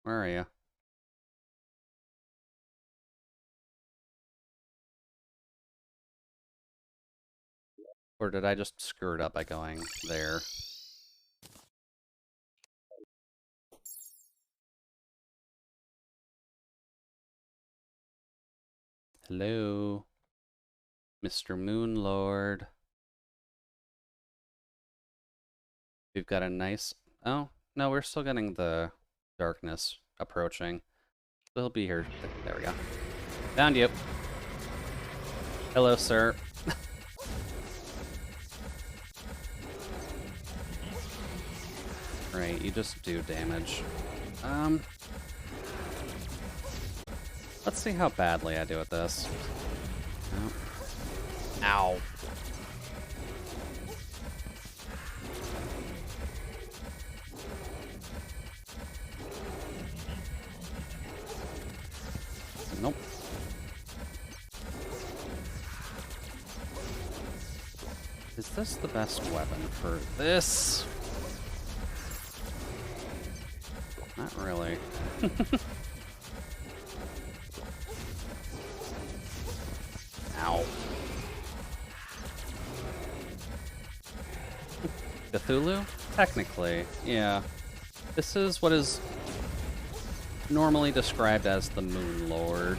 S1: Where are you? Or did I just screw it up by going there? Hello, Mr. Moonlord. We've got a nice... Oh, no, we're still getting the darkness approaching. We'll be here. There we go. Found you. Hello, sir. Right, you just do damage. Let's see how badly I do at this. Oh. Ow. Nope. Is this the best weapon for this? Not really. Ow. Cthulhu? Technically, yeah. This is what is normally described as the Moon Lord.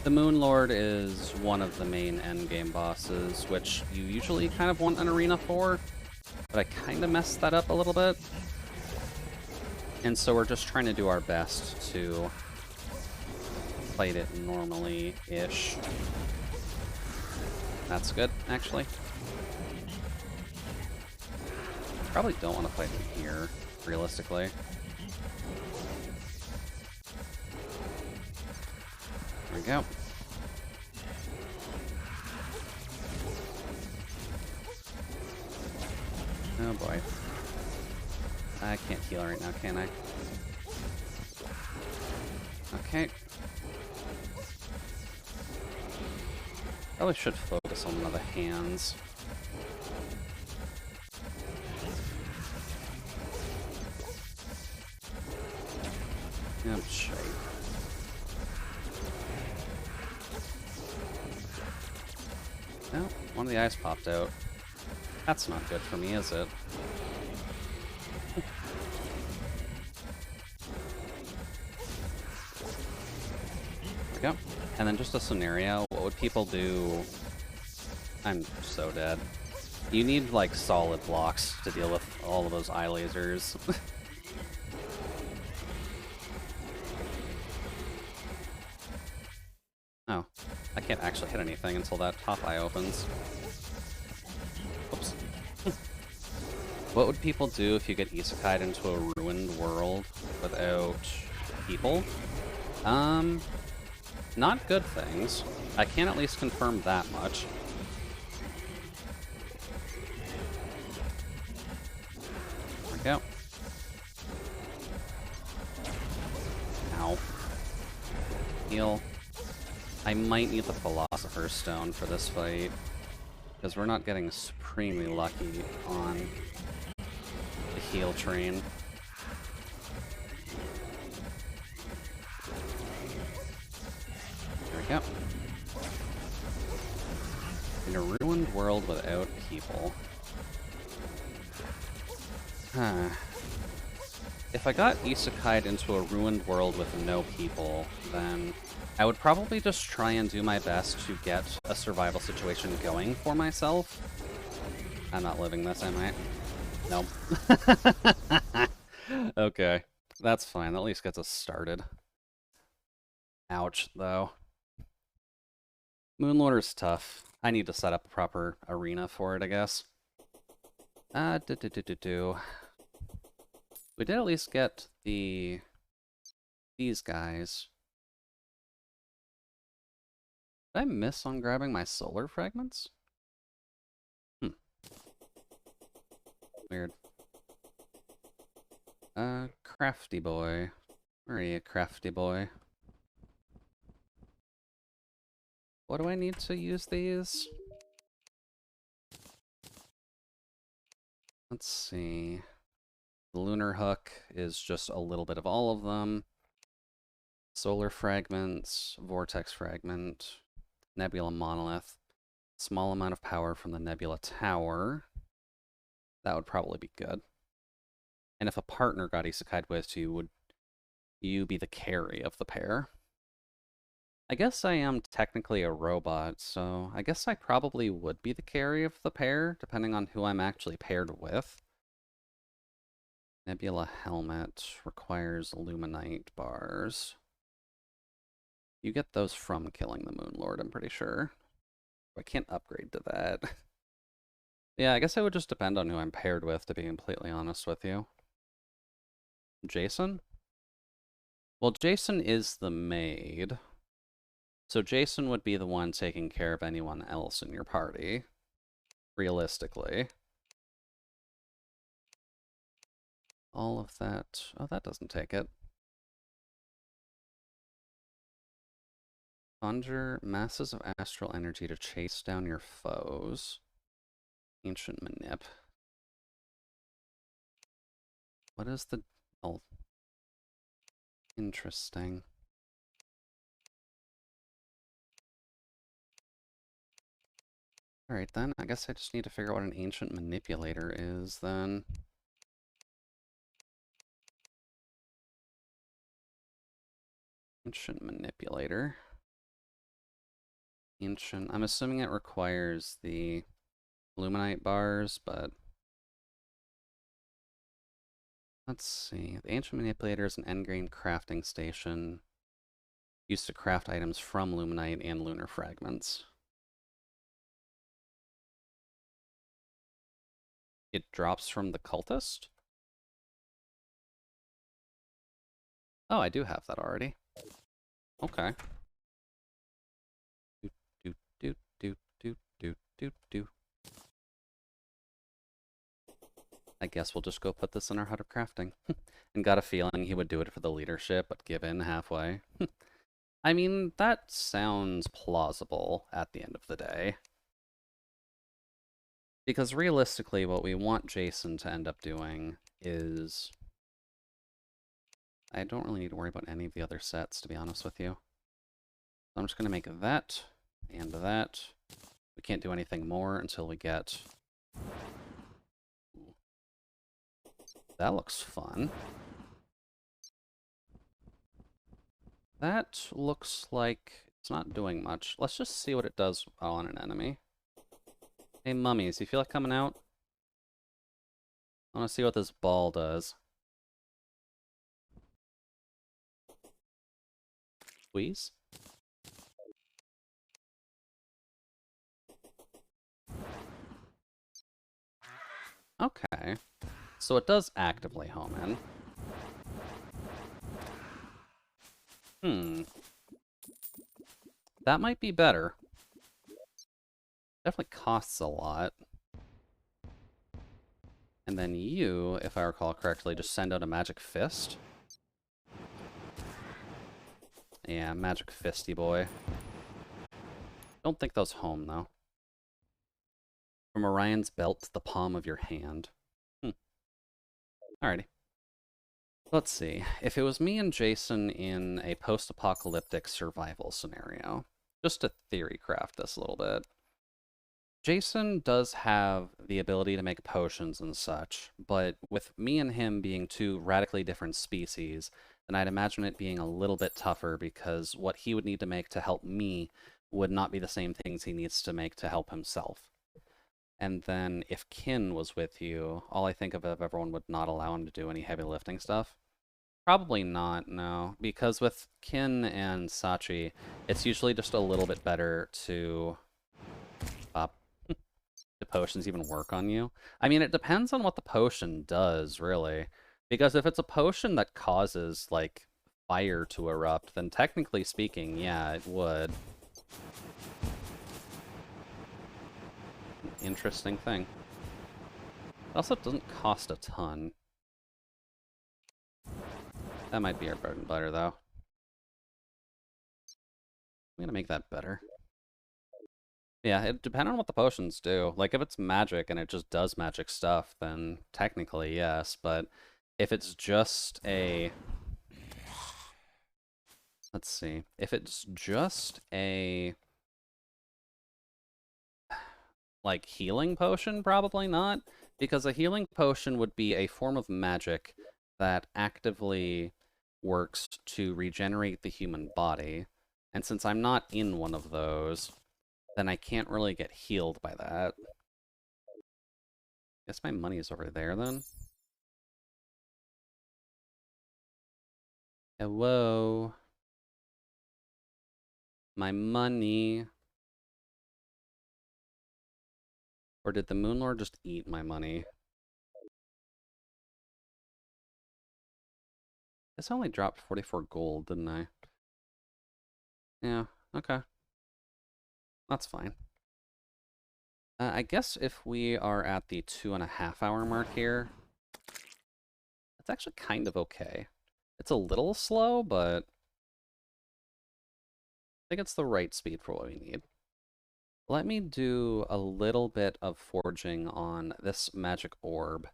S1: The Moon Lord is one of the main endgame bosses, which you usually kind of want an arena for, but I kind of messed that up a little bit. And so we're just trying to do our best to fight it normally-ish. That's good, actually. Probably don't want to fight him here, realistically. There we go. Oh boy. I can't heal right now, can I? Okay. Probably should focus on one of the hands. Oh, shite. Oh, one of the eyes popped out. That's not good for me, is it? There we go. And then just a scenario, what would people do? I'm so dead. You need, like, solid blocks to deal with all of those eye lasers. Oh, I can't actually hit anything until that top eye opens. Oops. What would people do if you get isekai'd into a ruined world without people? Not good things. I can at least confirm that much. There we go. Ow. Heal. I might need the Philosopher's Stone for this fight, because we're not getting supremely lucky on the heal train. There we go. In a ruined world without people. Huh. If I got isekai'd into a ruined world with no people, then I would probably just try and do my best to get a survival situation going for myself. I'm not living this, am I? Nope. Okay. That's fine. That at least gets us started. Ouch, though. Moonlorder's tough. I need to set up a proper arena for it, I guess. We did at least get these guys. Did I miss on grabbing my solar fragments? Weird. Crafty boy. Where are you, crafty boy? What do I need to use these? Let's see. The lunar hook is just a little bit of all of them. Solar fragments, vortex fragment, nebula monolith. Small amount of power from the nebula tower. That would probably be good. And if a partner got isekai'd with you, would you be the carry of the pair? I guess I am technically a robot, so I guess I probably would be the carry of the pair, depending on who I'm actually paired with. Nebula helmet requires luminite bars. You get those from killing the Moon Lord, I'm pretty sure. I can't upgrade to that. Yeah, I guess it would just depend on who I'm paired with, to be completely honest with you. Jason? Well, Jason is the maid. So Jason would be the one taking care of anyone else in your party, realistically. All of that. Oh, that doesn't take it. Conjure masses of astral energy to chase down your foes. Ancient manip. What is the... Oh, interesting. Alright then, I guess I just need to figure out what an ancient manipulator is then. Ancient manipulator. Ancient. I'm assuming it requires the luminite bars, but let's see. The ancient manipulator is an endgame crafting station used to craft items from luminite and lunar fragments. It drops from the cultist? Oh, I do have that already. Okay. Do, do, do, do, do, do, do, do. I guess we'll just go put this in our hut of crafting. And got a feeling he would do it for the leadership, but give in halfway. I mean, that sounds plausible at the end of the day. Because realistically, what we want Jason to end up doing is... I don't really need to worry about any of the other sets, to be honest with you. So I'm just going to make that and that. We can't do anything more until we get... That looks fun. That looks like it's not doing much. Let's just see what it does on an enemy. Hey, mummies, you feel like coming out? I want to see what this ball does. Squeeze? Okay. So it does actively home in. That might be better. Definitely costs a lot. And then you, if I recall correctly, just send out a magic fist. Yeah, magic fisty boy. Don't think those home, though. From Orion's belt to the palm of your hand. Alrighty. Let's see. If it was me and Jason in a post-apocalyptic survival scenario, just to theory craft this a little bit, Jason does have the ability to make potions and such, but with me and him being two radically different species, then I'd imagine it being a little bit tougher because what he would need to make to help me would not be the same things he needs to make to help himself. And then if Kin was with you, all I think of if everyone would not allow him to do any heavy lifting stuff. Probably not, no. Because with Kin and Sachi, it's usually just a little bit better to... the potions even work on you. I mean, it depends on what the potion does, really. Because if it's a potion that causes, like, fire to erupt, then technically speaking, yeah, it would. Interesting thing. It also doesn't cost a ton. That might be our bread and butter, though. I'm gonna make that better. Yeah, it depends on what the potions do. Like, if it's magic and it just does magic stuff, then technically, yes. But if it's just a... Let's see. If it's just a... like, healing potion, probably not. Because a healing potion would be a form of magic that actively works to regenerate the human body. And since I'm not in one of those, then I can't really get healed by that. Guess my money is over there then. Hello. My money. Or did the Moonlord just eat my money? Guess I only dropped 44 gold, didn't I? Yeah, okay. That's fine. I guess if we are at the 2.5 hour mark here, that's actually kind of okay. It's a little slow, but I think it's the right speed for what we need. Let me do a little bit of forging on this magic orb.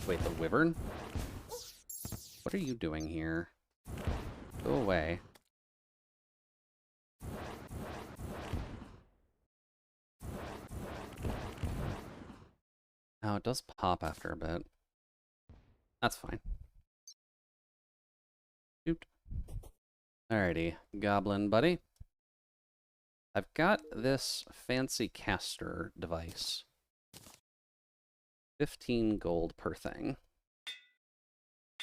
S1: Wait, the wyvern? What are you doing here? Go away. Oh, it does pop after a bit. That's fine. Shoot. Alrighty, goblin buddy. I've got this fancy caster device. 15 gold per thing.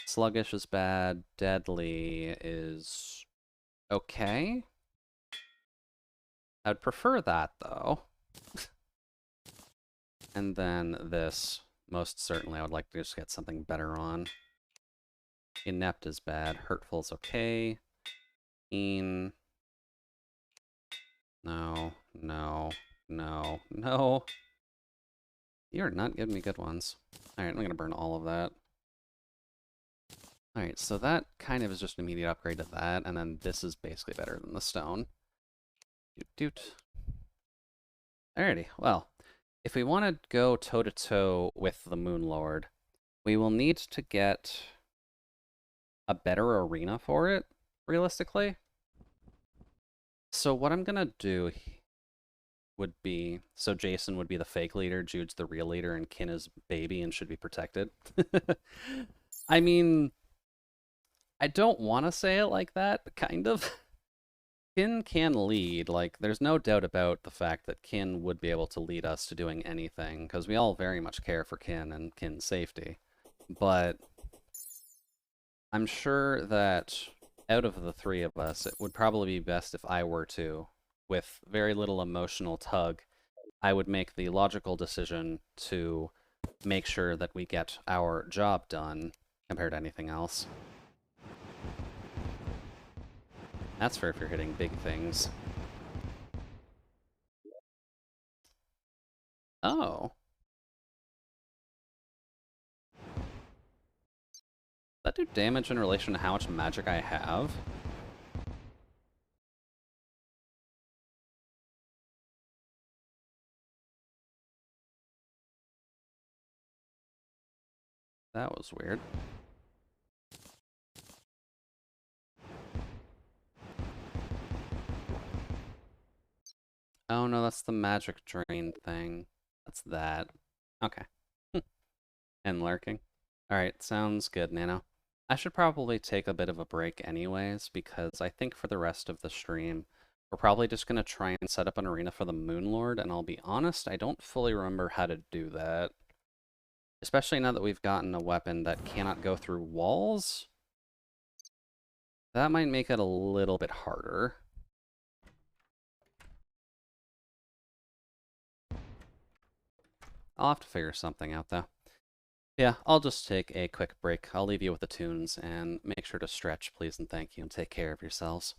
S1: Sluggish is bad. Deadly is okay. I'd prefer that, though. And then this. Most certainly, I would like to just get something better on. Inept is bad. Hurtful is okay. Keen. No, no, no, no. You're not giving me good ones. Alright, I'm gonna burn all of that. Alright, so that kind of is just an immediate upgrade to that, and then this is basically better than the stone. Doot doot. Alrighty, well, if we want to go toe-to-toe with the Moonlord, we will need to get a better arena for it, realistically. So what I'm gonna do would be, so Jason would be the fake leader, Jude's the real leader, and Kin is baby and should be protected. I mean, I don't want to say it like that, but kind of. Kin can lead, like, there's no doubt about the fact that Kin would be able to lead us to doing anything, because we all very much care for Kin and Kin's safety. But I'm sure that out of the three of us, it would probably be best if I were to, with very little emotional tug, I would make the logical decision to make sure that we get our job done compared to anything else. That's fair if you're hitting big things. Oh. Does that do damage in relation to how much magic I have? That was weird. Oh no, that's the magic drain thing. That's that. Okay. And lurking. Alright, sounds good, Nano. I should probably take a bit of a break anyways, because I think for the rest of the stream, we're probably just going to try and set up an arena for the Moonlord, and I'll be honest, I don't fully remember how to do that. Especially now that we've gotten a weapon that cannot go through walls. That might make it a little bit harder. I'll have to figure something out, though. Yeah, I'll just take a quick break. I'll leave you with the tunes, and make sure to stretch, please, and thank you, and take care of yourselves.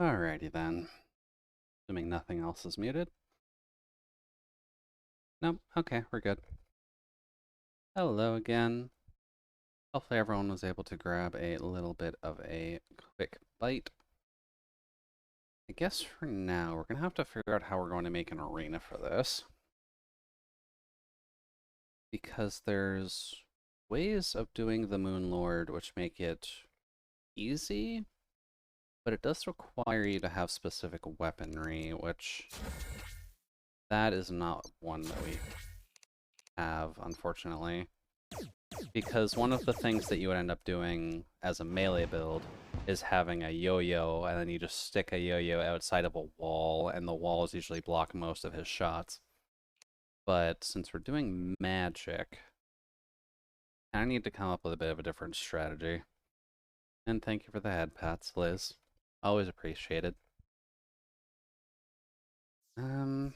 S1: Alrighty then. Assuming nothing else is muted. Nope, okay, we're good. Hello again. Hopefully everyone was able to grab a little bit of a quick bite. I guess for now, we're going to have to figure out how we're going to make an arena for this. Because there's ways of doing the Moon Lord which make it easy, but it does require you to have specific weaponry, which that is not one that we have, unfortunately. Because one of the things that you would end up doing as a melee build is having a yo-yo, and then you just stick a yo-yo outside of a wall, and the walls usually block most of his shots. But since we're doing magic, I need to come up with a bit of a different strategy. And thank you for the head pats, Liz. Always appreciated. What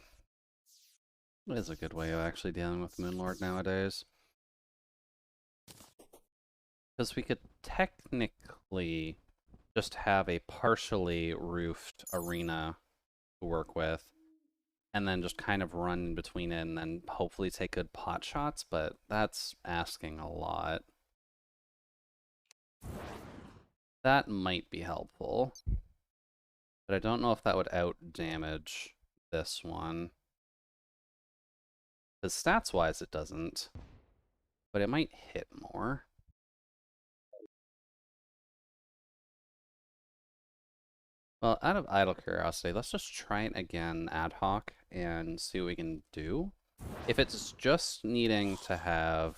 S1: is a good way of actually dealing with Moonlord nowadays? Because we could technically just have a partially roofed arena to work with, and then just kind of run in between it and then hopefully take good pot shots, but that's asking a lot. That might be helpful, but I don't know if that would out-damage this one. Because stats-wise it doesn't, but it might hit more. Well, out of idle curiosity, let's just try it again ad hoc and see what we can do. If it's just needing to have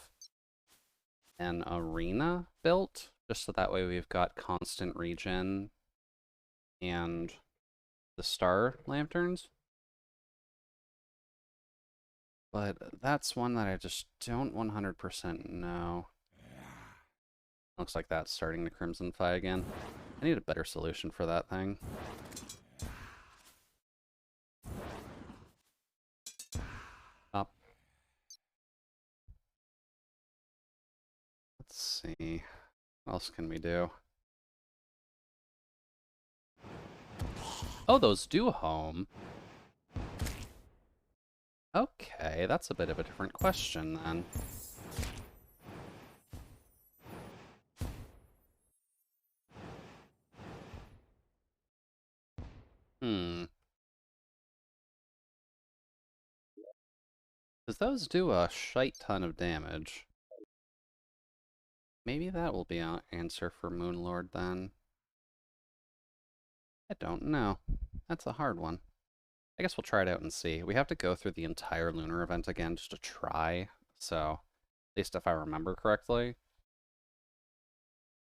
S1: an arena built, just so that way we've got constant regen and the star lanterns. But that's one that I just don't 100% know. Looks like that's starting the Crimson Fight again. I need a better solution for that thing. Up. Let's see. What else can we do? Oh, those do home. Okay, that's a bit of a different question then. Because those do a shite ton of damage. Maybe that will be an answer for Moonlord then. I don't know. That's a hard one. I guess we'll try it out and see. We have to go through the entire lunar event again just to try, so at least if I remember correctly.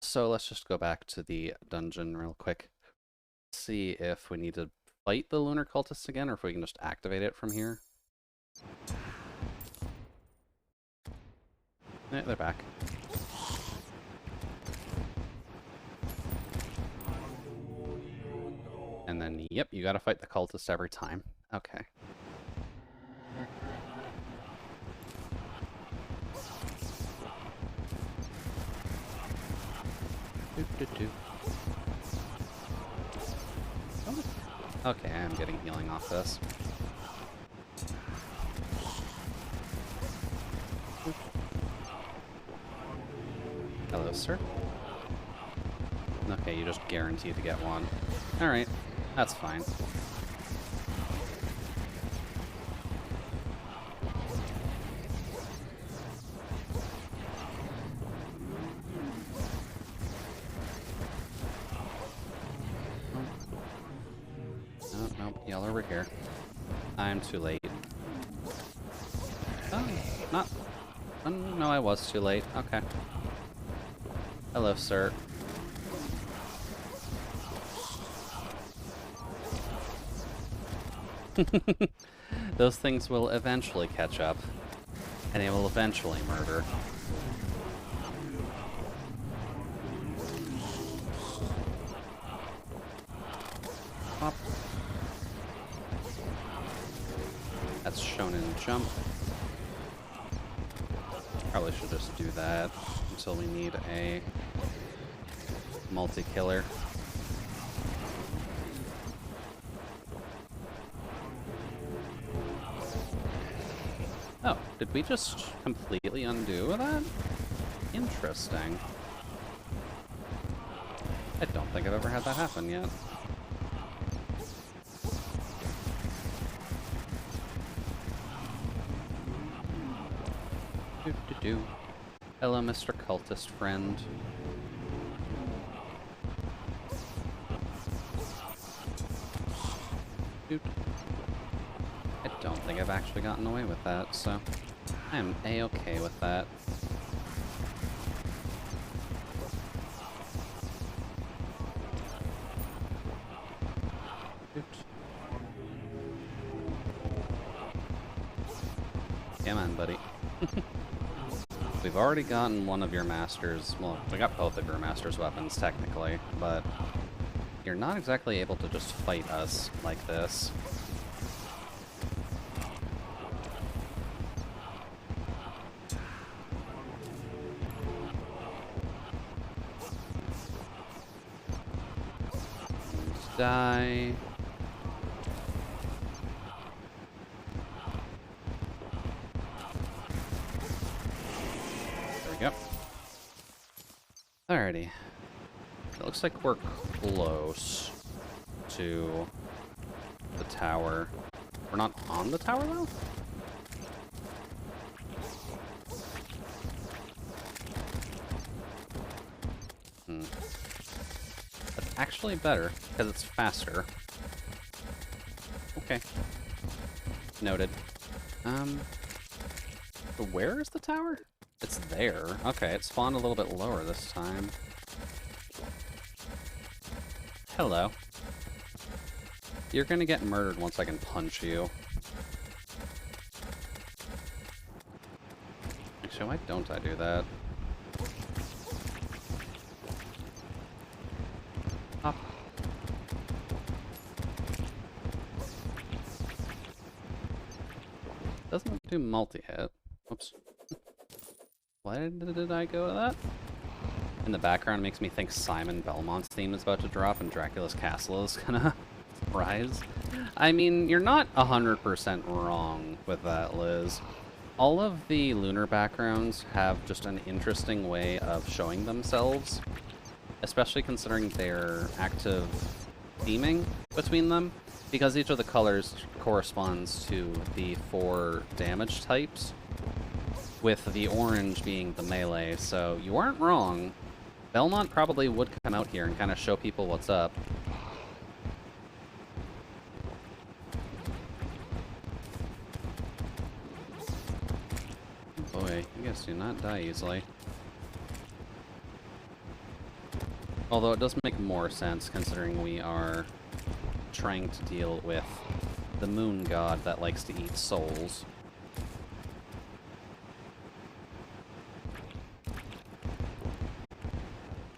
S1: So let's just go back to the dungeon real quick. See if we need to fight the lunar cultists again, or if we can just activate it from here. Yeah, they're back. And then, yep, you gotta fight the cultists every time. Okay. Okay, I'm getting healing off this. Hello, sir. Okay, you just guarantee to get one. Alright, that's fine. Nope, y'all over here. I'm too late. Oh, not... no, I was too late. Okay. Hello, sir. Those things will eventually catch up, and they will eventually murder. Pop. That's shonen jump. Probably should just do that until we need a multi-killer. Oh, did we just completely undo that? Interesting. I don't think I've ever had that happen yet. Do-do-do. Hello, Mr. Cultist friend. Dude. I don't think I've actually gotten away with that, so I am a-okay with that. Dude. Come on, buddy. We've already gotten one of your masters. Well, we got both of your master's weapons, technically, but you're not exactly able to just fight us like this. Die. There we go. Alrighty. It looks like we're close to the tower. We're not on the tower, though? That's actually better, because it's faster. Okay. Noted. Where is the tower? It's there. Okay, it spawned a little bit lower this time. Hello. You're gonna get murdered once I can punch you. Actually, why don't I do that? Up. Doesn't do multi-hit. Whoops. Why did I go with that? In the background makes me think Simon Belmont's theme is about to drop and Dracula's castle is gonna rise. I mean, you're not 100% wrong with that, Liz. All of the lunar backgrounds have just an interesting way of showing themselves, especially considering their active theming between them, because each of the colors corresponds to the 4 damage types, with the orange being the melee, so you aren't wrong. Belmont probably would come out here and kind of show people what's up. Boy, you guys do not die easily. Although it does make more sense considering we are trying to deal with the moon god that likes to eat souls.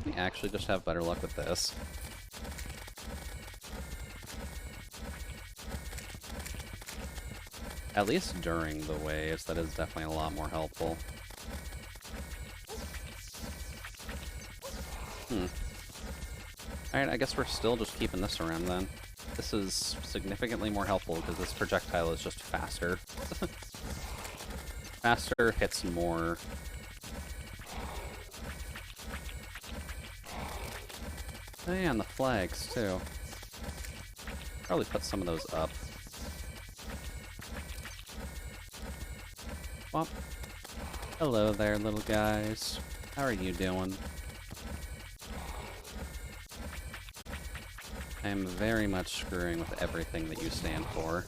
S1: We actually just have better luck with this. At least during the waves, that is definitely a lot more helpful. Alright, I guess we're still just keeping this around then. This is significantly more helpful because this projectile is just faster. Faster, hits more. Oh yeah, and the flags too. Probably put some of those up. Well, hello there, little guys. How are you doing? I am very much screwing with everything that you stand for.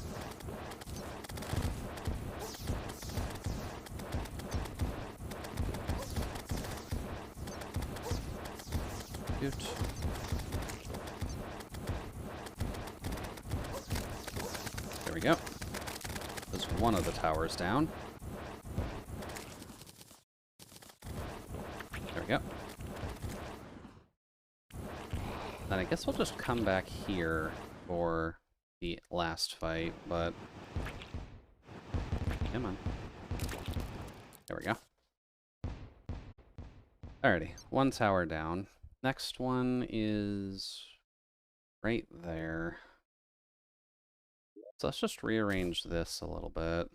S1: Doot. There we go. There's one of the towers down. There we go. Then I guess we'll just come back here for the last fight, but... Come on. There we go. Alrighty, one tower down. Next one is right there. So let's just rearrange this a little bit.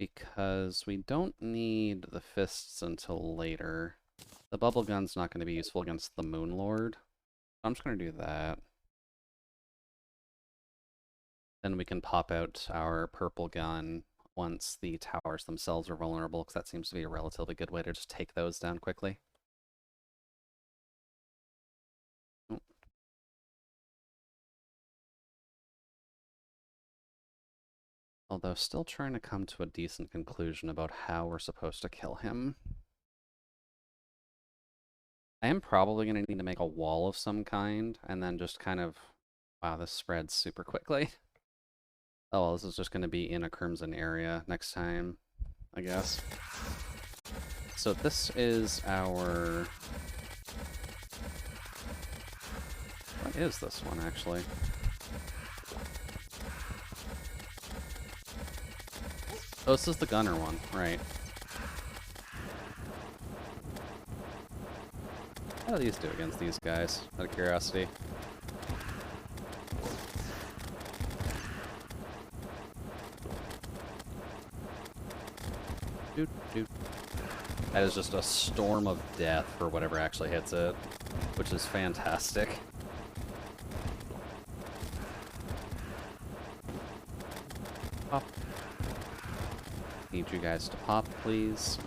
S1: because we don't need the fists until later. The bubble gun's not going to be useful against the Moon Lord. I'm just going to do that. Then we can pop out our purple gun once the towers themselves are vulnerable, because that seems to be a relatively good way to just take those down quickly. Oh. Although still trying to come to a decent conclusion about how we're supposed to kill him. I am probably going to need to make a wall of some kind, and then just kind of... Wow, this spreads super quickly. Oh, well, this is just going to be in a crimson area next time, I guess. So this is our... What is this one, actually? Oh, this is the gunner one, right. How do these do against these guys, out of curiosity? Doot, doot. That is just a storm of death for whatever actually hits it, which is fantastic. Pop. Need you guys to pop, please.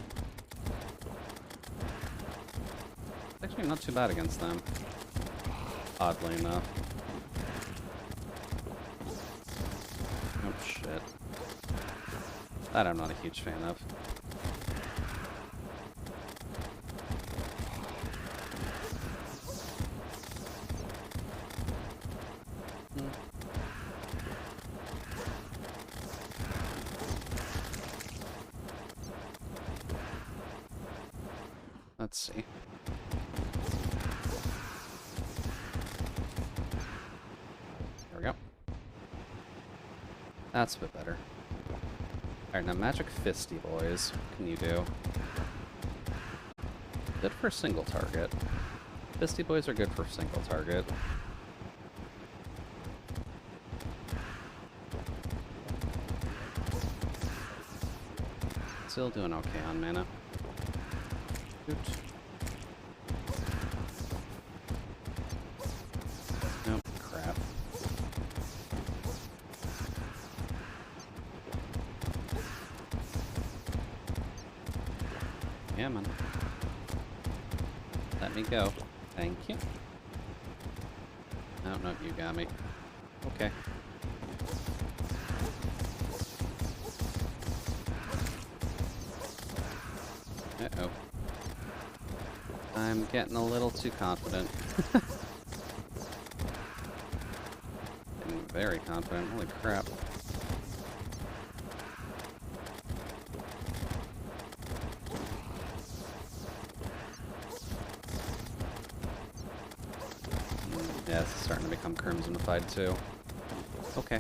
S1: Actually, not too bad against them. Oddly enough. Oh, shit. That I'm not a huge fan of. Let's see. There we go. That's a bit better. Alright, now Magic Fisty Boys, what can you do? Good for single target. Fisty Boys are good for single target. Still doing okay on mana. Oops. Nope, crap. Yeah, man. Let me go. Thank you. Oh, no, you got me. Okay. Uh-oh. I'm getting a little too confident. Getting very confident. Holy crap. Yeah, this is starting to become crimsonified too. Okay.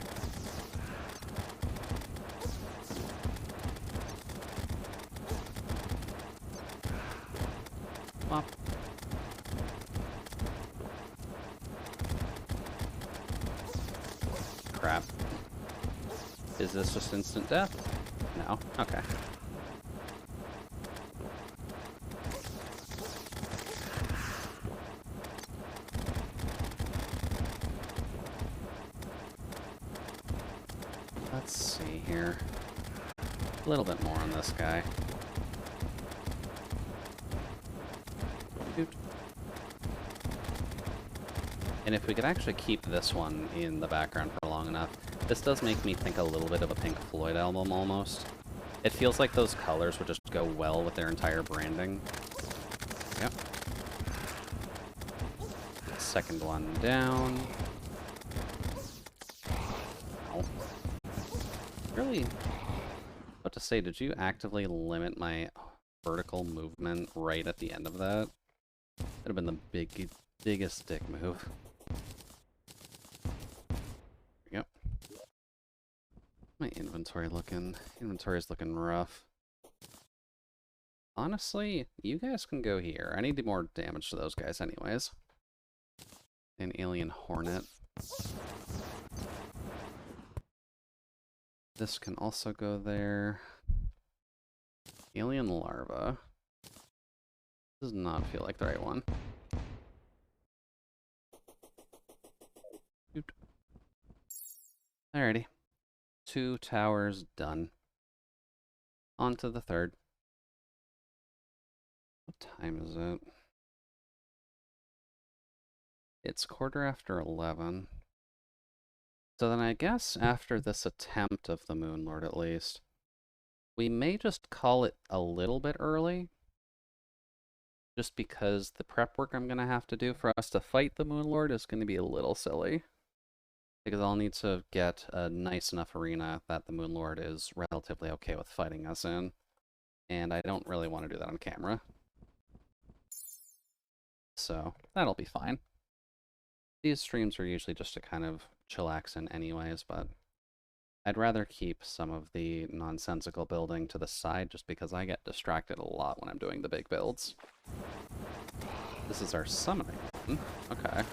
S1: Pop. Crap. Is this just instant death? No? Okay. Let's see here. A little bit more on this guy. Doot. And if we could actually keep this one in the background for long enough, this does make me think a little bit of a Pink Floyd album, almost. It feels like those colors would just go well with their entire branding. Yep. Second one down. Ow. Really, what to say, did you actively limit my vertical movement right at the end of that? That'd have been the biggest dick move. Yep. My inventory looking? Inventory's looking rough. Honestly, you guys can go here. I need more damage to those guys anyways. An alien hornet. This can also go there. Alien larva. Does not feel like the right one. Oop. Alrighty. 2 towers done. On to the third. What time is it? It's 11:15. So then I guess after this attempt of the Moon Lord at least, we may just call it a little bit early. Just because the prep work I'm going to have to do for us to fight the Moon Lord is going to be a little silly. Because I'll need to get a nice enough arena that the Moon Lord is relatively okay with fighting us in. And I don't really want to do that on camera. So that'll be fine. These streams are usually just to kind of chillax in anyways, but I'd rather keep some of the nonsensical building to the side just because I get distracted a lot when I'm doing the big builds. This is our summoning one. Okay.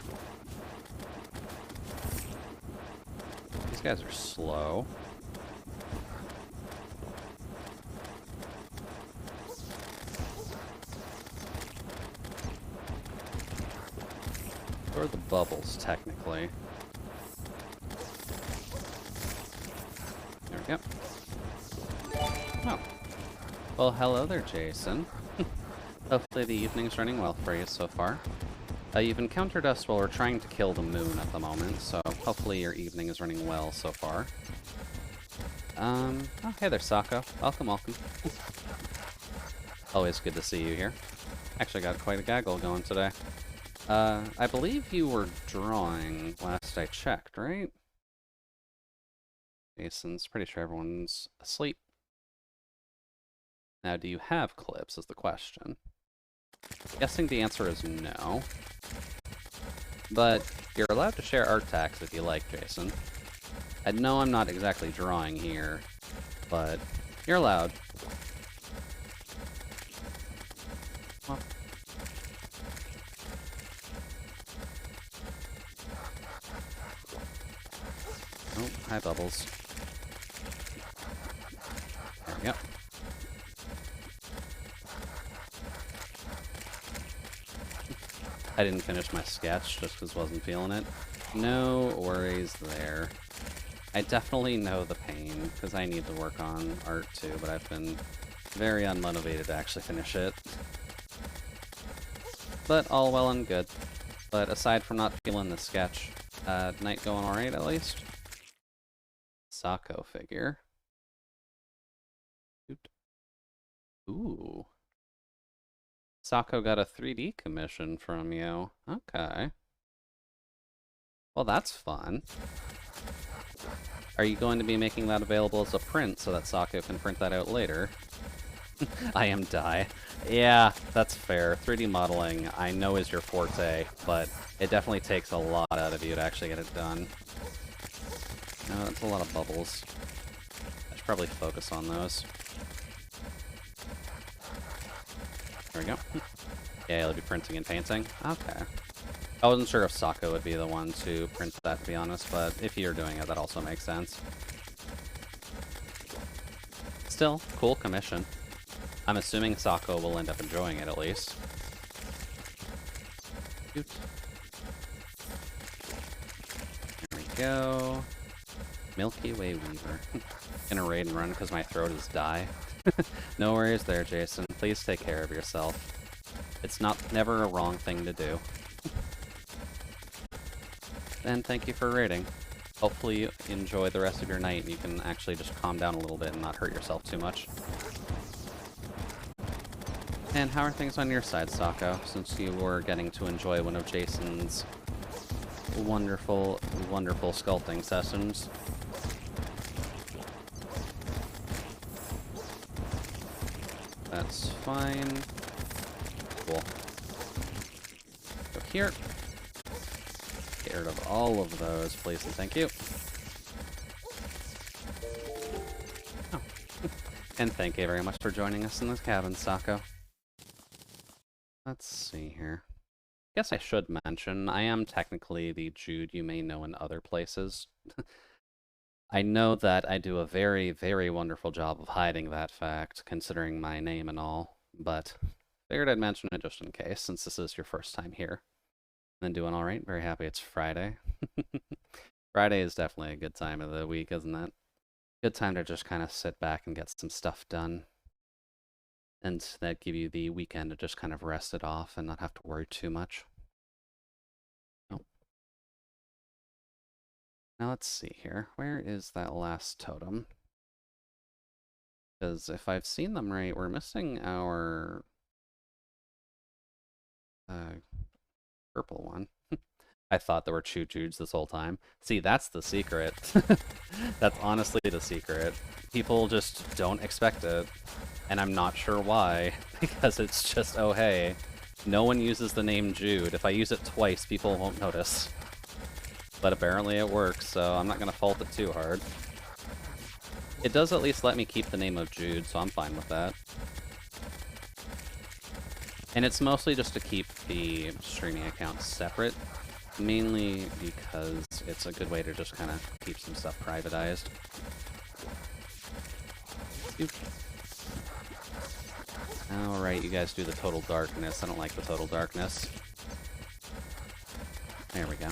S1: These guys are slow. Or the bubbles, technically. There we go. Oh. Well, hello there, Jason. Hopefully the evening's running well for you so far. You've encountered us while we're trying to kill the moon at the moment, so hopefully your evening is running well so far. Oh, hey there, Sako. Welcome, welcome. Always good to see you here. Actually got quite a gaggle going today. I believe you were drawing last I checked, right? Jason's pretty sure everyone's asleep. Now, do you have clips is the question. Guessing the answer is no. But you're allowed to share art tags if you like, Jason. I know I'm not exactly drawing here, but you're allowed. Well. Oh, hi, Bubbles. There we go. I didn't finish my sketch just because I wasn't feeling it. No worries there. I definitely know the pain, because I need to work on art too, but I've been very unmotivated to actually finish it. But all well and good. But aside from not feeling the sketch, night going alright at least? Sako figure. Ooh. Sako got a 3D commission from you. Okay. Well, that's fun. Are you going to be making that available as a print so that Sako can print that out later? I am die. Yeah, that's fair. 3D modeling, I know is your forte, but it definitely takes a lot out of you to actually get it done. No, that's a lot of bubbles. I should probably focus on those. There we go. Yeah, you'll be printing and painting. Okay. I wasn't sure if Sako would be the one to print that, to be honest, but if you're doing it, that also makes sense. Still, cool commission. I'm assuming Sako will end up enjoying it, at least. Oops. There we go. Milky Way Weaver. Gonna raid and run because my throat is die. No worries there, Jason. Please take care of yourself. It's never a wrong thing to do. And thank you for raiding. Hopefully you enjoy the rest of your night and you can actually just calm down a little bit and not hurt yourself too much. And how are things on your side, Sako, since you were getting to enjoy one of Jason's wonderful, wonderful sculpting sessions? That's fine. Cool. Go here. Get rid of all of those, please and thank you. Oh. And thank you very much for joining us in this cabin, Sako. Let's see here. Guess I should mention, I am technically the Jude you may know in other places. I know that I do a very, very wonderful job of hiding that fact, considering my name and all, but figured I'd mention it just in case, since this is your first time here. Been doing all right. Very happy it's Friday. Friday is definitely a good time of the week, isn't it? Good time to just kind of sit back and get some stuff done. And that give you the weekend to just kind of rest it off and not have to worry too much. Oh. Now let's see here. Where is that last totem? Because if I've seen them right, we're missing our purple one. I thought there were choo-choos this whole time. See, that's the secret. That's honestly the secret. People just don't expect it. And I'm not sure why, because it's just, oh hey, no one uses the name Jude. If I use it twice, people won't notice. But apparently it works, so I'm not going to fault it too hard. It does at least let me keep the name of Jude, so I'm fine with that. And it's mostly just to keep the streaming account separate, mainly because it's a good way to just kind of keep some stuff privatized. Alright, you guys do the total darkness. I don't like the total darkness. There we go.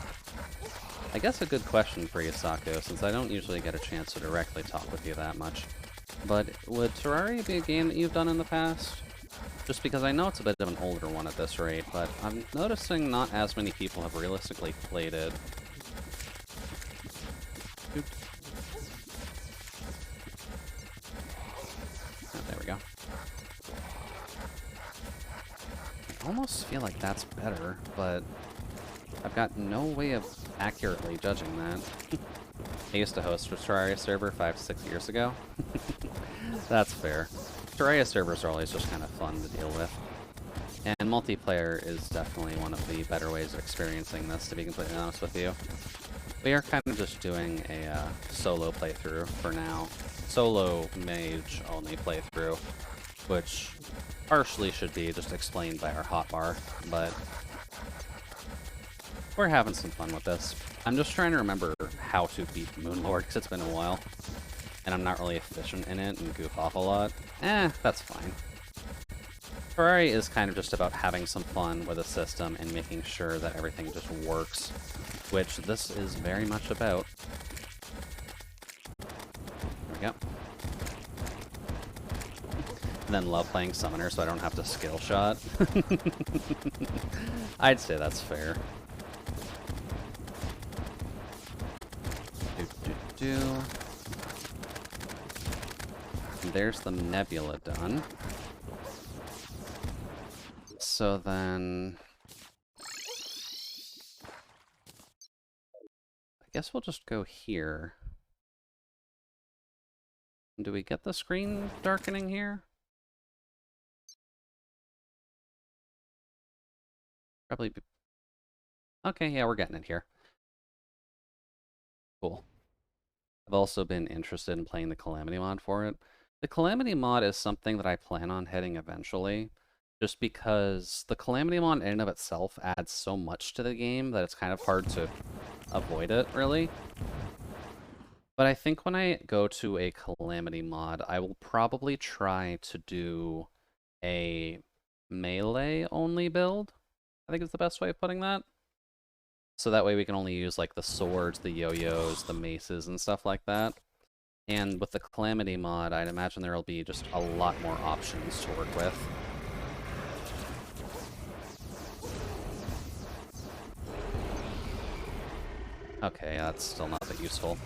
S1: I guess a good question for you, Sako, since I don't usually get a chance to directly talk with you that much. But would Terraria be a game that you've done in the past? Just because I know it's a bit of an older one at this rate, but I'm noticing not as many people have realistically played it. Oops. Oh, there we go. I almost feel like that's better, but I've got no way of accurately judging that. I used to host a Terraria server 5 to 6 years ago. That's fair. Terraria servers are always just kind of fun to deal with. And multiplayer is definitely one of the better ways of experiencing this, to be completely honest with you. We are kind of just doing a solo playthrough for now. Solo mage only playthrough, which partially should be just explained by our hotbar, but we're having some fun with this. I'm just trying to remember how to beat Moonlord, because it's been a while. And I'm not really efficient in it and goof off a lot. That's fine. Terraria is kind of just about having some fun with a system and making sure that everything just works, which this is very much about. There we go. And then love playing Summoner so I don't have to skill shot. I'd say that's fair. There's the nebula done. So then I guess we'll just go here. Do we get the screen darkening here? Probably. Okay, yeah, we're getting it here. Cool. I've also been interested in playing the Calamity mod for it. The Calamity mod is something that I plan on hitting eventually, just because the Calamity mod in and of itself adds so much to the game that it's kind of hard to avoid it, really. But I think when I go to a Calamity mod, I will probably try to do a melee-only build, I think is the best way of putting that. So that way we can only use like the swords, the yo-yos, the maces, and stuff like that. And with the Calamity mod, I'd imagine there will be just a lot more options to work with. Okay, that's still not that useful.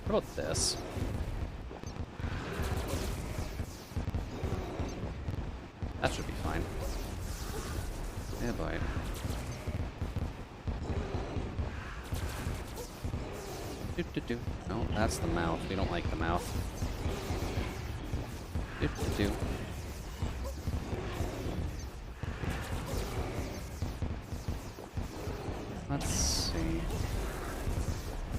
S1: What about this? That should be fine. Yeah, boy. No, that's the mouth. We don't like the mouth. Let's see.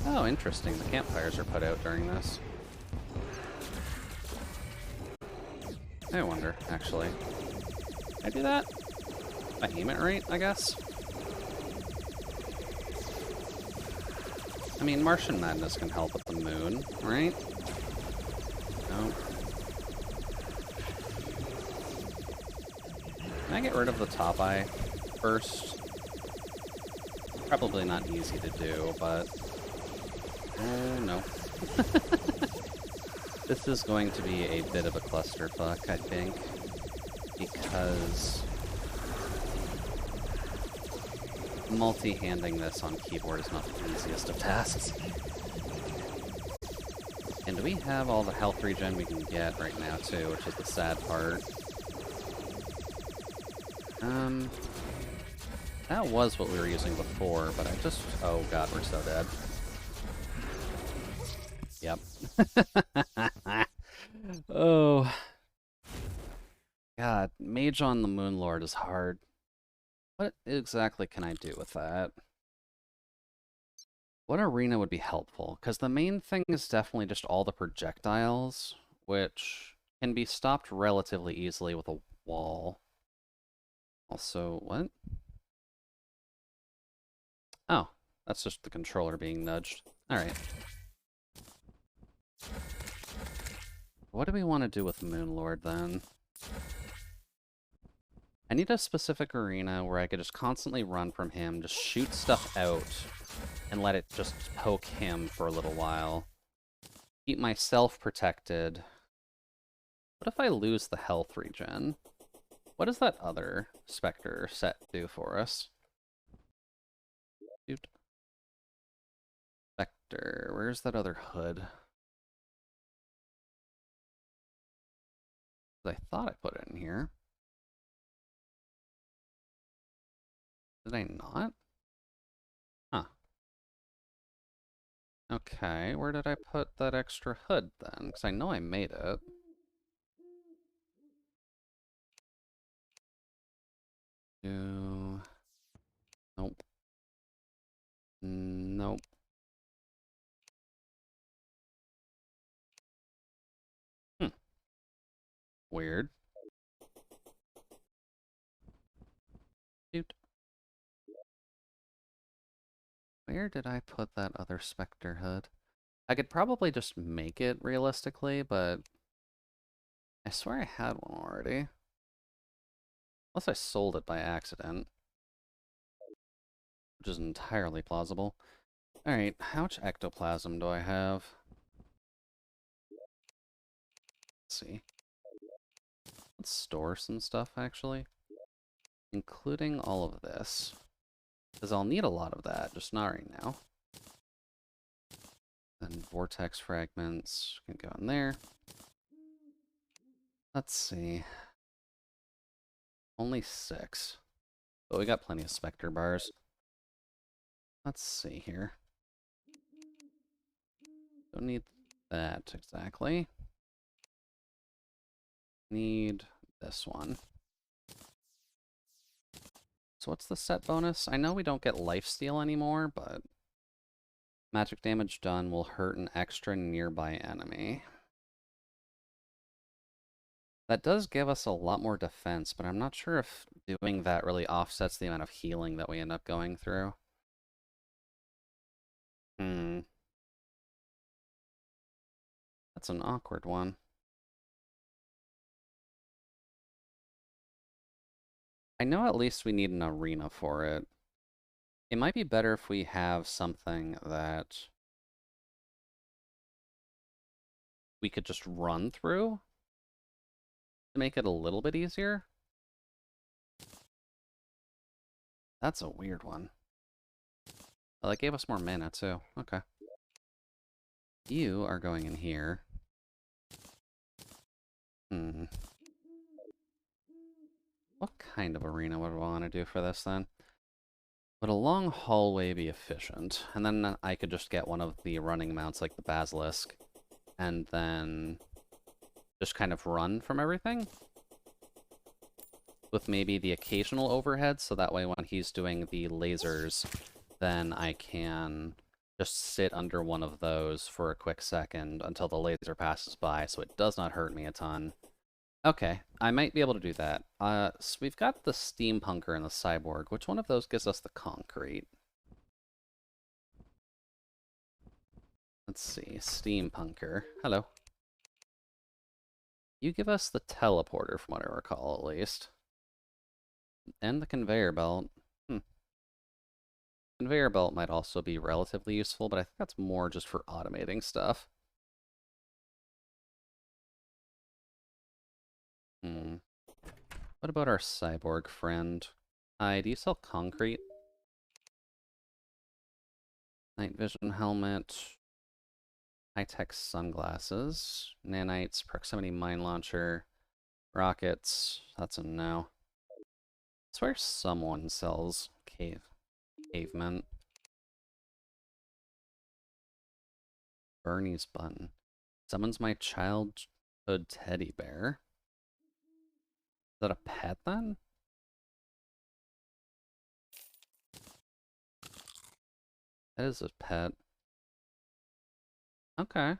S1: Oh, interesting. The campfires are put out during this. I wonder, actually. Can I do that? If I aim it right, I guess? I mean, Martian Madness can help with the moon, right? No. Can I get rid of the top eye first? Probably not easy to do, but... Oh, no. This is going to be a bit of a clusterfuck, I think, because multi-handing this on keyboard is not the easiest of tasks. And we have all the health regen we can get right now, too, which is the sad part. That was what we were using before, but I just... Oh god, we're so dead. Yep. Oh. God, Mage on the Moonlord is hard. What exactly can I do with that? What arena would be helpful? Because the main thing is definitely just all the projectiles, which can be stopped relatively easily with a wall. Also, what? Oh, that's just the controller being nudged. Alright. What do we want to do with Moonlord, then? I need a specific arena where I could just constantly run from him, just shoot stuff out, and let it just poke him for a little while. Keep myself protected. What if I lose the health regen? What does that other Spectre set do for us? Dude. Spectre, where's that other hood? I thought I put it in here. Did I not? Huh. Okay, where did I put that extra hood then? Because I know I made it. Nope. Nope. Hmm. Weird. Dude. Where did I put that other Spectre hood? I could probably just make it realistically, but I swear I had one already. Unless I sold it by accident, which is entirely plausible. Alright, how much ectoplasm do I have? Let's see. Let's store some stuff, actually. Including all of this. Because I'll need a lot of that, just not right now. Then vortex fragments can go in there. Let's see. Only 6. But we got plenty of Spectre bars. Let's see here. Don't need that exactly. Need this one. So what's the set bonus? I know we don't get lifesteal anymore, but magic damage done will hurt an extra nearby enemy. That does give us a lot more defense, but I'm not sure if doing that really offsets the amount of healing that we end up going through. That's an awkward one. I know at least we need an arena for it. It might be better if we have something that we could just run through to make it a little bit easier. That's a weird one. Oh, that gave us more mana, too. Okay. You are going in here. What kind of arena would I want to do for this, then? Would a long hallway be efficient? And then I could just get one of the running mounts, like the Basilisk, and then just kind of run from everything? With maybe the occasional overhead, so that way when he's doing the lasers, then I can just sit under one of those for a quick second until the laser passes by, so it does not hurt me a ton. Okay, I might be able to do that. So we've got the Steampunker and the Cyborg. Which one of those gives us the concrete? Let's see. Steampunker. Hello. You give us the teleporter, from what I recall, at least. And the conveyor belt. Hmm. Conveyor belt might also be relatively useful, but I think that's more just for automating stuff. Hmm. What about our cyborg friend? Hi, do you sell concrete? Night vision helmet. High-tech sunglasses. Nanites. Proximity mine launcher. Rockets. That's a no. I swear someone sells cavemen. Bernie's button. Summons my childhood teddy bear. Is that a pet then? That is a pet. Okay.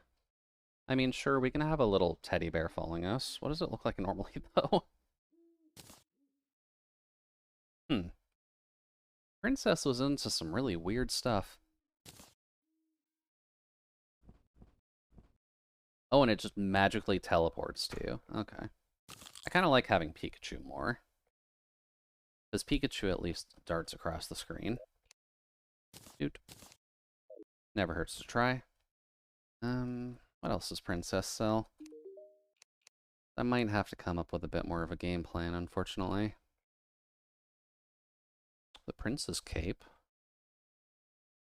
S1: I mean, sure, we can have a little teddy bear following us. What does it look like normally, though? Hmm. Princess was into some really weird stuff. Oh, and it just magically teleports to you. Okay. I kind of like having Pikachu more. Because Pikachu at least darts across the screen. Dude. Never hurts to try. What else does Princess sell? I might have to come up with a bit more of a game plan, unfortunately. The Prince's Cape.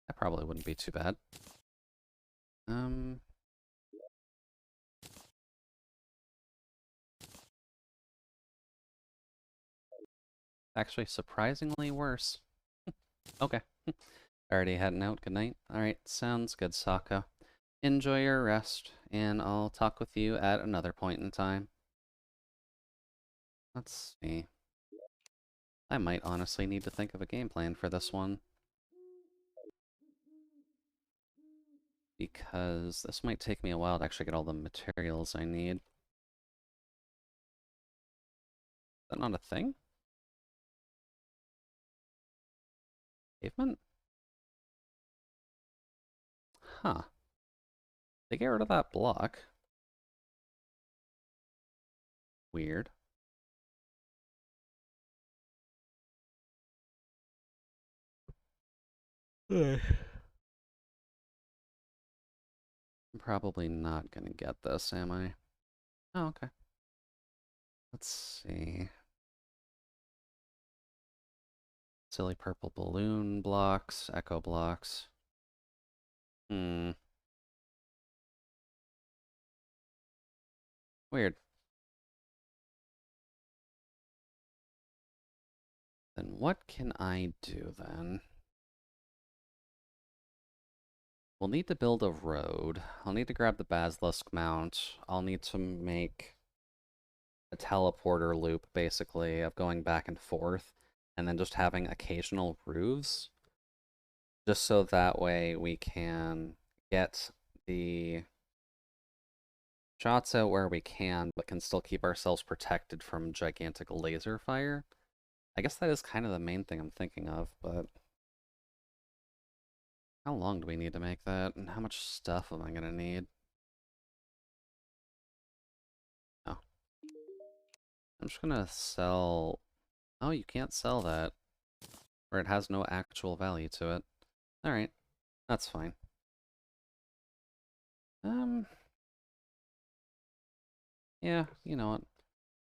S1: That probably wouldn't be too bad. Um, Actually, surprisingly worse. Okay. Already heading out. Good night. Alright, sounds good, Sokka. Enjoy your rest, and I'll talk with you at another point in time. Let's see. I might honestly need to think of a game plan for this one. Because this might take me a while to actually get all the materials I need. Is that not a thing? Pavement? Huh. They get rid of that block. Weird. I'm probably not gonna get this, am I? Oh, okay. Let's see. Silly purple balloon blocks, echo blocks. Hmm. Weird. Then what can I do then? We'll need to build a road. I'll need to grab the basilisk mount. I'll need to make a teleporter loop, basically, of going back and forth, and then just having occasional roofs, just so that way we can get the shots out where we can, but can still keep ourselves protected from gigantic laser fire. I guess that is kind of the main thing I'm thinking of, but how long do we need to make that, and how much stuff am I gonna need? Oh, I'm just gonna sell... Oh, you can't sell that, or it has no actual value to it. Alright, that's fine. Um, yeah, you know what?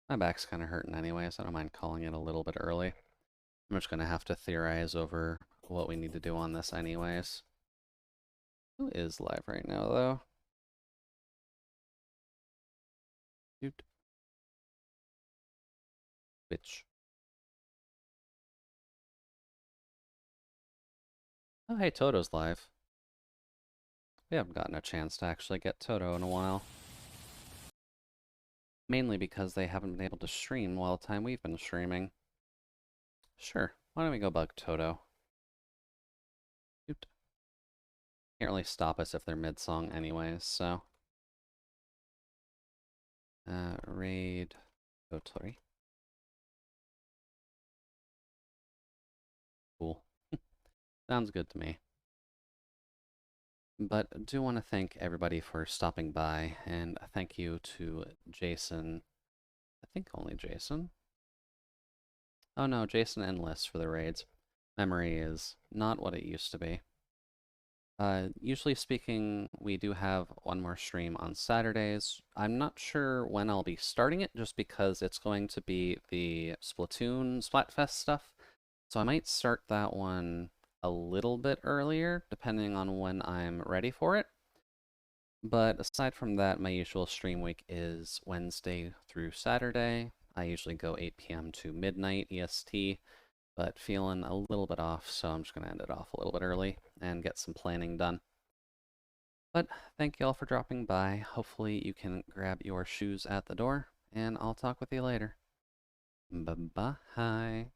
S1: My back's kind of hurting anyway, so I don't mind calling it a little bit early. I'm just gonna have to theorize over what we need to do on this anyways. Who is live right now, though? Dude. Bitch. Oh, hey, Toto's live. We haven't gotten a chance to actually get Toto in a while. Mainly because they haven't been able to stream while the time we've been streaming. Sure, why don't we go bug Toto? Dude. Can't really stop us if they're mid-song anyways, so... Raid... Totori. Cool. Sounds good to me. But I do want to thank everybody for stopping by, and thank you to Jason. I think only Jason. Oh no, Jason and Liz for the raids. Memory is not what it used to be. Usually speaking, we do have one more stream on Saturdays. I'm not sure when I'll be starting it, just because it's going to be the Splatoon Splatfest stuff. So I might start that one a little bit earlier, depending on when I'm ready for it. But aside from that, my usual stream week is Wednesday through Saturday. I usually go 8 p.m. to midnight EST, but feeling a little bit off, so I'm just going to end it off a little bit early and get some planning done. But thank you all for dropping by. Hopefully you can grab your shoes at the door, and I'll talk with you later. Bye-bye.